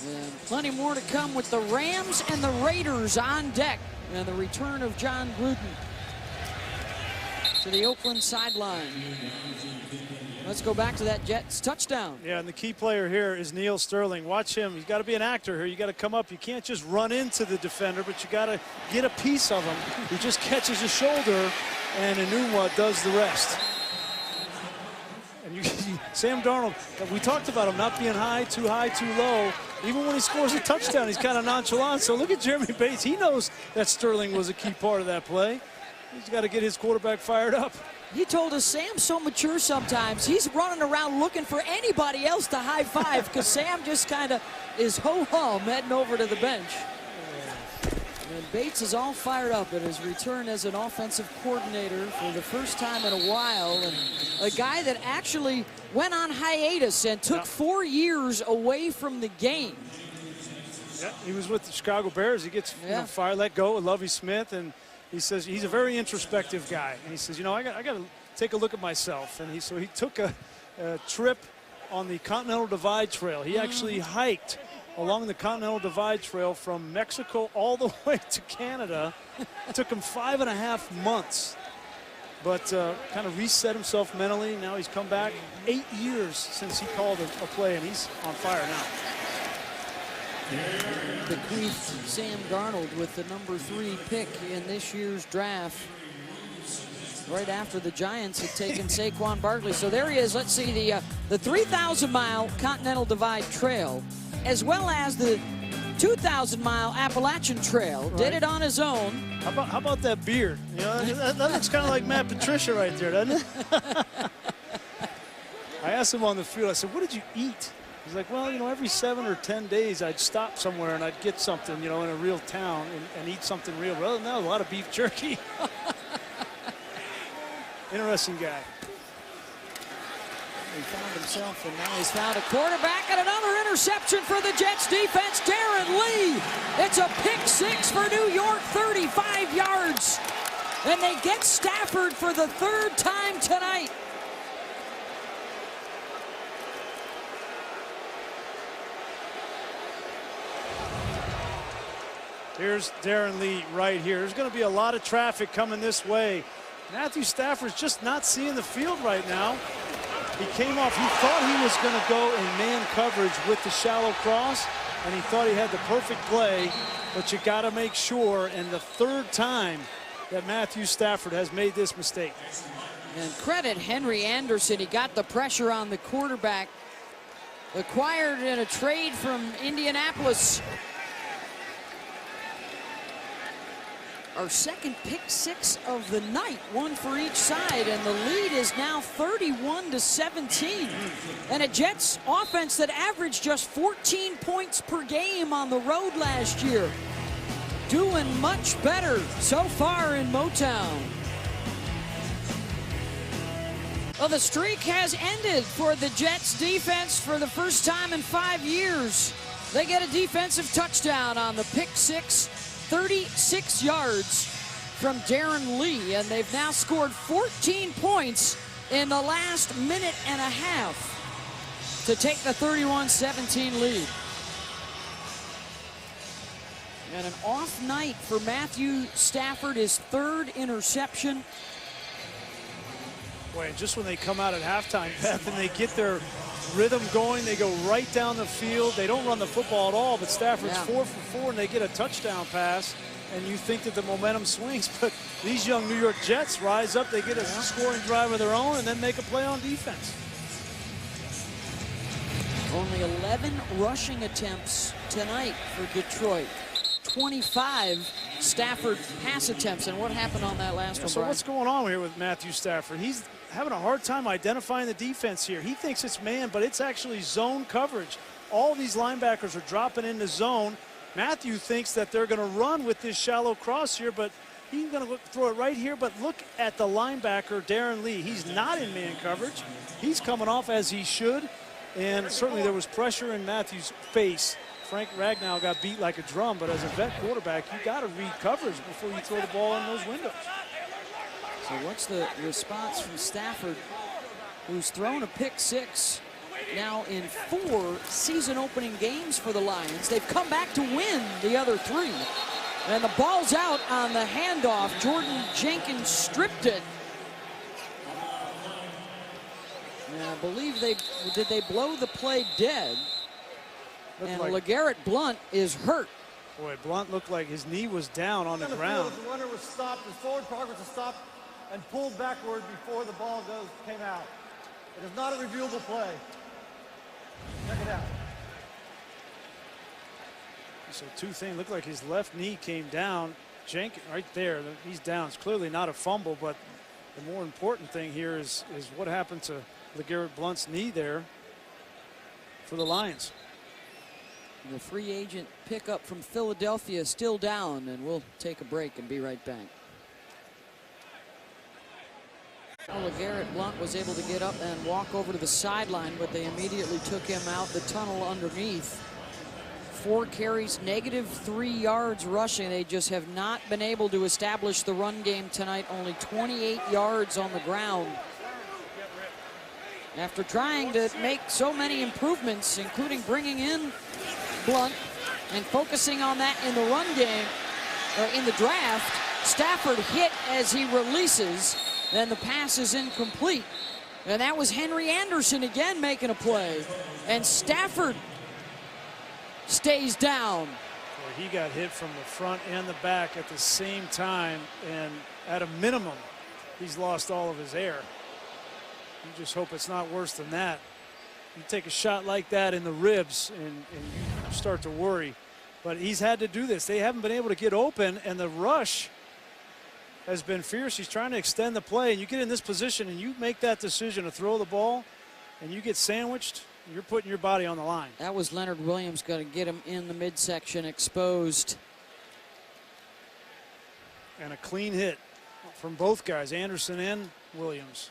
And plenty more to come with the Rams and the Raiders on deck. And the return of Jon Gruden to the Oakland sideline. Let's go back to that Jets touchdown. Yeah, and the key player here is Neil Sterling. Watch him. He's got to be an actor here. You got to come up. You can't just run into the defender, but you got to get a piece of him. He just catches his shoulder, and Enunwa does the rest. And Sam Darnold, we talked about him not being too high, too low. Even when he scores a touchdown, he's kind of nonchalant. So look at Jeremy Bates. He knows that Sterling was a key part of that play. He's got to get his quarterback fired up. He told us Sam's so mature sometimes. He's running around looking for anybody else to high five because Sam just kind of is ho-hum heading over to the bench. And Bates is all fired up at his return as an offensive coordinator for the first time in a while. And a guy that actually went on hiatus and took 4 years away from the game. Yeah, he was with the Chicago Bears. He gets fired, let go with Lovie Smith, and he says he's a very introspective guy. And he says, you know, I got to take a look at myself. And so he took a trip on the Continental Divide Trail. He actually hiked along the Continental Divide Trail from Mexico all the way to Canada. It took him 5.5 months, but kind of reset himself mentally. Now he's come back 8 years since he called a play, and he's on fire now. Bequeathed Sam Darnold with the number 3 pick in this year's draft, right after the Giants had taken Saquon Barkley. So there he is. Let's see the 3,000-mile Continental Divide Trail, as well as the 2,000-mile Appalachian Trail. Right. Did it on his own. How about that beard? You know, that looks kind of like Matt Patricia right there, doesn't it? I asked him on the field, I said, what did you eat? He's like, well, you know, every 7 or 10 days I'd stop somewhere and I'd get something, you know, in a real town and eat something real. Well, no, a lot of beef jerky. Interesting guy. He found himself, and now he's found a quarterback, and another interception for the Jets defense. Darren Lee. It's a pick 6 for New York, 35 yards. And they get Stafford for the 3rd time tonight. Here's Darren Lee right here. There's going to be a lot of traffic coming this way. Matthew Stafford's just not seeing the field right now. He came off, he thought he was going to go in man coverage with the shallow cross, and he thought he had the perfect play, but you got to make sure, and the 3rd time that Matthew Stafford has made this mistake. And credit Henry Anderson. He got the pressure on the quarterback. Acquired in a trade from Indianapolis. Our second pick 6 of the night, one for each side, and the lead is now 31-17. And a Jets offense that averaged just 14 points per game on the road last year. Doing much better so far in Motown. Well, the streak has ended for the Jets defense for the first time in 5 years. They get a defensive touchdown on the pick 6. 36 yards from Darren Lee, and they've now scored 14 points in the last minute and a half to take the 31-17 lead. And an off night for Matthew Stafford, his 3rd interception. Boy, and just when they come out at halftime, Beth, and they get their rhythm going, they go right down the field. They don't run the football at all, but Stafford's 4 for 4, and they get a touchdown pass, and you think that the momentum swings, but these young New York Jets rise up, they get a scoring drive of their own, and then make a play on defense. Only 11 rushing attempts tonight for Detroit. 25 Stafford pass attempts, and what happened on that last one, So Brian? what's going on here with Matthew Stafford? He's having a hard time identifying the defense here. He thinks it's man, but it's actually zone coverage. All these linebackers are dropping into zone. Matthew thinks that they're going to run with this shallow cross here, but he's going to throw it right here. But look at the linebacker, Darren Lee. He's not in man coverage. He's coming off as he should, and certainly there was pressure in Matthew's face. Frank Ragnow got beat like a drum, but as a vet quarterback, you got to read coverage before you throw the ball in those windows. So what's the response from Stafford, who's thrown a pick 6 now in 4 season opening games for the Lions. They've come back to win the other 3. And the ball's out on the handoff. Jordan Jenkins stripped it. And I believe they blow the play dead. And LeGarrette Blount is hurt. Boy, Blount looked like his knee was down on the ground. The runner was stopped, his forward progress was stopped and pulled backward before the ball came out. It is not a reviewable play. Check it out. So two things, looked like his left knee came down. Jenkins right there, he's down. It's clearly not a fumble, but the more important thing here is what happened to LeGarrette Blount's knee there for the Lions. The free agent pickup from Philadelphia is still down, and we'll take a break and be right back. LeGarrette Blount was able to get up and walk over to the sideline, but they immediately took him out the tunnel underneath. 4 carries, -3 yards rushing. They just have not been able to establish the run game tonight. Only 28 yards on the ground. After trying to make so many improvements, including bringing in Blount and focusing on that in the run game, or in the draft, Stafford hit as he releases. Then the pass is incomplete. And that was Henry Anderson again making a play. And Stafford stays down. Boy, he got hit from the front and the back at the same time. And at a minimum, he's lost all of his air. You just hope it's not worse than that. You take a shot like that in the ribs and you start to worry. But he's had to do this. They haven't been able to get open, and the rush has been fierce. He's trying to extend the play, and you get in this position and you make that decision to throw the ball and you get sandwiched, you're putting your body on the line. That was Leonard Williams going to get him in the midsection exposed. And a clean hit from both guys, Anderson and Williams.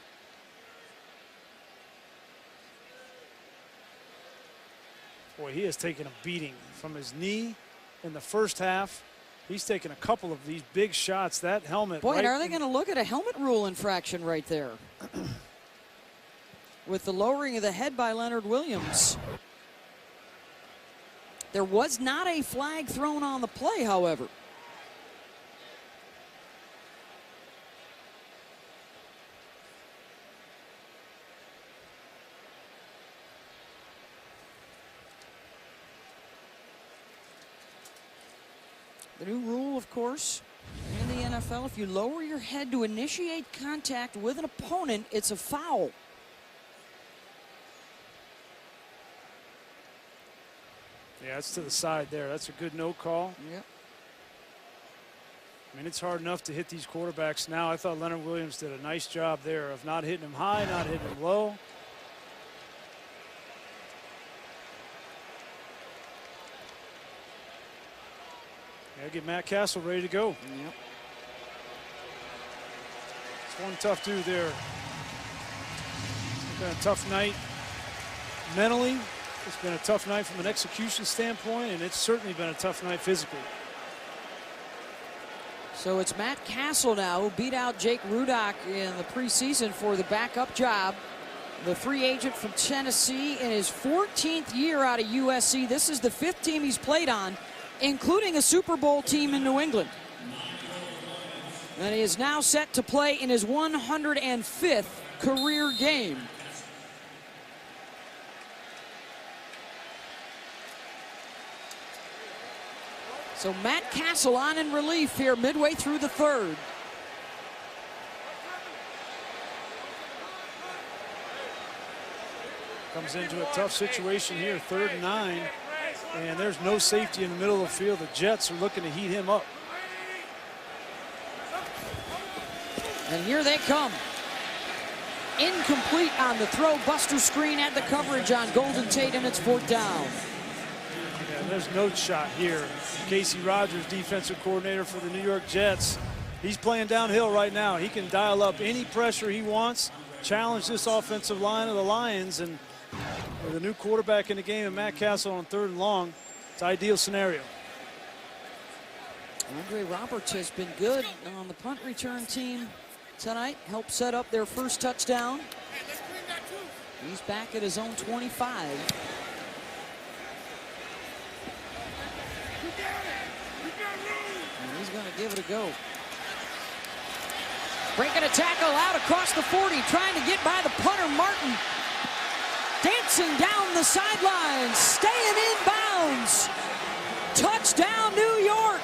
Boy, he has taken a beating from his knee in the first half. He's taken a couple of these big shots. That helmet. Boy, right, are they going to look at a helmet rule infraction right there? With the lowering of the head by Leonard Williams. There was not a flag thrown on the play, however. The new rule, of course, in the NFL, if you lower your head to initiate contact with an opponent, it's a foul. Yeah, it's to the side there. That's a good no call. Yep. I mean, it's hard enough to hit these quarterbacks now. I thought Leonard Williams did a nice job there of not hitting him high, not hitting him low. Gotta get Matt Castle ready to go. Yep. It's one tough dude there. It's been a tough night mentally. It's been a tough night from an execution standpoint, and it's certainly been a tough night physically. So it's Matt Castle now who beat out Jake Rudock in the preseason for the backup job. The free agent from Tennessee in his 14th year out of USC. This is the 5th team he's played on, including a Super Bowl team in New England. And he is now set to play in his 105th career game. So Matt Castle on in relief here midway through the 3rd. Comes into a tough situation here, 3rd and 9. And there's no safety in the middle of the field. The Jets are looking to heat him up. And here they come. Incomplete on the throw. Buster screen at the coverage on Golden Tate, and it's 4th down. Yeah, there's no shot here. Casey Rogers, defensive coordinator for the New York Jets. He's playing downhill right now. He can dial up any pressure he wants, challenge this offensive line of the Lions, and with a new quarterback in the game and Matt Castle on 3rd and long, it's an ideal scenario. Andre Roberts has been good on the punt return team tonight. Helped set up their first touchdown. He's back at his own 25. And he's going to give it a go. Breaking a tackle out across the 40, trying to get by the punter, Martin. Dancing down the sidelines, staying in bounds. Touchdown, New York.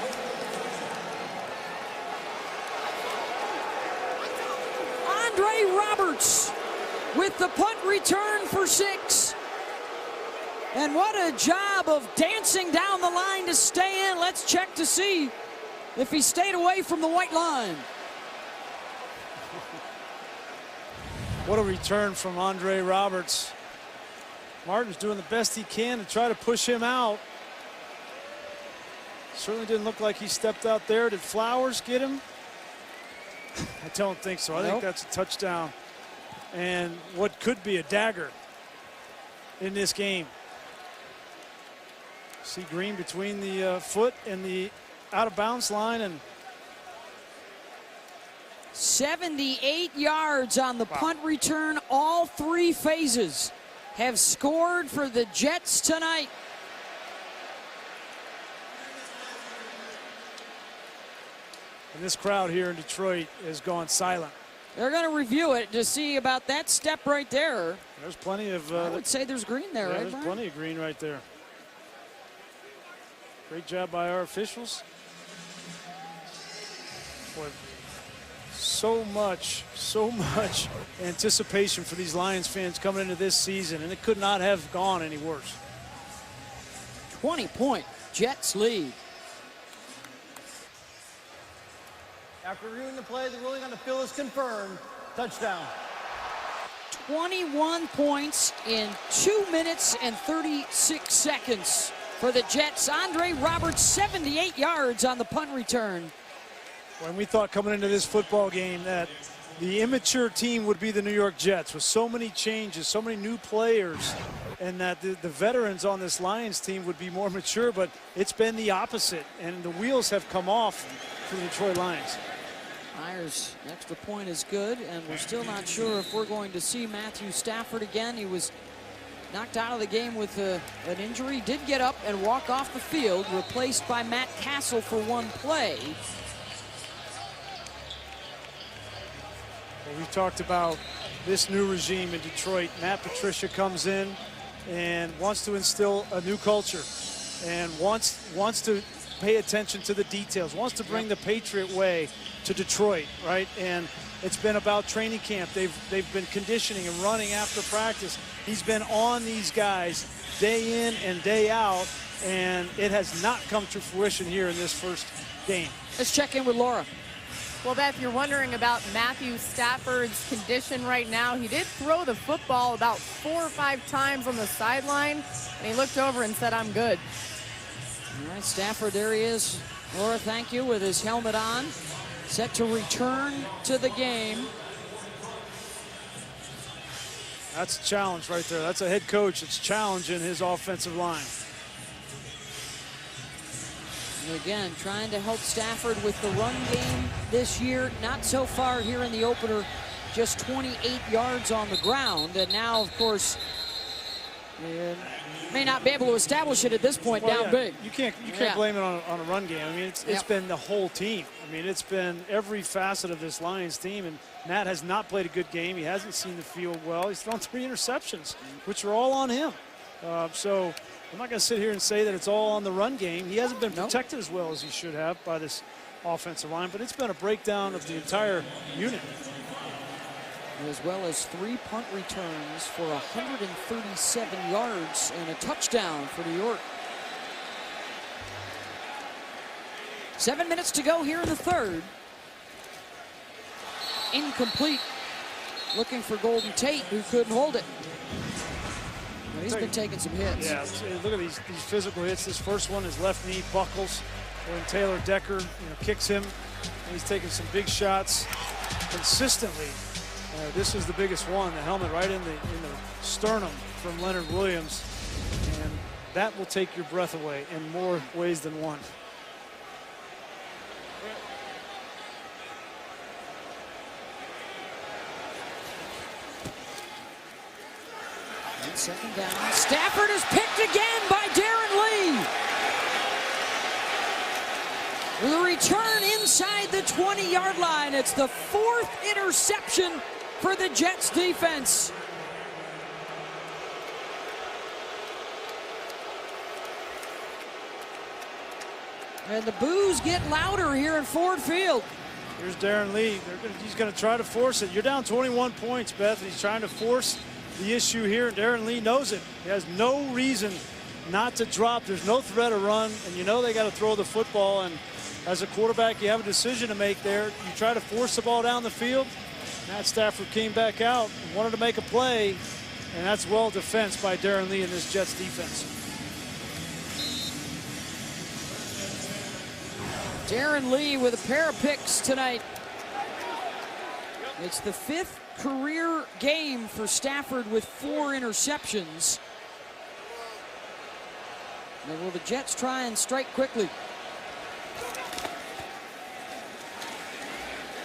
Andre Roberts with the punt return for 6. And what a job of dancing down the line to stay in. Let's check to see if he stayed away from the white line. What a return from Andre Roberts. Martin's doing the best he can to try to push him out. Certainly didn't look like he stepped out there. Did Flowers get him? I don't think so. I think that's a touchdown. And what could be a dagger in this game. See Green between the foot and the out of bounds line, and 78 yards on the punt return. All 3 phases have scored for the Jets tonight. And this crowd here in Detroit has gone silent. They're going to review it to see about that step right there. There's plenty of... I would say there's green there, yeah, right, there's Brian? plenty of green right there. Great job by our officials. Boy, so much anticipation for these Lions fans coming into this season, and it could not have gone any worse. 20-point Jets lead. After reviewing the play, the ruling on the field is confirmed. Touchdown. 21 points in 2 minutes and 36 seconds for the Jets. Andre Roberts, 78 yards on the punt return. When we thought coming into this football game that the immature team would be the New York Jets with so many changes, so many new players, and that the veterans on this Lions team would be more mature, but it's been the opposite, and the wheels have come off for the Detroit Lions. Myers' extra point is good, and we're still not sure if we're going to see Matthew Stafford again. He was knocked out of the game with an injury. He did get up and walk off the field, replaced by Matt Castle for 1 play. Well, we've talked about this new regime in Detroit. Matt Patricia comes in and wants to instill a new culture and wants to pay attention to the details, wants to bring the Patriot way to Detroit, right? And it's been about training camp. They've been conditioning and running after practice. He's been on these guys day in and day out, and it has not come to fruition here in this first game. Let's check in with Laura. Well, Beth, you're wondering about Matthew Stafford's condition right now. He did throw the football about 4 or 5 times on the sideline, and he looked over and said, "I'm good." All right, Stafford, there he is. Laura, thank you, with his helmet on. Set to return to the game. That's a challenge right there. That's a head coach that's challenging his offensive line. And again, trying to help Stafford with the run game this year. Not so far here in the opener, just 28 yards on the ground. And now, of course, may not be able to establish it at this point, down big. You can't blame it on a run game. I mean, it's been the whole team. I mean, it's been every facet of this Lions team, and Matt has not played a good game. He hasn't seen the field well. He's thrown 3 interceptions, which are all on him. So I'm not going to sit here and say that it's all on the run game. He hasn't been protected as well as he should have by this offensive line, but it's been a breakdown of the entire unit. As well as 3 punt returns for 137 yards and a touchdown for New York. 7 minutes to go here in the third. Incomplete. Looking for Golden Tate, who couldn't hold it. But he's been taking some hits. Yeah, look at these physical hits. This first one, his left knee buckles when Taylor Decker kicks him. And he's taking some big shots consistently. This is the biggest one, the helmet right in the sternum from Leonard Williams. And that will take your breath away in more ways than one. Second down. Stafford is picked again by Darren Lee. With a return inside the 20-yard line. It's the 4th interception for the Jets defense. And the boos get louder here at Ford Field. Here's Darren Lee. He's going to try to force it. You're down 21 points, Beth. He's trying to force the issue here. Darren Lee knows it. He has no reason not to drop. There's no threat of run, and you know they got to throw the football. And as a quarterback, you have a decision to make there. You try to force the ball down the field. Matt Stafford came back out and wanted to make a play, and that's well defensed by Darren Lee in this Jets defense. Darren Lee with a pair of picks tonight. It's the 5th career game for Stafford with 4 interceptions. And will the Jets try and strike quickly?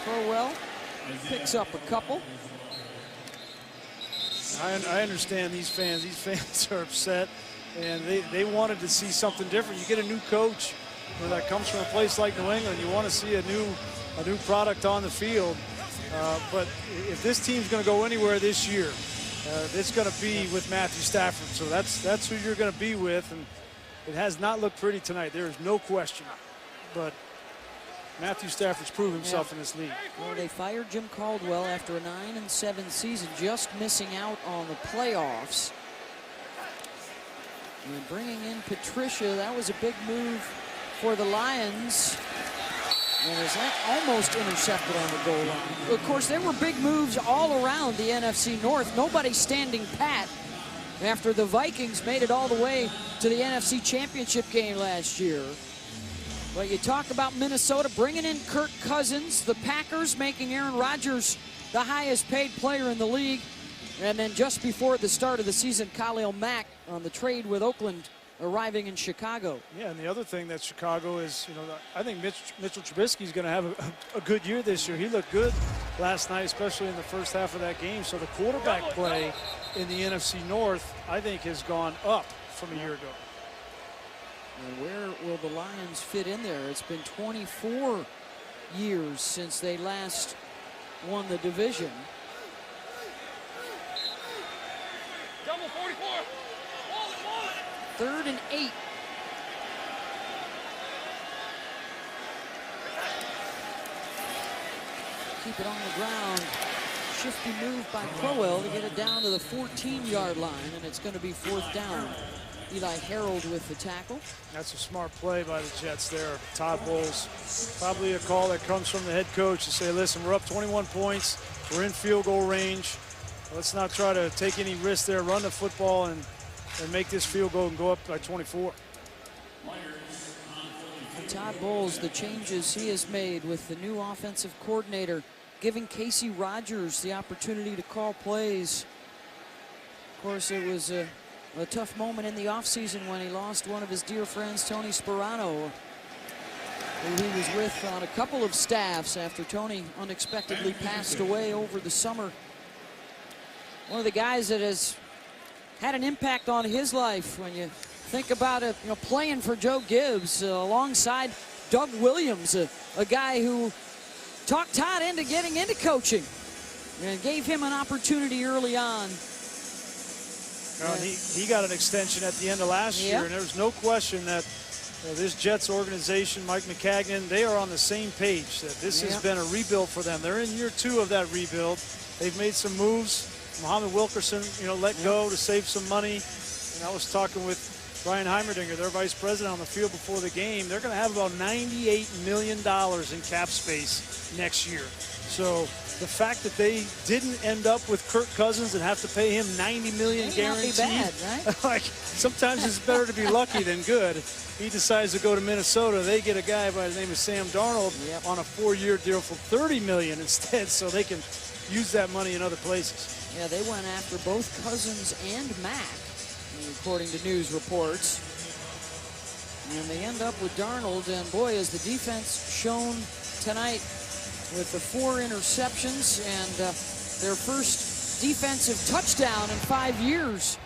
Crowell picks up a couple. I understand these fans. These fans are upset, and they wanted to see something different. You get a new coach that comes from a place like New England. You want to see a new product on the field. But if this team's going to go anywhere this year, it's going to be with Matthew Stafford. So that's who you're going to be with, and it has not looked pretty tonight. There is no question. But Matthew Stafford's proved himself in this league. Well, they fired Jim Caldwell after a 9-7 season, just missing out on the playoffs. And bringing in Patricia, that was a big move for the Lions. And is that almost intercepted on the goal line? Of course, there were big moves all around the NFC North. Nobody standing pat after the Vikings made it all the way to the NFC Championship game last year. But you talk about Minnesota bringing in Kirk Cousins, the Packers making Aaron Rodgers the highest paid player in the league. And then just before the start of the season, Khalil Mack on the trade with Oakland arriving in Chicago. Yeah, and the other thing that Chicago is, I think Mitchell Trubisky is going to have a good year this year. He looked good last night, especially in the first half of that game. So the quarterback play in the NFC North, I think, has gone up from a year ago. And where will the Lions fit in there? It's been 24 years since they last won the division. Double 44. 3rd and 8. Keep it on the ground. Shifty move by Crowell to get it down to the 14-yard line, and it's going to be 4th down. Eli Harold with the tackle. That's a smart play by the Jets there. Todd Bowles, probably a call that comes from the head coach to say, listen, we're up 21 points. We're in field goal range. Let's not try to take any risk there. Run the football and make this field goal and go up by 24. And Todd Bowles, the changes he has made with the new offensive coordinator, giving Casey Rogers the opportunity to call plays. Of course, it was a tough moment in the offseason when he lost one of his dear friends, Tony Sperano, who he was with on a couple of staffs after Tony unexpectedly passed away over the summer. One of the guys that has had an impact on his life when you think about it, playing for Joe Gibbs alongside Doug Williams, a guy who talked Todd into getting into coaching and gave him an opportunity early on. He got an extension at the end of last year, and there's no question that this Jets organization, Mike Maccagnan, they are on the same page, that this has been a rebuild for them. They're in year 2 of that rebuild. They've made some moves. Muhammad Wilkerson, let go to save some money. And I was talking with Brian Heimerdinger, their vice president, on the field before the game. They're going to have about $98 million in cap space next year. So the fact that they didn't end up with Kirk Cousins and have to pay him $90 million guaranteed, bad, right? like sometimes it's better to be lucky than good. He decides to go to Minnesota. They get a guy by the name of Sam Darnold on a 4-year deal for $30 million instead, so they can use that money in other places. Yeah, they went after both Cousins and Mack, according to news reports. And they end up with Darnold, and boy, has the defense shown tonight with the 4 interceptions and their first defensive touchdown in 5 years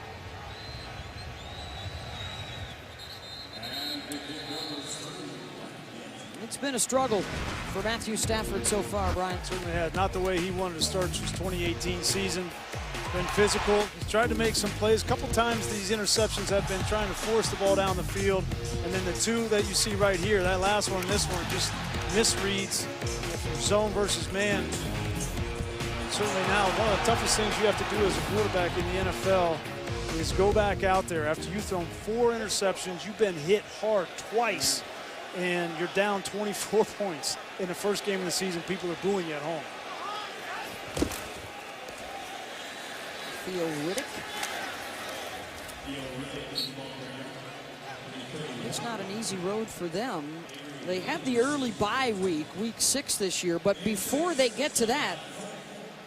It's been a struggle for Matthew Stafford so far, Brian. Certainly had. Not the way he wanted to start his 2018 season. Been physical. He's tried to make some plays. A couple times these interceptions have been trying to force the ball down the field. And then the two that you see right here, that last one, this one, just misreads from zone versus man. Certainly now, one of the toughest things you have to do as a quarterback in the NFL is go back out there after you've thrown 4 interceptions. You've been hit hard twice, and you're down 24 points in the first game of the season. People are booing you at home. Theo Riddick. It's not an easy road for them. They have the early bye week, week 6 this year, but before they get to that,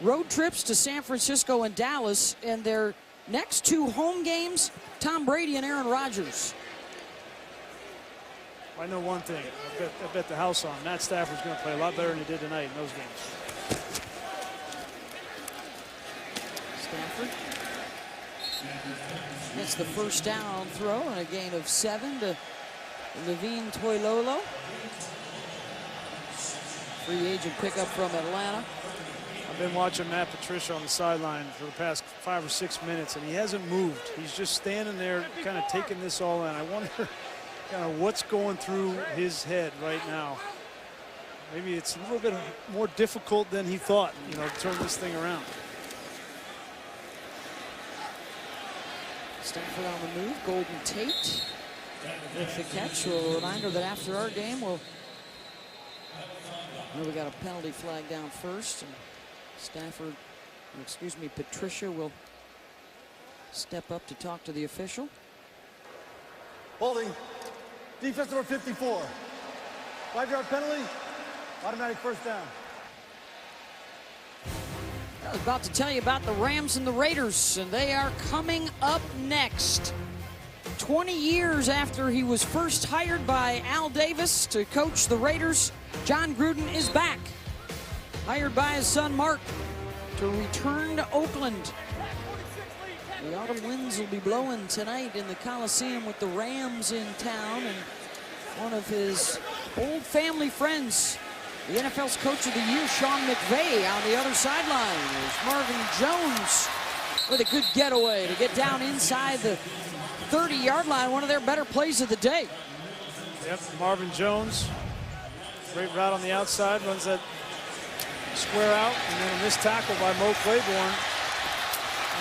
road trips to San Francisco and Dallas, and their next 2 home games, Tom Brady and Aaron Rodgers. I know one thing. I bet the house on Matt Stafford's going to play a lot better than he did tonight in those games. Stafford gets the first down throw and a gain of 7 to Levine Toilolo. Free agent pickup from Atlanta. I've been watching Matt Patricia on the sideline for the past 5 or 6 minutes, and he hasn't moved. He's just standing there kind of taking this all in. I wonder kind of what's going through his head right now. Maybe it's a little bit more difficult than he thought, you know, to turn this thing around. Stafford on the move. Golden Tate with the catch. A reminder that after our game, we got a penalty flag down first. And Stafford, excuse me, Patricia will step up to talk to the official. Holding. Defense number 54. 5-yard penalty. Automatic first down. I was about to tell you about the Rams and the Raiders, and they are coming up next. 20 years after he was first hired by Al Davis to coach the Raiders, John Gruden is back. Hired by his son Mark to return to Oakland. The autumn winds will be blowing tonight in the Coliseum with the Rams in town, and one of his old family friends, the NFL's Coach of the Year, Sean McVay, on the other sideline. There's Marvin Jones with a good getaway to get down inside the 30-yard line, one of their better plays of the day. Yep, Marvin Jones, great route on the outside, runs that square out, and then a missed tackle by Mo Claiborne.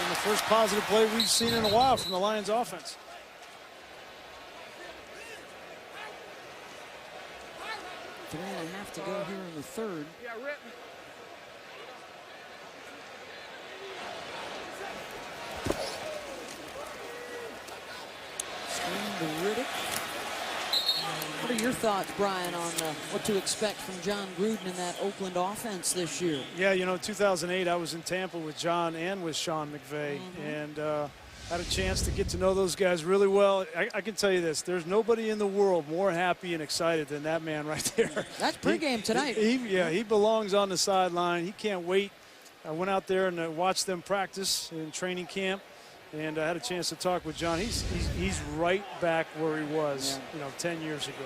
And the first positive play we've seen in a while from the Lions offense. Three and a half to go here in the third. Screen to Riddick. What are your thoughts, Brian, on what to expect from John Gruden in that Oakland offense this year? Yeah, you know, 2008, I was in Tampa with John and with Sean McVay, and had a chance to get to know those guys really well. I can tell you this, there's nobody in the world more happy and excited than that man right there. That's pregame tonight. He belongs on the sideline. He can't wait. I went out there and watched them practice in training camp, and I had a chance to talk with John. He's right back where he was, 10 years ago.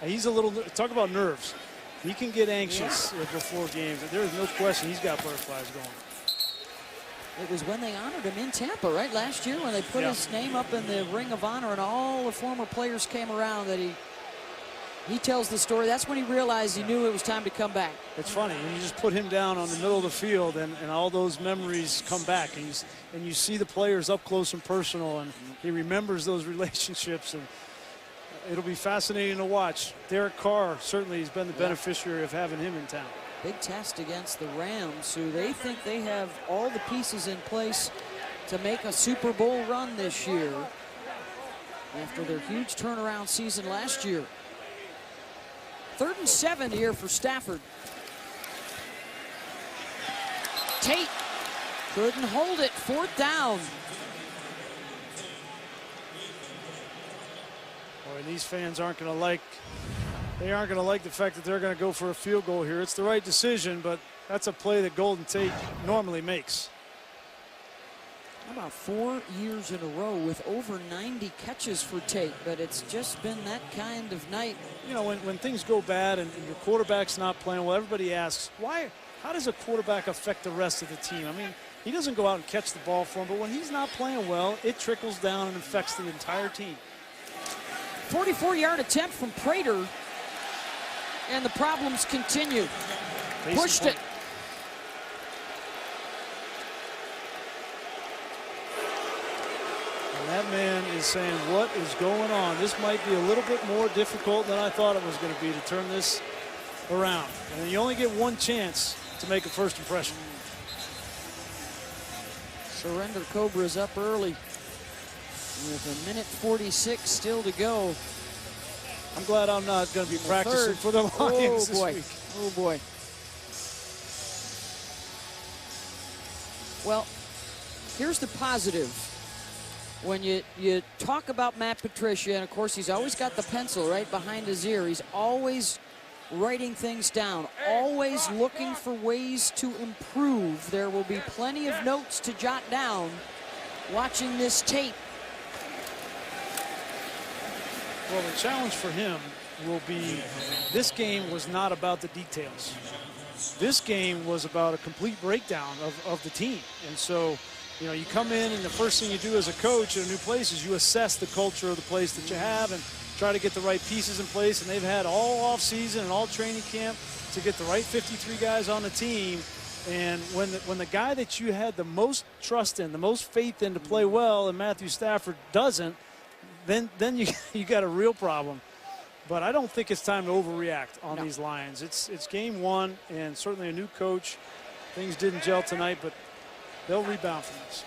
And he's a little, talk about nerves. He can get anxious before games. There's no question he's got butterflies going. It was when they honored him in Tampa, right? Last year when they put his name up in the Ring of Honor and all the former players came around, that he tells the story. That's when he realized he knew it was time to come back. It's funny, when you just put him down on the middle of the field and all those memories come back, and you see the players up close and personal, and he remembers those relationships, and it'll be fascinating to watch. Derek Carr certainly has been the beneficiary of having him in town. Big test against the Rams, who they think they have all the pieces in place to make a Super Bowl run this year after their huge turnaround season last year. 3rd and 7 here for Stafford. Tate couldn't hold it. 4th down. Boy, these fans aren't going to like. They aren't going to like the fact that they're going to go for a field goal here. It's the right decision, but that's a play that Golden Tate normally makes. about 4 years in a row with over 90 catches for Tate, but it's just been that kind of night. You know, when things go bad and your quarterback's not playing well, everybody asks, how does a quarterback affect the rest of the team? I mean, he doesn't go out and catch the ball for him, but when he's not playing well, it trickles down and affects the entire team. 44-yard attempt from Prater, and the problems continue. Pushed it. And that man is saying, what is going on? This might be a little bit more difficult than I thought it was going to be to turn this around. And you only get one chance to make a first impression. Surrender Cobra's up early with 1:46 still to go. I'm glad I'm not going to be practicing for the Lions this week. Oh, boy. Well, here's the positive. When you talk about Matt Patricia, and of course he's always got the pencil right behind his ear. He's always writing things down, always looking for ways to improve. There will be plenty of notes to jot down watching this tape. Well, the challenge for him will be, this game was not about the details. This game was about a complete breakdown of the team. And so, you know, you come in and the first thing you do as a coach in a new place is you assess the culture of the place that you have and try to get the right pieces in place. And they've had all off season and all training camp to get the right 53 guys on the team. And when the guy that you had the most trust in, the most faith in to play well, and Matthew Stafford doesn't, then you got a real problem. But I don't think it's time to overreact on these Lions. It's game one, and certainly a new coach. Things didn't gel tonight, but they'll rebound from this.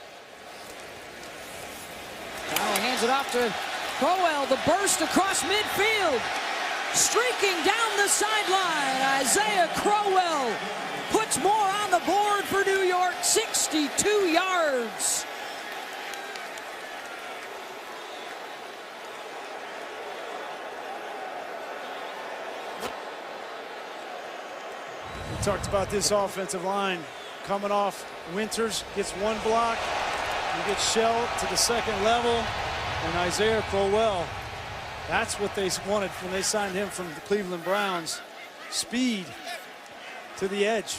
Now hands it off to Crowell. The burst across midfield. Streaking down the sideline, Isaiah Crowell puts more on the board for New York, 62 yards. We talked about this offensive line coming off. Winters gets one block. He gets shelled to the second level. And Isaiah Crowell, that's what they wanted when they signed him from the Cleveland Browns. Speed to the edge.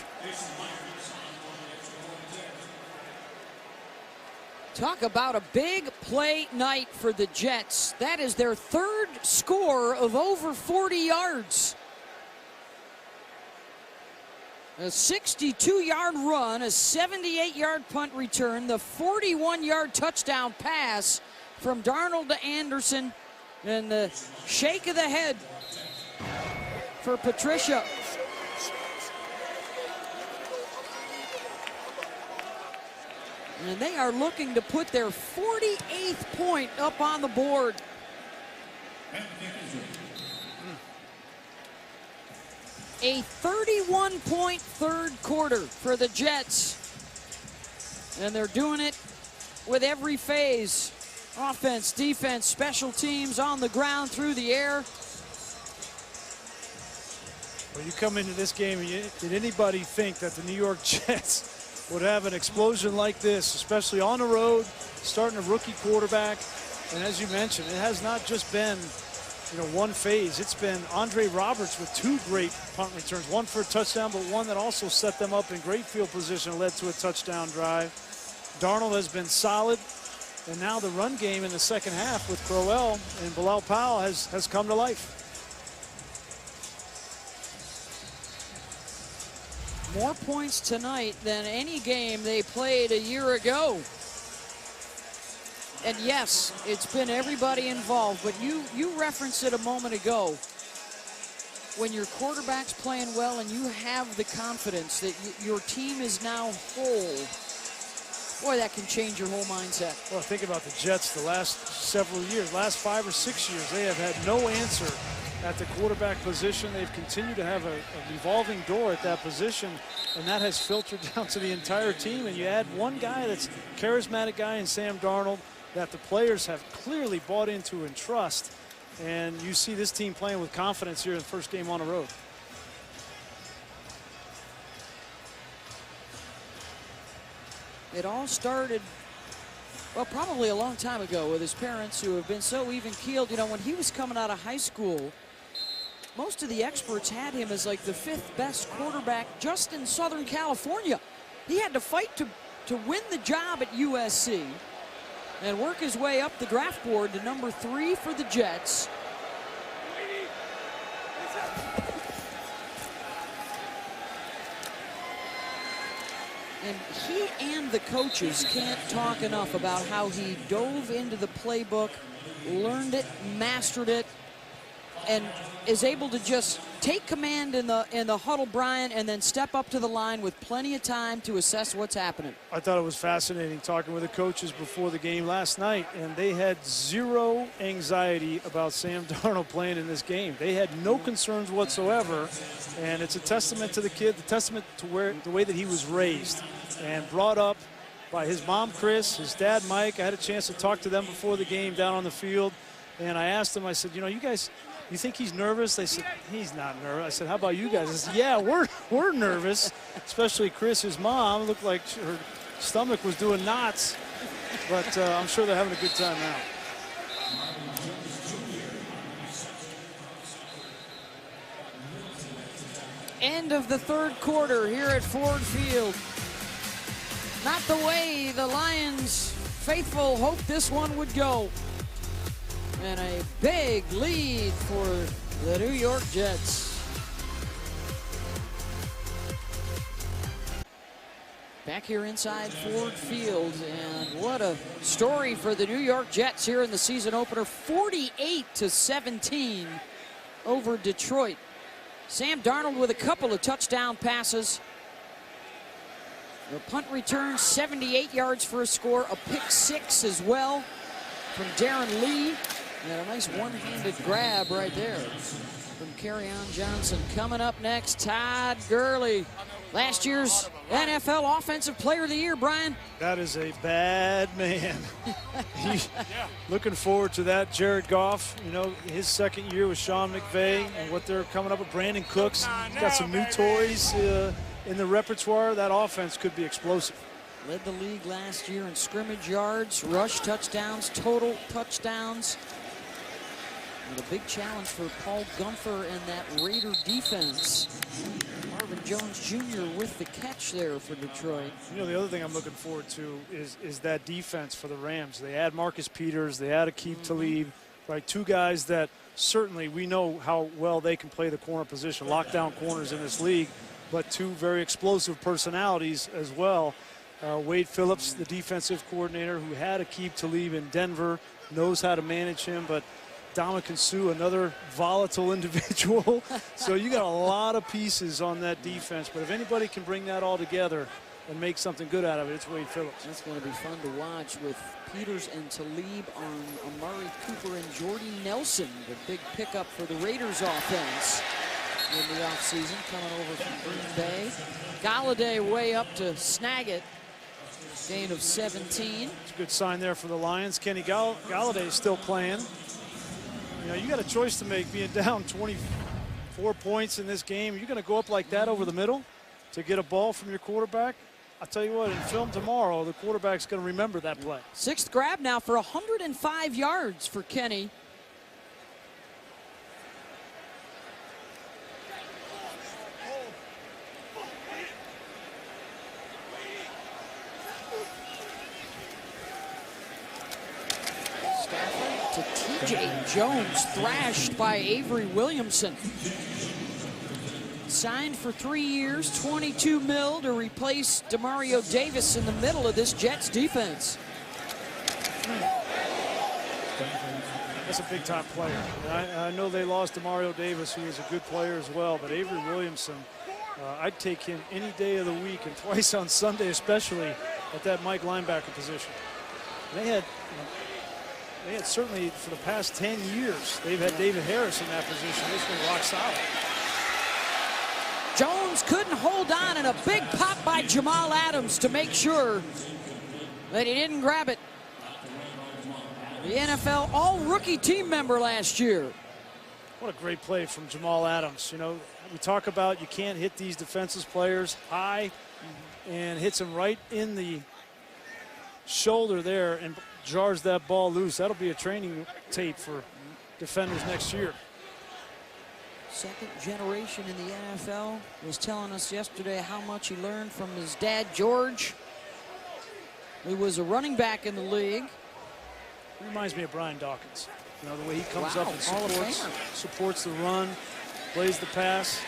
Talk about a big play night for the Jets. That is their third score of over 40 yards. A 62-yard run, a 78-yard punt return, the 41-yard touchdown pass from Darnold to Anderson, and the shake of the head for Patricia. And they are looking to put their 48th point up on the board. A 31-point third quarter for the Jets. And they're doing it with every phase. Offense, defense, special teams, on the ground, through the air. Well, you come into this game, and did anybody think that the New York Jets would have an explosion like this, especially on the road, starting a rookie quarterback? And as you mentioned, it has not just been, you know, one phase. It's been Andre Roberts with two great punt returns, one for a touchdown, but one that also set them up in great field position, led to a touchdown drive. Darnold has been solid, and now the run game in the second half with Crowell and Bilal Powell has come to life. More points tonight than any game they played a year ago. And yes, it's been everybody involved, but you referenced it a moment ago. When your quarterback's playing well and you have the confidence that your team is now whole, boy, that can change your whole mindset. Well, think about the Jets the last several years, last 5 or 6 years. They have had no answer at the quarterback position. They've continued to have a revolving door at that position, and that has filtered down to the entire team. And you add one guy that's a charismatic guy in Sam Darnold that the players have clearly bought into and trust, and you see this team playing with confidence here in the first game on the road. It all started Well, probably a long time ago with his parents who have been so even-keeled. You know, when he was coming out of high school, most of the experts had him as like the 5th best quarterback just in Southern California. He had to fight to win the job at USC and work his way up the draft board to number 3 for the Jets. And he and the coaches can't talk enough about how he dove into the playbook, learned it, mastered it, and is able to just take command in the huddle, Brian, and then step up to the line with plenty of time to assess what's happening. I thought it was fascinating talking with the coaches before the game last night, and they had zero anxiety about Sam Darnold playing in this game. They had no concerns whatsoever, and it's a testament to the kid, a testament to the way that he was raised and brought up by his mom, Chris, his dad, Mike. I had a chance to talk to them before the game down on the field, and I asked them, I said, you know, you guys, you think he's nervous? They said, he's not nervous. I said, how about you guys? I said, yeah, we're nervous, especially Chris, his mom. Looked like her stomach was doing knots, but I'm sure they're having a good time now. End of the 3rd quarter here at Ford Field. Not the way the Lions faithful hoped this one would go. And a big lead for the New York Jets. Back here inside Ford Field, and what a story for the New York Jets here in the season opener. 48-17 over Detroit. Sam Darnold with a couple of touchdown passes. The punt return, 78 yards for a score, a pick 6 as well from Darren Lee. And a nice one-handed grab right there from Kerryon Johnson. Coming up next, Todd Gurley. Last year's NFL Offensive Player of the Year, Brian. That is a bad man. Looking forward to that. Jared Goff, you know, his 2nd year with Sean McVay and what they're coming up with. Brandon Cooks got some new toys in the repertoire. That offense could be explosive. Led the league last year in scrimmage yards, rush touchdowns, total touchdowns. And a big challenge for Paul Guenther and that Raider defense. Marvin Jones Jr. with the catch there for Detroit. You know, the other thing I'm looking forward to is that defense for the Rams. They add Marcus Peters, they add Aqib Talib, right? 2 guys that certainly we know how well they can play the corner position, lockdown corners in this league, but 2 very explosive personalities as well. Wade Phillips, the defensive coordinator who had Aqib Talib in Denver, knows how to manage him, but Ndamukong Suh, another volatile individual. So you got a lot of pieces on that defense, but if anybody can bring that all together and make something good out of it, it's Wade Phillips. That's going to be fun to watch with Peters and Talib on Amari Cooper and Jordy Nelson, the big pickup for the Raiders offense in the offseason, coming over from Green Bay. Galladay way up to snag it. Gain of 17. It's a good sign there for the Lions. Kenny Galladay is still playing. You know, you got a choice to make, being down 24 points in this game. You're going to go up like that over the middle to get a ball from your quarterback. I'll tell you what, in film tomorrow, the quarterback's going to remember that play. 6th grab now for 105 yards for Kenny. To T.J. Jones, thrashed by Avery Williamson. Signed for 3 years, $22 million to replace Demario Davis in the middle of this Jets defense. That's a big-time player. I know they lost Demario Davis, who is a good player as well, but Avery Williamson, I'd take him any day of the week and twice on Sunday, especially at that Mike linebacker position. They had certainly for the past 10 years, they've had David Harris in that position. This one rock solid. Jones couldn't hold on, and a big pop by Jamal Adams to make sure that he didn't grab it. The NFL all-rookie team member last year. What a great play from Jamal Adams. You know, we talk about you can't hit these defensive players high, and hits him right in the shoulder there and jars that ball loose. That'll be a training tape for defenders next year. Second generation in the NFL, was telling us yesterday how much he learned from his dad, George, who was a running back in the league. Reminds me of Brian Dawkins. You know, the way he comes Wow, up and Hall of supports the run, plays the pass.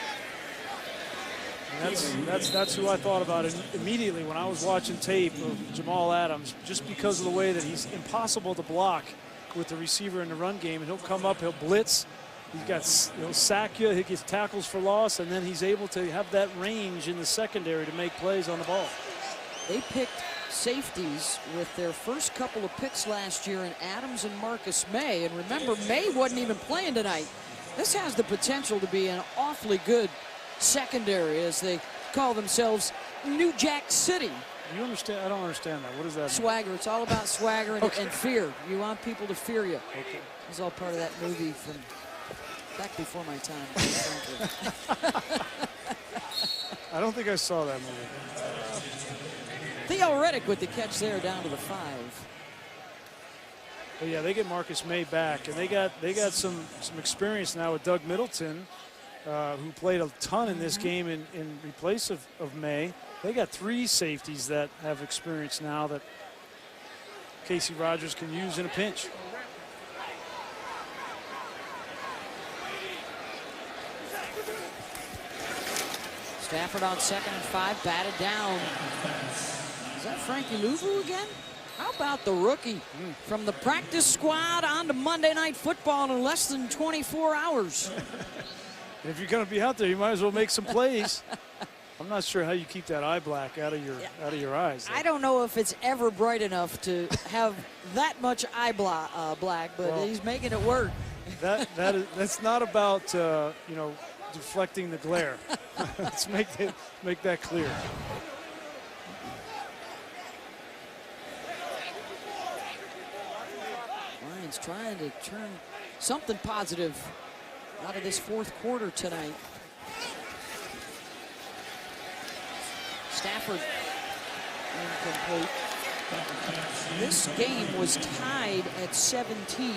And that's who I thought about immediately when I was watching tape of Jamal Adams, just because of the way that he's impossible to block with the receiver in the run game. And he'll come up, he'll blitz, he's got, he'll sack you, he gets tackles for loss, and then he's able to have that range in the secondary to make plays on the ball. They picked safeties with their first couple of picks last year in Adams and Marcus May. And remember, May wasn't even playing tonight. This has the potential to be an awfully good secondary, as they call themselves New Jack City. You understand? I don't understand that. What does that mean? Swagger. It's all about swagger and, Okay. and fear. You want people to fear you. Okay. It's all part of that movie from back before my time. I don't think I saw that movie. Theo Reddick with the catch there down to the 5. But yeah, they get Marcus May back, and they got some experience now with Doug Middleton, who played a ton in this game in replace of May. They got 3 safeties that have experience now that Casey Rogers can use in a pinch. Stafford on 2nd and 5, batted down. Is that Frankie Louvu again? How about the rookie from the practice squad on to Monday Night Football in less than 24 hours? If you're going to be out there, you might as well make some plays. I'm not sure how you keep that eye black out of your eyes. I don't know if it's ever bright enough to have that much eye black, but Well, he's making it work. That's not about you know, deflecting the glare. Let's make that clear. Lions trying to turn something positive out of this 4th quarter tonight. Stafford incomplete. This game was tied at 17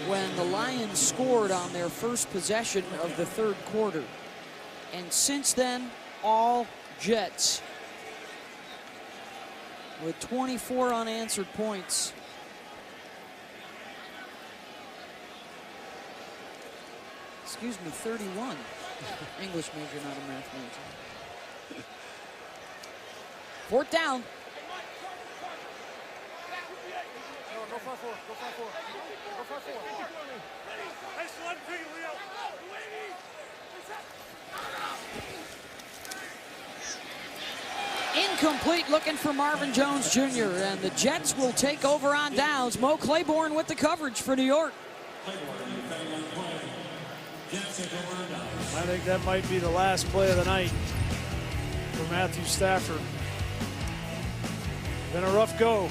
when the Lions scored on their first possession of the 3rd quarter. And since then, all Jets with 24 unanswered points. Excuse me, 31. English major, not a math major. 4th down. Go 5-4. Go 5-4. Go 5-4. Hey, slide to you, Leo. Incomplete, looking for Marvin Jones Jr. And the Jets will take over on downs. Mo Claiborne with the coverage for New York. I think that might be the last play of the night for Matthew Stafford. Been a rough go.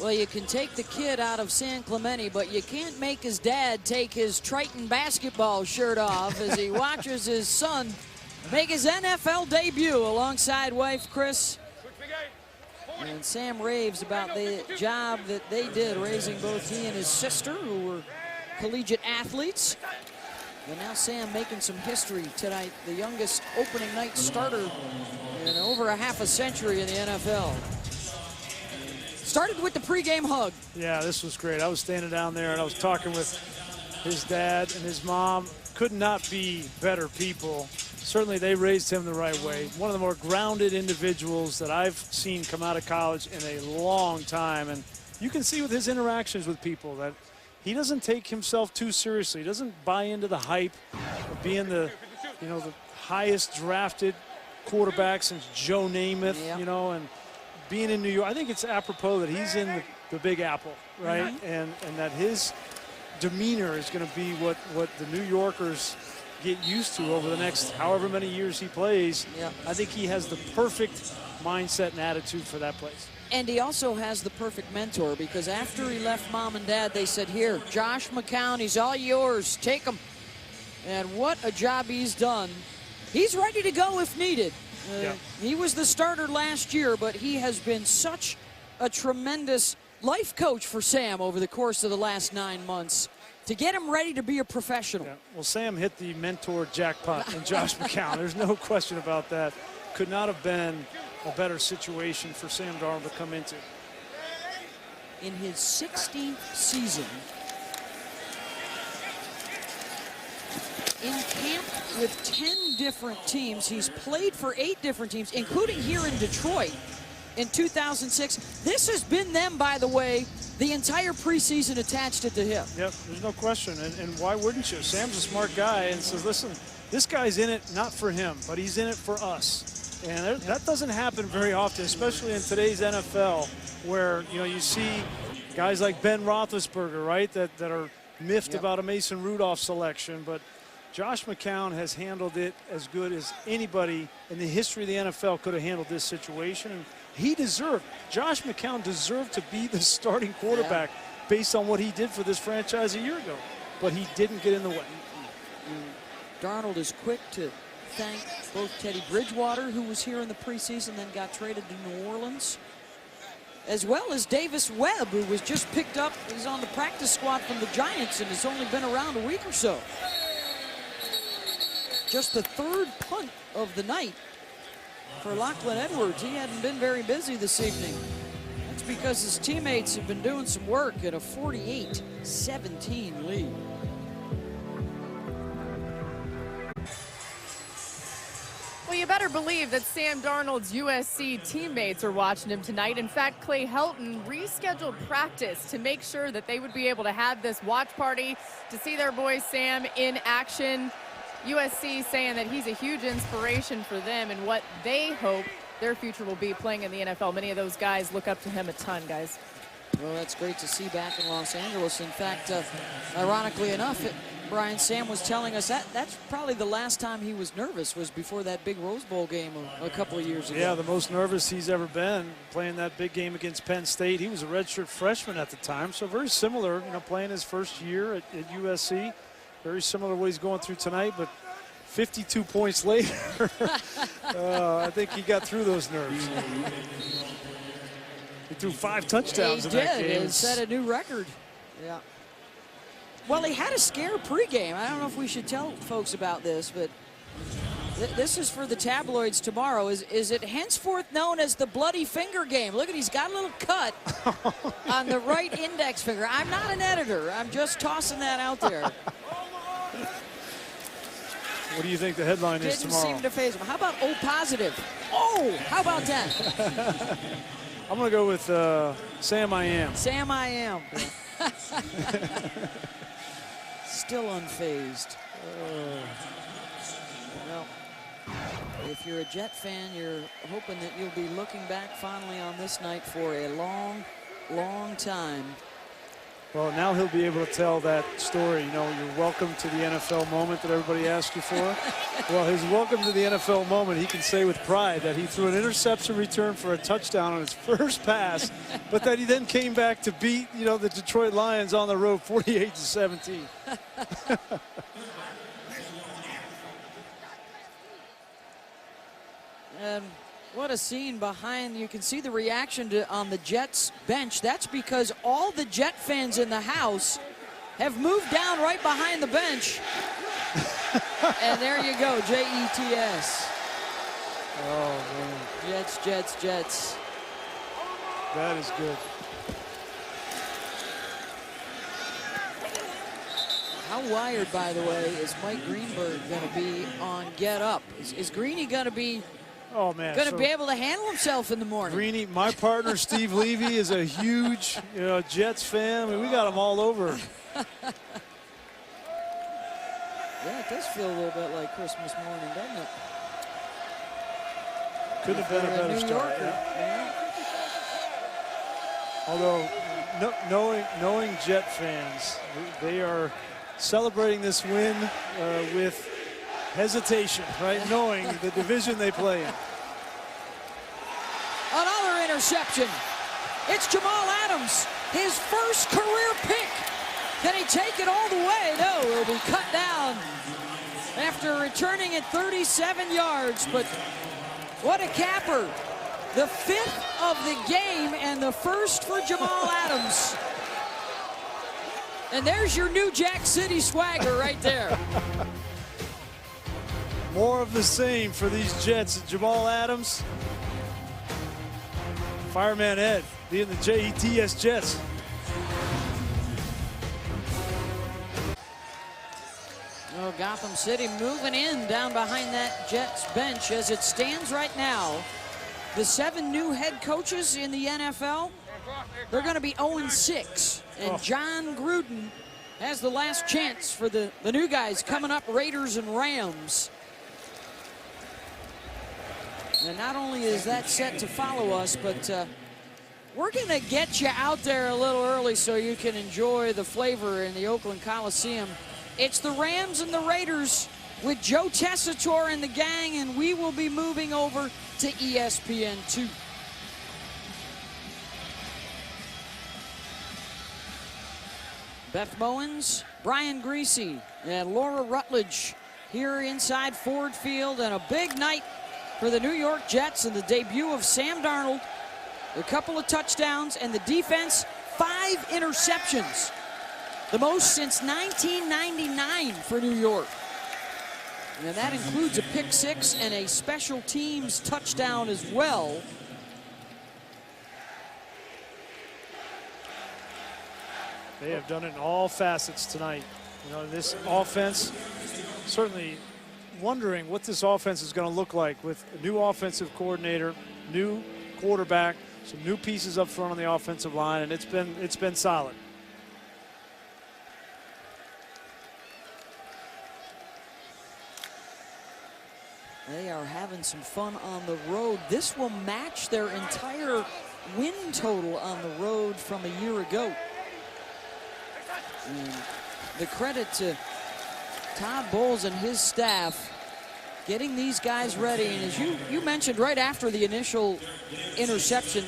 Well, you can take the kid out of San Clemente, but you can't make his dad take his Triton basketball shirt off as he watches his son make his NFL debut alongside wife Chris. And Sam raves about the job that they did raising both he and his sister, who were collegiate athletes. And now Sam making some history tonight, the youngest opening night starter in over a half a century in the NFL. Started with the pregame hug. Yeah, this was great. I was standing down there and I was talking with his dad and his mom. Could not be better people. Certainly they raised him the right way. One of the more grounded individuals that I've seen come out of college in a long time. And you can see with his interactions with people that he doesn't take himself too seriously. He doesn't buy into the hype of being the highest drafted quarterback since Joe Namath, Yep. and being in New York. I think it's apropos that he's in the Big Apple, right? And that his demeanor is going to be what the New Yorkers get used to over the next however many years he plays. Yep. I think he has the perfect mindset and attitude for that place. And he also has the perfect mentor, because after he left mom and dad, they said, here, Josh McCown, he's all yours. Take him. And what a job he's done. He's ready to go if needed. He was the starter last year, but he has been such a tremendous life coach for Sam over the course of the last 9 months to get him ready to be a professional. Yeah. Well, Sam hit the mentor jackpot in Josh McCown. There's no question about that. Could not have been a better situation for Sam Darnold to come into. In his 16th season, in camp with 10 different teams, he's played for 8 different teams, including here in Detroit in 2006. This has been them, by the way, the entire preseason attached it to him. Yep, there's no question. And why wouldn't you? Sam's a smart guy and says, listen, this guy's in it not for him, but he's in it for us. And that doesn't happen very often, especially in today's NFL, where you see guys like Ben Roethlisberger, right, that are miffed about a Mason Rudolph selection. But Josh McCown has handled it as good as anybody in the history of the NFL could have handled this situation. And Josh McCown deserved to be the starting quarterback based on what he did for this franchise a year ago. But he didn't get in the way. Darnold is quick to thank both Teddy Bridgewater, who was here in the preseason, then got traded to New Orleans, as well as Davis Webb, who was just picked up. He's on the practice squad from the Giants and has only been around a week or so. Just the 3rd punt of the night for Lachlan Edwards. He hadn't been very busy this evening. That's because his teammates have been doing some work at a 48-17 lead. Well, you better believe that Sam Darnold's USC teammates are watching him tonight. In fact, Clay Helton rescheduled practice to make sure that they would be able to have this watch party to see their boy Sam in action. USC saying that he's a huge inspiration for them and what they hope their future will be playing in the NFL. Many of those guys look up to him a ton, guys. Well, that's great to see back in Los Angeles. In fact, ironically enough, Brian, Sam was telling us that's probably the last time he was nervous was before that big Rose Bowl game a couple of years ago. Yeah, the most nervous he's ever been playing that big game against Penn State. He was a redshirt freshman at the time, so very similar, playing his first year at USC. Very similar to what he's going through tonight, but 52 points later, I think he got through those nerves. He threw 5 touchdowns in that game. He did, and set a new record. Yeah. Well, he had a scare pregame. I don't know if we should tell folks about this, but this is for the tabloids tomorrow. Is it henceforth known as the bloody finger game? Look at, he's got a little cut on the right index finger. I'm not an editor. I'm just tossing that out there. What do you think the headline is tomorrow? Didn't seem to phase him. How about O positive? Oh, how about that? I'm going to go with Sam I Am. Sam I Am. Still unfazed. Well, if you're a Jet fan, you're hoping that you'll be looking back fondly on this night for a long, long time. Well, now he'll be able to tell that story. You're welcome to the NFL moment that everybody asked you for. Well, his welcome to the NFL moment, he can say with pride that he threw an interception return for a touchdown on his first pass, but that he then came back to beat, the Detroit Lions on the road 48-17. And what a scene behind. You can see the reaction on the Jets bench. That's because all the Jet fans in the house have moved down right behind the bench. And there you go, Jets. Oh, man. Jets. That is good. How wired, by the way, is Mike Greenberg going to be on Get Up? Is Greeny going to be... Oh, man. Going to be able to handle himself in the morning. Greeny, my partner, Steve Levy, is a huge Jets fan. I mean, we got him all over. Yeah, it does feel a little bit like Christmas morning, doesn't it? Couldn't have been a better start. Yeah. Although, knowing Jet fans, they are celebrating this win with hesitation, right? Knowing the division they play in. Another interception. It's Jamal Adams, his first career pick. Can he take it all the way? No, it'll be cut down after returning at 37 yards. But what a capper. The 5th of the game and the first for Jamal Adams. And there's your New Jack City swagger right there. More of the same for these Jets. Jamal Adams, Fireman Ed, being the JETS Jets. Oh, Gotham City moving in down behind that Jets bench as it stands right now. The 7 new head coaches in the NFL, they're going to be 0-6. And John Gruden has the last chance for the new guys coming up, Raiders and Rams. And not only is that set to follow us, but we're going to get you out there a little early so you can enjoy the flavor in the Oakland Coliseum. It's the Rams and the Raiders with Joe Tessitore and the gang, and we will be moving over to ESPN2. Beth Mowins, Brian Greasy, and Laura Rutledge here inside Ford Field, and a big night for the New York Jets and the debut of Sam Darnold. A couple of touchdowns, and the defense, 5 interceptions. The most since 1999 for New York. And that includes a pick 6 and a special teams touchdown as well. They have done it in all facets tonight. You know, this offense, certainly wondering what this offense is going to look like with a new offensive coordinator, new quarterback, some new pieces up front on the offensive line, and it's been solid. They are having some fun on the road. This will match their entire win total on the road from a year ago. And the credit to Todd Bowles and his staff getting these guys ready. And as you mentioned right after the initial interception,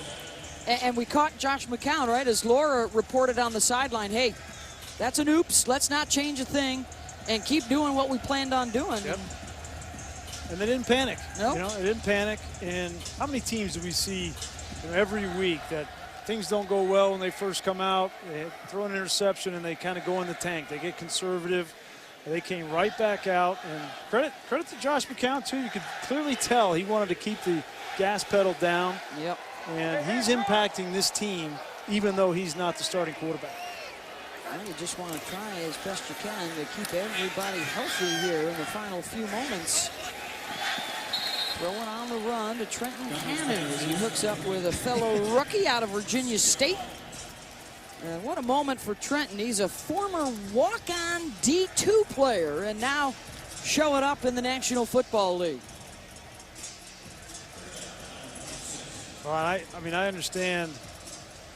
and we caught Josh McCown, right, as Laura reported on the sideline, hey, that's an oops, let's not change a thing and keep doing what we planned on doing. Yep. And they didn't panic. Nope. You know, they didn't panic. And how many teams do we see every week that things don't go well when they first come out, they throw an interception and they kind of go in the tank. They get conservative. They came right back out. And credit to Josh McCown, too. You could clearly tell he wanted to keep the gas pedal down. Yep. And he's impacting this team even though he's not the starting quarterback. Well, you just want to try as best you can to keep everybody healthy here in the final few moments. Throwing on the run to Trenton Cannon as he hooks up with a fellow rookie out of Virginia State. And what a moment for Trenton. He's a former walk-on D2 player and now showing up in the National Football League. Well, I mean, I understand,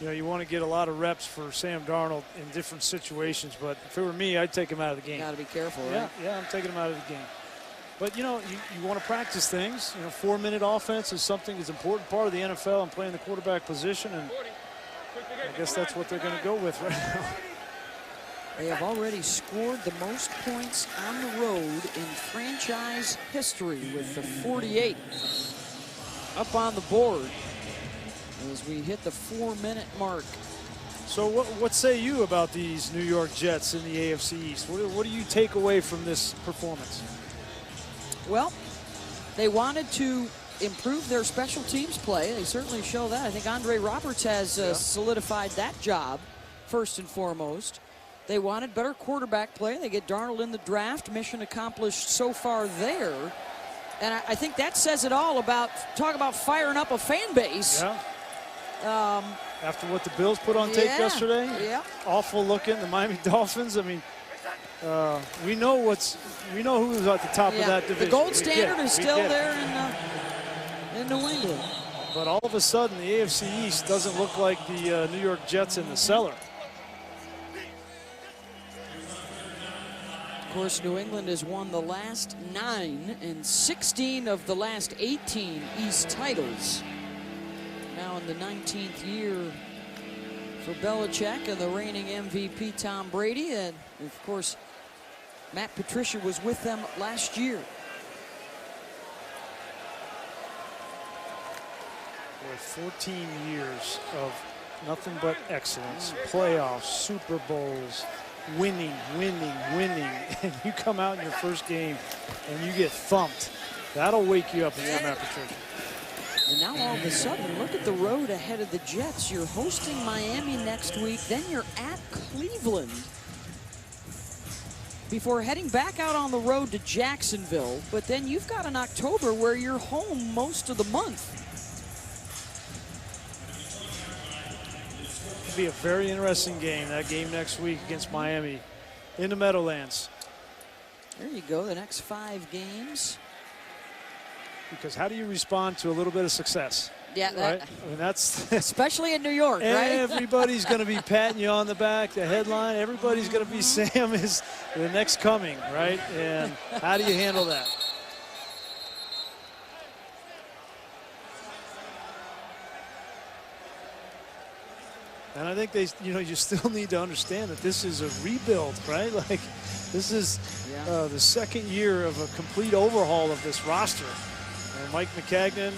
you know, you want to get a lot of reps for Sam Darnold in different situations, but if it were me, I'd take him out of the game. Got to be careful, Yeah, right? yeah, I'm taking him out of the game. But, you know, you want to practice things. You know, 4-minute offense is something that's an important part of the NFL and playing the quarterback position, and I guess that's what they're going to go with right now. They have already scored the most points on the road in franchise history with the 48 up on the board as we hit the 4-minute mark. So what say you about these New York Jets in the AFC East? What do you take away from this performance? Well, they wanted to improve their special teams play. They certainly show that. I think Andre Roberts has solidified that job first and foremost. They wanted better quarterback play. They get Darnold in the draft. Mission accomplished so far there. And I think that says it all about, talk about firing up a fan base. Yeah. After what the Bills put on tape yesterday, awful looking, the Miami Dolphins. I mean, we know who's at the top of that division. The gold standard is still there in New England. But all of a sudden, the AFC East doesn't look like the New York Jets in the cellar. Of course, New England has won the last 9 and 16 of the last 18 East titles. Now in the 19th year for Belichick and the reigning MVP Tom Brady. And of course, Matt Patricia was with them last year. Boy, 14 years of nothing but excellence. Playoffs, Super Bowls, winning. And you come out in your first game and you get thumped. That'll wake you up if you're Matt Patricia. And now all of a sudden, look at the road ahead of the Jets. You're hosting Miami next week, then you're at Cleveland before heading back out on the road to Jacksonville. But then you've got an October where you're home most of the month. It'll be a very interesting game, that game next week against Miami in the Meadowlands. There you go, the next 5 games. Because how do you respond to a little bit of success? Yeah, right? I mean, that's especially in New York, right? Everybody's going to be patting you on the back. The headline, everybody's going to be Sam is the next coming, right? And how do you handle that? And I think you still need to understand that this is a rebuild, right? Like, this is the second year of a complete overhaul of this roster. And Mike Maccagnan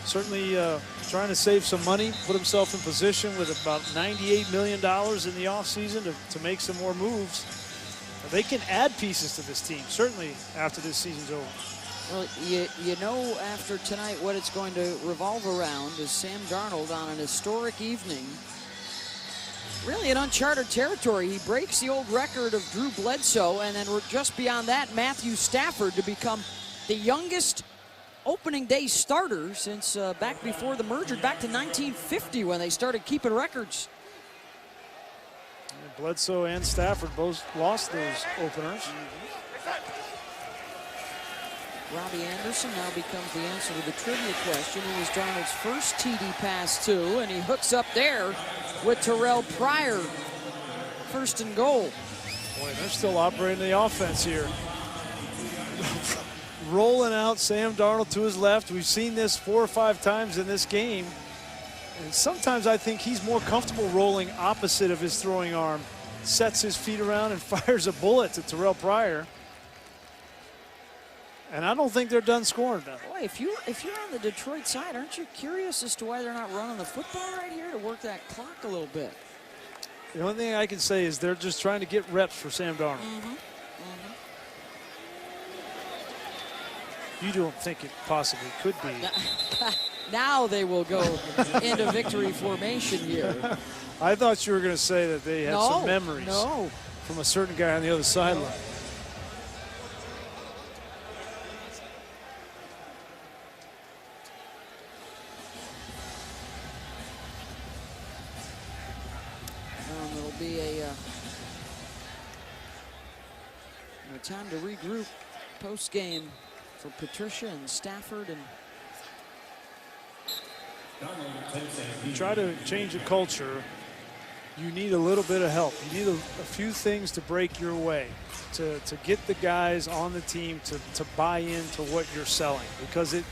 certainly trying to save some money, put himself in position with about $98 million in the offseason to make some more moves. They can add pieces to this team, certainly after this season's over. Well, you know after tonight what it's going to revolve around is Sam Darnold on an historic evening. Really in uncharted territory. He breaks the old record of Drew Bledsoe, and then we're just beyond that, Matthew Stafford to become the youngest opening day starter since back before the merger, back to 1950 when they started keeping records. And Bledsoe and Stafford both lost those openers. Robbie Anderson now becomes the answer to the trivia question. Who was Darnold's first TD pass to, and he hooks up there with Terrell Pryor. 1st and goal. Boy, they're still operating the offense here. Rolling out Sam Darnold to his left. We've seen this 4 or 5 times in this game. And sometimes I think he's more comfortable rolling opposite of his throwing arm. Sets his feet around and fires a bullet to Terrell Pryor. And I don't think they're done scoring now. Boy, if you're on the Detroit side, aren't you curious as to why they're not running the football right here to work that clock a little bit? The only thing I can say is they're just trying to get reps for Sam Darnold. You don't think it possibly could be. Now they will go into victory formation here. I thought you were going to say that they had some memories No. from a certain guy on the other sideline. It'll be a time to regroup post-game for Patricia and Stafford. And you try to change a culture, you need a little bit of help. You need a few things to break your way, to get the guys on the team to buy into what you're selling, because it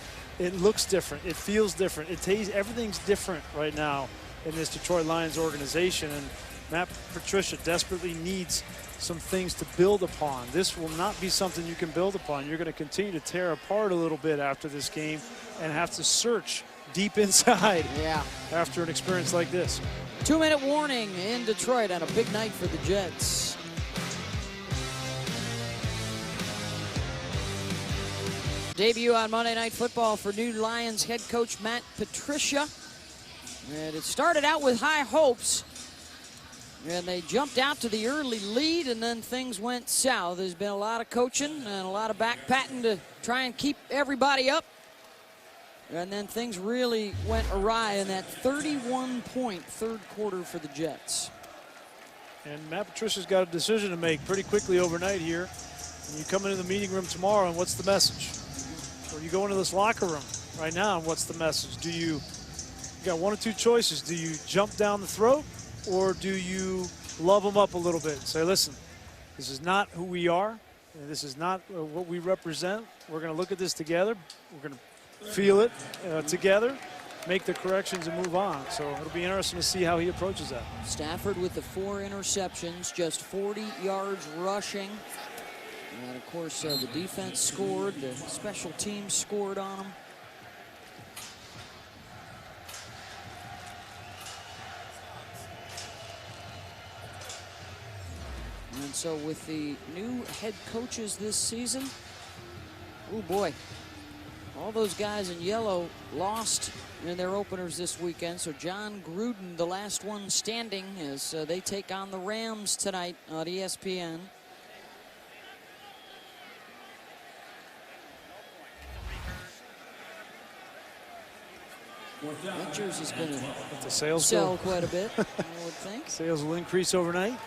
looks different, it feels different, everything's different right now in this Detroit Lions organization, and Matt Patricia desperately needs some things to build upon. This will not be something you can build upon. You're going to continue to tear apart a little bit after this game and have to search deep inside after an experience like this. 2-minute warning in Detroit on a big night for the Jets. Debut on Monday Night Football for new Lions head coach Matt Patricia. And it started out with high hopes. And they jumped out to the early lead, and then things went south. There's been a lot of coaching and a lot of back-patting to try and keep everybody up. And then things really went awry in that 31-point third quarter for the Jets. And Matt Patricia's got a decision to make pretty quickly overnight here. And you come into the meeting room tomorrow, and what's the message? Or you go into this locker room right now, and what's the message? You got one or two choices. Do you jump down the throat, or do you love them up a little bit and say, listen, this is not who we are, and this is not what we represent. We're going to look at this together. We're going to feel it together, make the corrections and move on. So it'll be interesting to see how he approaches that. Stafford with the 4 interceptions, just 40 yards rushing. And of course, the defense scored, the special teams scored on him. And so with the new head coaches this season, oh boy, all those guys in yellow lost in their openers this weekend. So John Gruden, the last one standing, as they take on the Rams tonight on ESPN. That jersey's going to sell quite a bit, I would think. Sales will increase overnight.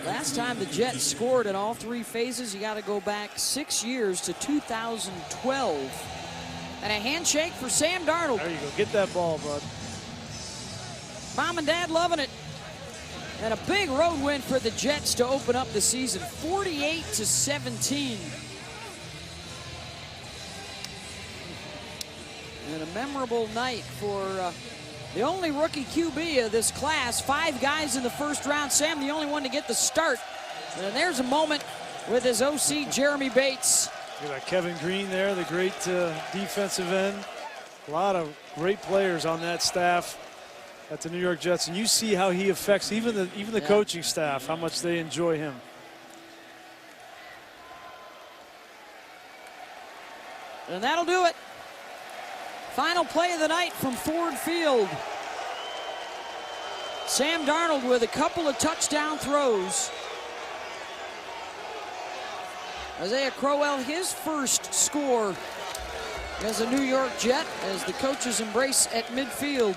Last time the Jets scored in all 3 phases, you got to go back 6 years to 2012. And a handshake for Sam Darnold. There you go. Get that ball, bud. Mom and Dad loving it. And a big road win for the Jets to open up the season, 48-17. And a memorable night for the only rookie QB of this class. 5 guys in the first round. Sam, the only one to get the start. And there's a moment with his OC, Jeremy Bates. Look at that Kevin Green there, the great defensive end. A lot of great players on that staff at the New York Jets. And you see how he affects even the coaching staff, how much they enjoy him. And that'll do it. Final play of the night from Ford Field. Sam Darnold with a couple of touchdown throws. Isaiah Crowell, his first score as a New York Jet, as the coaches embrace at midfield.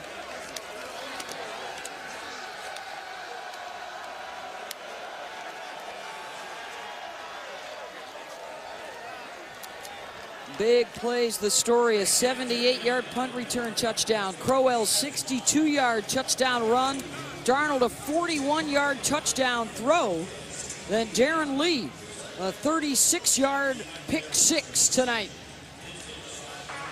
Big plays the story, a 78-yard punt return touchdown. Crowell's 62-yard touchdown run. Darnold a 41-yard touchdown throw. Then Darren Lee, a 36-yard pick 6 tonight.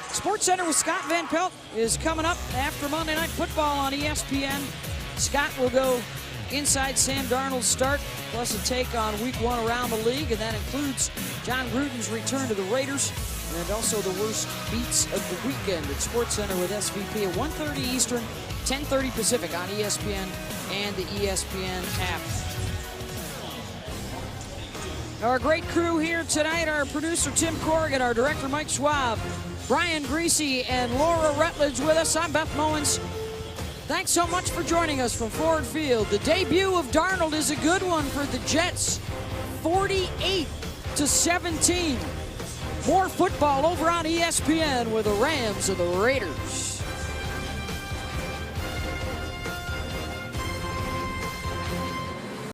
Sports Center with Scott Van Pelt is coming up after Monday Night Football on ESPN. Scott will go inside Sam Darnold's start, plus a take on week 1 around the league, and that includes John Gruden's return to the Raiders, and also the worst beats of the weekend at Sports Center with SVP at 1:30 Eastern, 10:30 Pacific on ESPN and the ESPN app. Our great crew here tonight, our producer Tim Corrigan, our director Mike Schwab, Brian Greasy, and Laura Rutledge with us. I'm Beth Mowins. Thanks so much for joining us from Ford Field. The debut of Darnold is a good one for the Jets, 48-17. More football over on ESPN with the Rams and the Raiders.